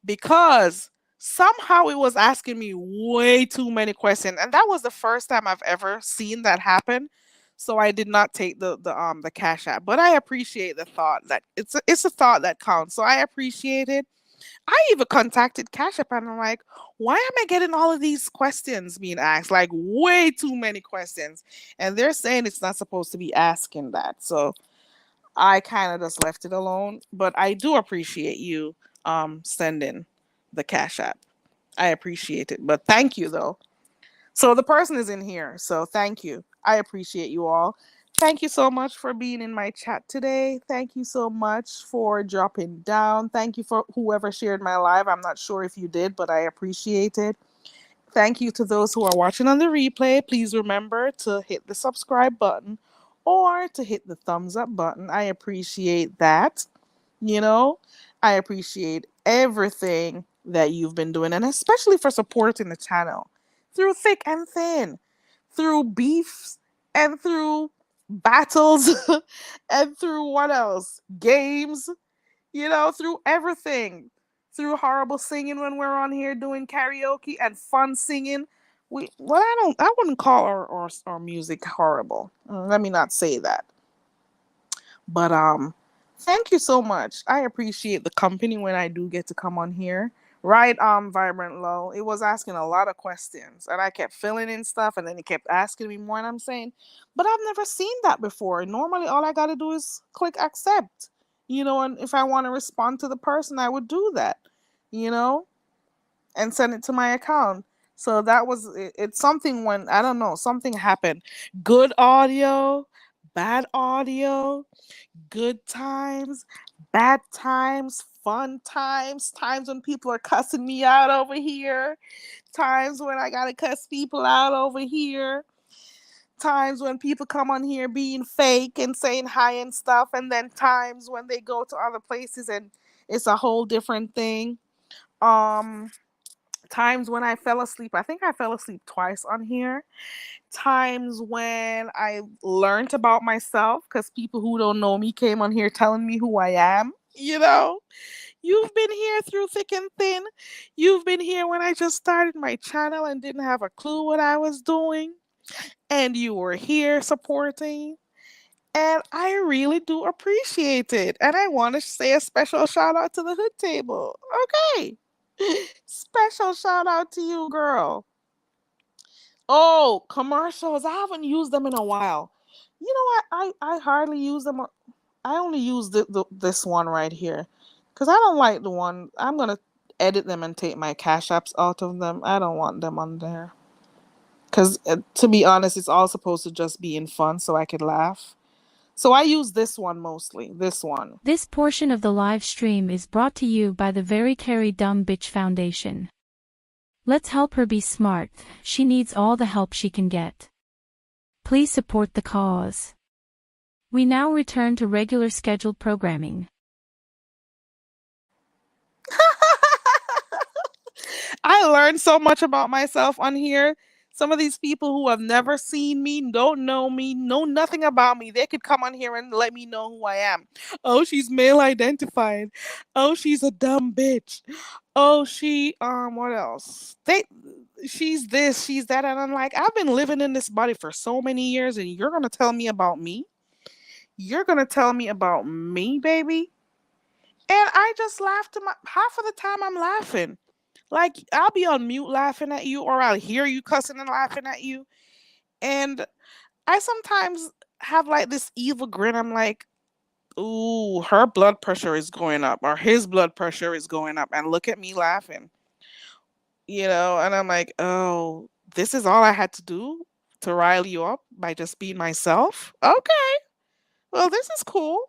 because somehow it was asking me way too many questions, and that was the first time I've ever seen that happen. So I did not take the Cash App, but I appreciate the thought that it's a thought that counts. So I appreciate it. I even contacted Cash App and I'm like, why am I getting all of these questions being asked? Like way too many questions, and they're saying it's not supposed to be asking that. So I kind of just left it alone, but I do appreciate you sending the Cash App. I appreciate it. But thank you though. So the person is in here. So thank you. I appreciate you all. Thank you so much for being in my chat today. Thank you so much for dropping down. Thank you for whoever shared my live. I'm not sure if you did, but I appreciate it. Thank you to those who are watching on the replay. Please remember to hit the subscribe button or to hit the thumbs up button. I appreciate that. You know, I appreciate everything that you've been doing, and especially for supporting the channel through thick and thin, through beefs and through battles and through what else? Games, through everything, through horrible singing when we're on here doing karaoke and fun singing. I wouldn't call our music horrible. Let me not say that. But thank you so much. I appreciate the company when I do get to come on here. Right, Vibrant Low. It was asking a lot of questions and I kept filling in stuff and then it kept asking me more and I'm saying, but I've never seen that before. Normally all I gotta do is click accept. And if I want to respond to the person, I would do that, and send it to my account. So that was it's something when I don't know, something happened. Good audio, bad audio, good times, bad times, fun times, times when people are cussing me out over here, times when I gotta cuss people out over here, times when people come on here being fake and saying hi and stuff, and then times when they go to other places and it's a whole different thing. Times when I fell asleep. I think I fell asleep twice on here. Times when I learned about myself because people who don't know me came on here telling me who I am. You've been here through thick and thin. You've been here when I just started my channel and didn't have a clue what I was doing. And you were here supporting. And I really do appreciate it. And I want to say a special shout out to the Hood Table. Okay. Special shout out to you, girl. Oh, commercials. I haven't used them in a while. You know what? I hardly use them. I only use this one right here because I don't like the one. I'm going to edit them and take my cash apps out of them. I don't want them on there. Because to be honest, it's all supposed to just be in fun so I could laugh. So I use this one mostly. This one. This portion of the live stream is brought to you by the Very Carry Dumb Bitch Foundation. Let's help her be smart. She needs all the help she can get. Please support the cause. We now return to regular scheduled programming. I learned so much about myself on here. Some of these people who have never seen me, don't know me, know nothing about me, they could come on here and let me know who I am. Oh, she's male identified. Oh, she's a dumb bitch. Oh, what else? She's this, she's that, and I'm like, I've been living in this body for so many years, and you're gonna tell me about me? You're gonna tell me about me, baby? And I just laughed to my half of the time I'm laughing. Like I'll be on mute laughing at you, or I'll hear you cussing and laughing at you. And I sometimes have like this evil grin. I'm like, ooh, her blood pressure is going up, or his blood pressure is going up, and look at me laughing. And I'm like, oh, this is all I had to do to rile you up by just being myself. Okay, well, this is cool.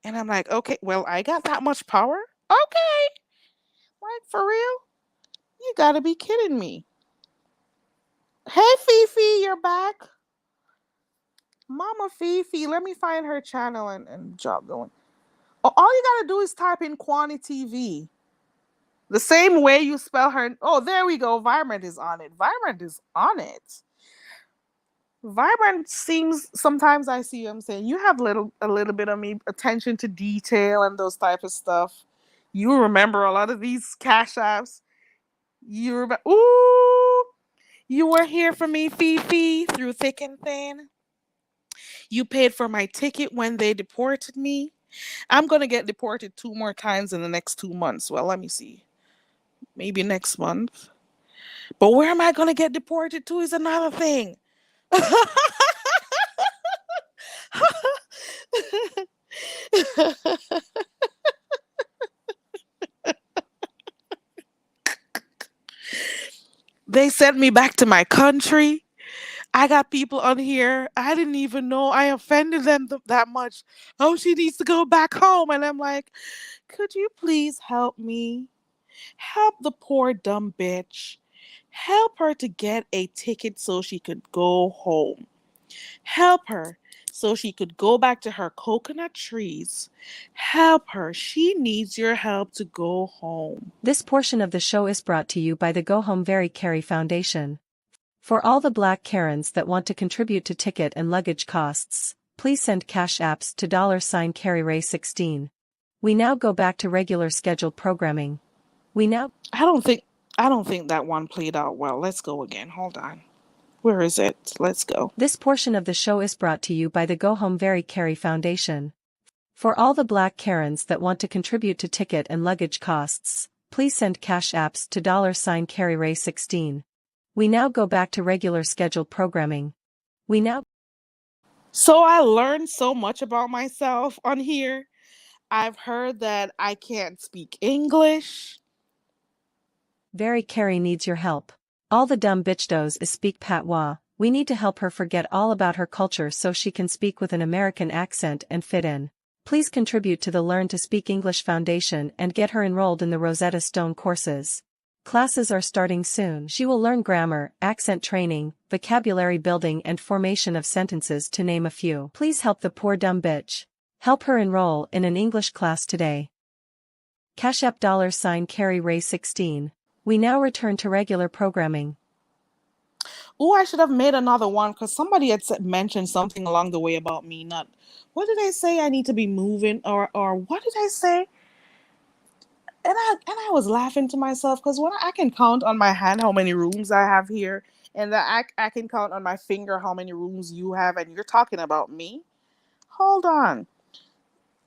And I'm like, okay, well, I got that much power. Okay, like for real, you gotta be kidding me. Hey, Fifi, you're back. Mama Fifi, let me find her channel and drop the one. All you gotta do is type in Quantity TV. The same way you spell her. Oh, there we go. Vibrant is on it. Vibrant is on it. Vibrant seems sometimes I see him saying you have a little bit of me attention to detail and those type of stuff. You remember a lot of these cash apps. You remember? Ooh, you were here for me, Fifi, through thick and thin. You paid for my ticket when they deported me. I'm going to get deported 2 more times in the next 2 months. Well, let me see. Maybe next month. But where am I going to get deported to is another thing. They sent me back to my country. I got people on here. I didn't even know I offended them that much. Oh, she needs to go back home. And I'm like, could you please help me? Help the poor dumb bitch. Help her to get a ticket so she could go home. Help her so she could go back to her coconut trees. Help her. She needs your help to go home. This portion of the show is brought to you by the Go Home Very Carry Foundation. For all the Black Karens that want to contribute to ticket and luggage costs, please send cash apps to $CarryRay16. We now go back to regular scheduled programming. I don't think that one played out well. Let's go again. Hold on. Where is it? Let's go. This portion of the show is brought to you by the Go Home Very Carry Foundation. For all the Black Karens that want to contribute to ticket and luggage costs, please send cash apps to $CarryRay16. We now go back to regular scheduled programming. So I learned so much about myself on here. I've heard that I can't speak English. Very Carrie needs your help. All the dumb bitch does is speak patois. We need to help her forget all about her culture so she can speak with an American accent and fit in. Please contribute to the Learn to Speak English Foundation and get her enrolled in the Rosetta Stone courses. Classes are starting soon. She will learn grammar, accent training, vocabulary building and formation of sentences to name a few. Please help the poor dumb bitch. Help her enroll in an English class today. Cash App $CarryRay16. We now return to regular programming. Oh, I should have made another one because somebody had mentioned something along the way about me not. What did I say? I need to be moving, or what did I say? And I was laughing to myself because when I can count on my hand how many rooms I have here, and that I can count on my finger how many rooms you have, and you're talking about me. Hold on.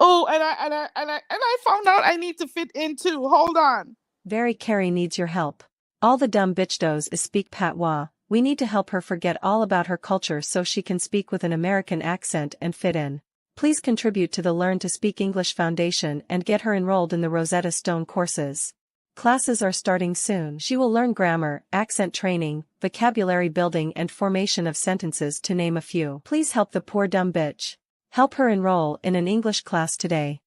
Oh, and I found out I need to fit in too. Hold on. Very Carrie needs your help. All the dumb bitch does is speak patois. We need to help her forget all about her culture so she can speak with an American accent and fit in. Please contribute to the Learn to Speak English Foundation and get her enrolled in the Rosetta Stone courses. Classes are starting soon. She will learn grammar, accent training, vocabulary building and formation of sentences to name a few. Please help the poor dumb bitch. Help her enroll in an English class today.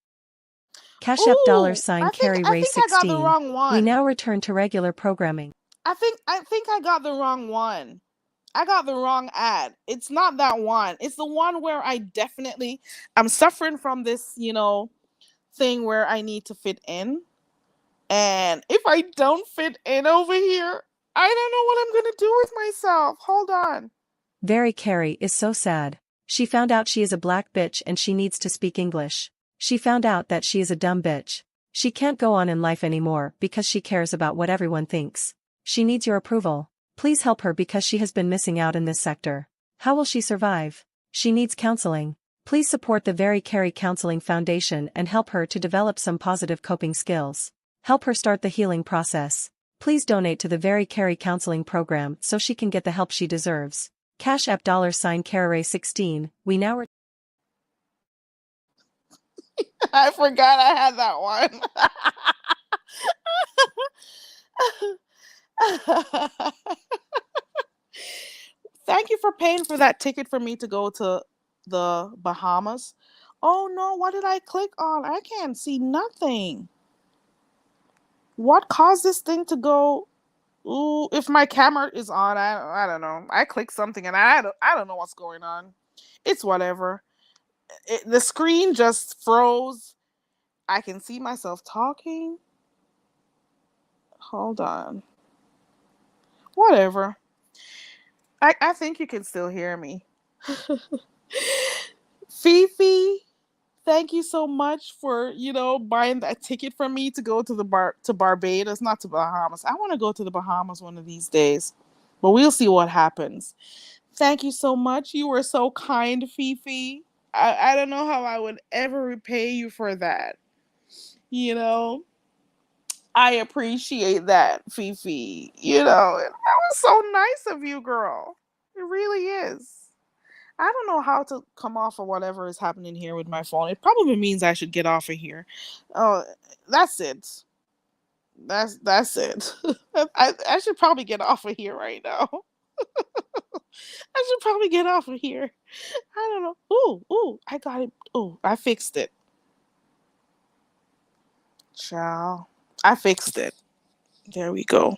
Cash App $CarryRay16. I got the wrong one. We now return to regular programming. I think I got the wrong one. I got the wrong ad. It's not that one. It's the one where I'm suffering from this, thing where I need to fit in. And if I don't fit in over here, I don't know what I'm going to do with myself. Hold on. Very Carrie is so sad. She found out she is a black bitch and she needs to speak English. She found out that she is a dumb bitch. She can't go on in life anymore because she cares about what everyone thinks. She needs your approval. Please help her because she has been missing out in this sector. How will she survive? She needs counseling. Please support the Very Carrie Counseling Foundation and help her to develop some positive coping skills. Help her start the healing process. Please donate to the Very Carrie Counseling Program so she can get the help she deserves. Cash App $Carrere16. We now I forgot I had that one. Thank you for paying for that ticket for me to go to the Bahamas. Oh no, what did I click on? I can't see nothing. What caused this thing to go? Ooh, if my camera is on, I don't know. I clicked something and I don't know what's going on. It's whatever. The screen just froze. I can see myself talking. Hold on. Whatever. I think you can still hear me. Fifi, thank you so much for, buying that ticket for me to go to to Barbados, not to Bahamas. I want to go to the Bahamas one of these days. But we'll see what happens. Thank you so much. You were so kind, Fifi. I don't know how I would ever repay you for that. You know, I appreciate that, Fifi. That was so nice of you, girl. It really is. I don't know how to come off of whatever is happening here with my phone. It probably means I should get off of here. Oh, that's it. That's it. I should probably get off of here right now. I should probably get off of here. I don't know. Ooh, I got it. Ooh, I fixed it. Ciao. I fixed it. There we go.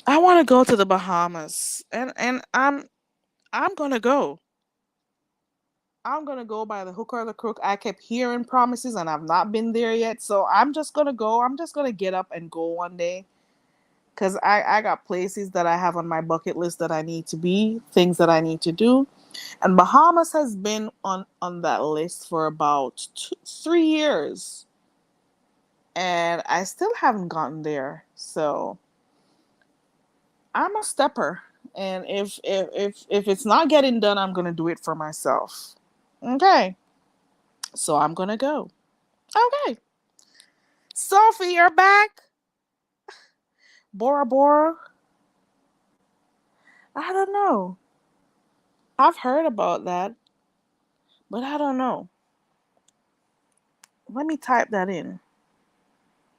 I want to go to the Bahamas, and I'm gonna go. I'm gonna go by the hook or the crook. I kept hearing promises, and I've not been there yet. So I'm just gonna go. I'm just gonna get up and go one day, cause I got places that I have on my bucket list that I need to be, things that I need to do, and Bahamas has been on that list for about 3 years, and I still haven't gotten there. So I'm a stepper, and if it's not getting done, I'm gonna do it for myself. Okay, so I'm gonna go. Okay, Sophie, you're back. Bora Bora. I don't know. I've heard about that, but I don't know. Let me type that in.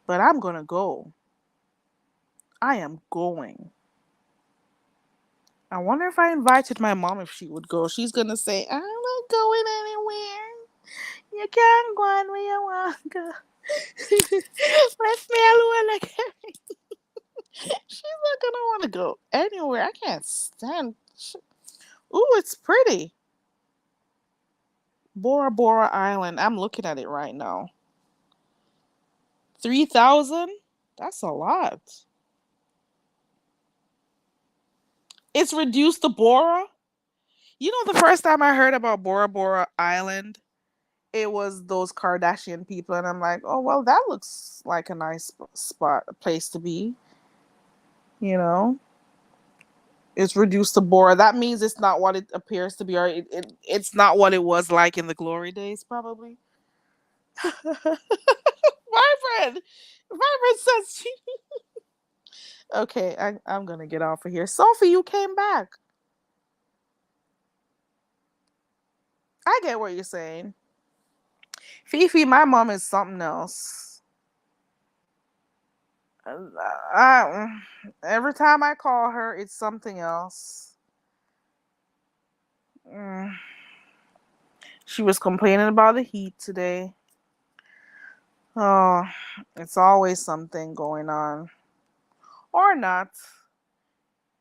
But I'm gonna go. I am going. I wonder if I invited my mom if she would go. She's gonna say, I'm not going anywhere. You can't go on where you want to go. Let me alone again. She's not gonna want to go anywhere. I can't stand. Ooh, it's pretty. Bora Bora Island. I'm looking at it right now. 3,000? That's a lot. It's reduced to Bora. The first time I heard about Bora Bora Island, it was those Kardashian people, and I'm like, oh well, that looks like a nice spot, a place to be. You know, it's reduced to Bora. That means it's not what it appears to be, or it's not what it was like in the glory days, probably. Vibrant, Vibrant says she. Okay, I'm gonna get off of here. Sophie, you came back. I get what you're saying. Fifi, my mom is something else. I, every time I call her, it's something else. Mm. She was complaining about the heat today. Oh, it's always something going on. Or not.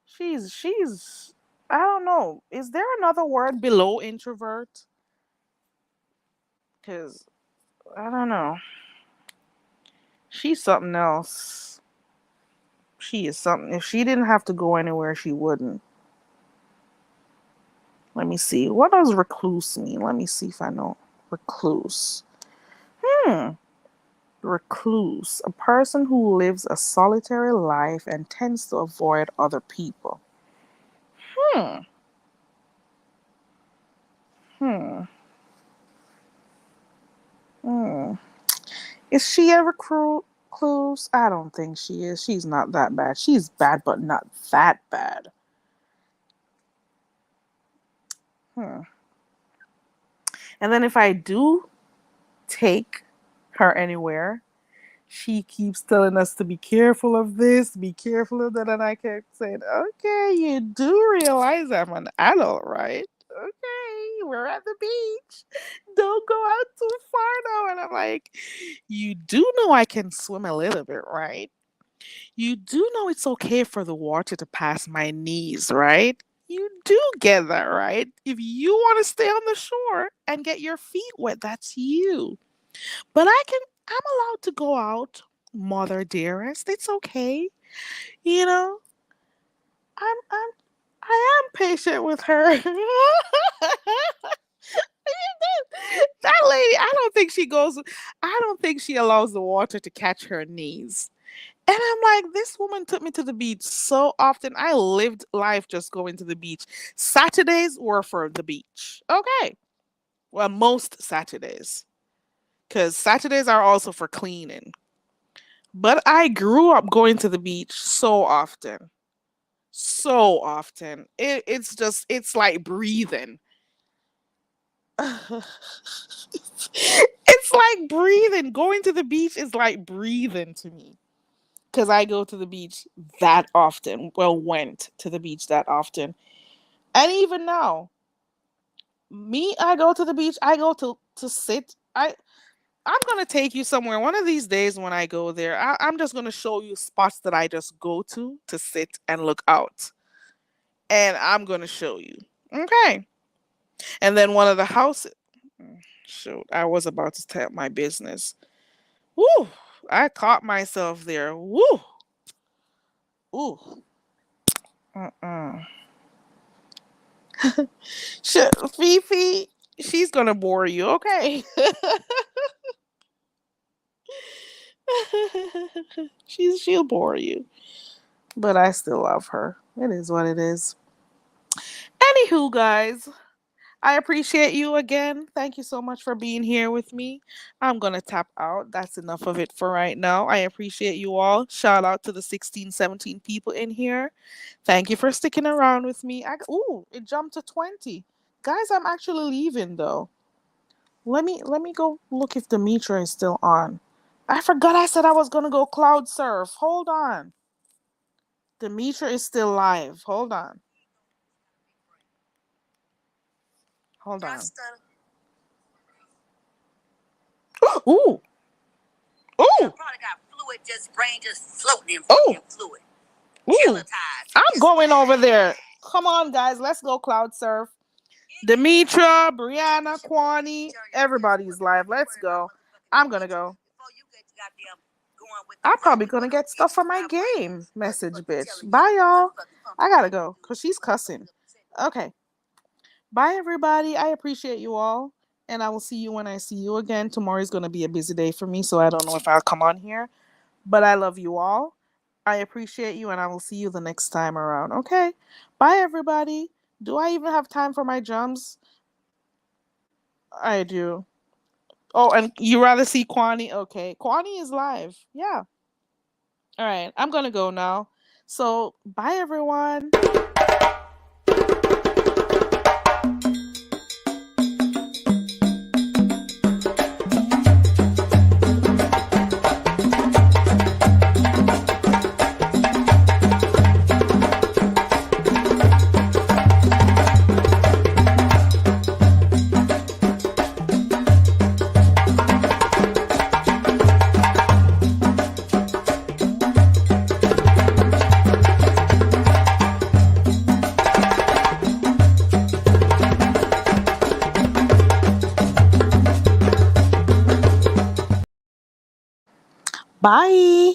She's I don't know. Is there another word below introvert? Cuz I don't know. She's something else. She is something. If she didn't have to go anywhere, she wouldn't. Let me see. What does recluse mean? Let me see if I know. Recluse. Recluse. A person who lives a solitary life and tends to avoid other people. Hmm. Hmm. Hmm. Is she a recluse? I don't think she is. She's not that bad. She's bad, but not that bad. Hmm. And then if I do take her anywhere, she keeps telling us to be careful of this, be careful of that, and I kept saying, okay, you do realize I'm an adult, right? Okay, we're at the beach. Don't go out too far now. And I'm like, you do know I can swim a little bit, right? You do know it's okay for the water to pass my knees, right? You do get that, right? If you want to stay on the shore and get your feet wet, that's you. But I'm allowed to go out, mother dearest. It's okay. You know, I'm I am patient with her. That lady, I don't think she allows the water to catch her knees. And I'm like, this woman took me to the beach so often. I lived life just going to the beach. Saturdays were for the beach. Okay. Well, most Saturdays. Because Saturdays are also for cleaning. But I grew up going to the beach so often. So often. It's like breathing. It's like breathing. Going to the beach is like breathing to me. Because I go to the beach that often. Well, went to the beach that often. And even now, I go to the beach. I go to sit. I'm gonna take you somewhere. One of these days when I go there, I'm just gonna show you spots that I just go to sit and look out. And I'm gonna show you. Okay. And then one of the houses. Shoot, I was about to tell my business. Woo! I caught myself there. Woo! Ooh. Mm-mm. Fifi, she's gonna bore you, okay? She'll bore you, but I still love her. It is what it is. Anywho, guys, I appreciate you again. Thank you so much for being here with me. I'm gonna tap out. That's enough of it for right now. I appreciate you all. Shout out to the 16, 17 people in here. Thank you for sticking around with me. Ooh, it jumped to 20. Guys, I'm actually leaving though. Let me go look if Demetra is still on. I forgot I said I was gonna go cloud surf. Hold on. Demetra is still live. Hold on. Hold on. Ooh. Ooh. Probably got fluid, just brain just floating in fluid. Ooh. I'm going over there. Come on, guys. Let's go cloud surf. Demetra, Brianna, Kwani, everybody's live. Let's go. I'm gonna go. I'm probably gonna get stuff for my game. Message bitch. Bye y'all. I gotta go because she's cussing. Okay. Bye everybody. I appreciate you all. And I will see you when I see you again. Tomorrow is gonna be a busy day for me, so I don't know if I'll come on here. But I love you all. I appreciate you and I will see you the next time around. Okay. Bye everybody. Do I even have time for my drums? I do. Oh, and you rather see Kwani? Okay. Kwani is live. Yeah. All right. I'm going to go now. So, bye, everyone. Bye.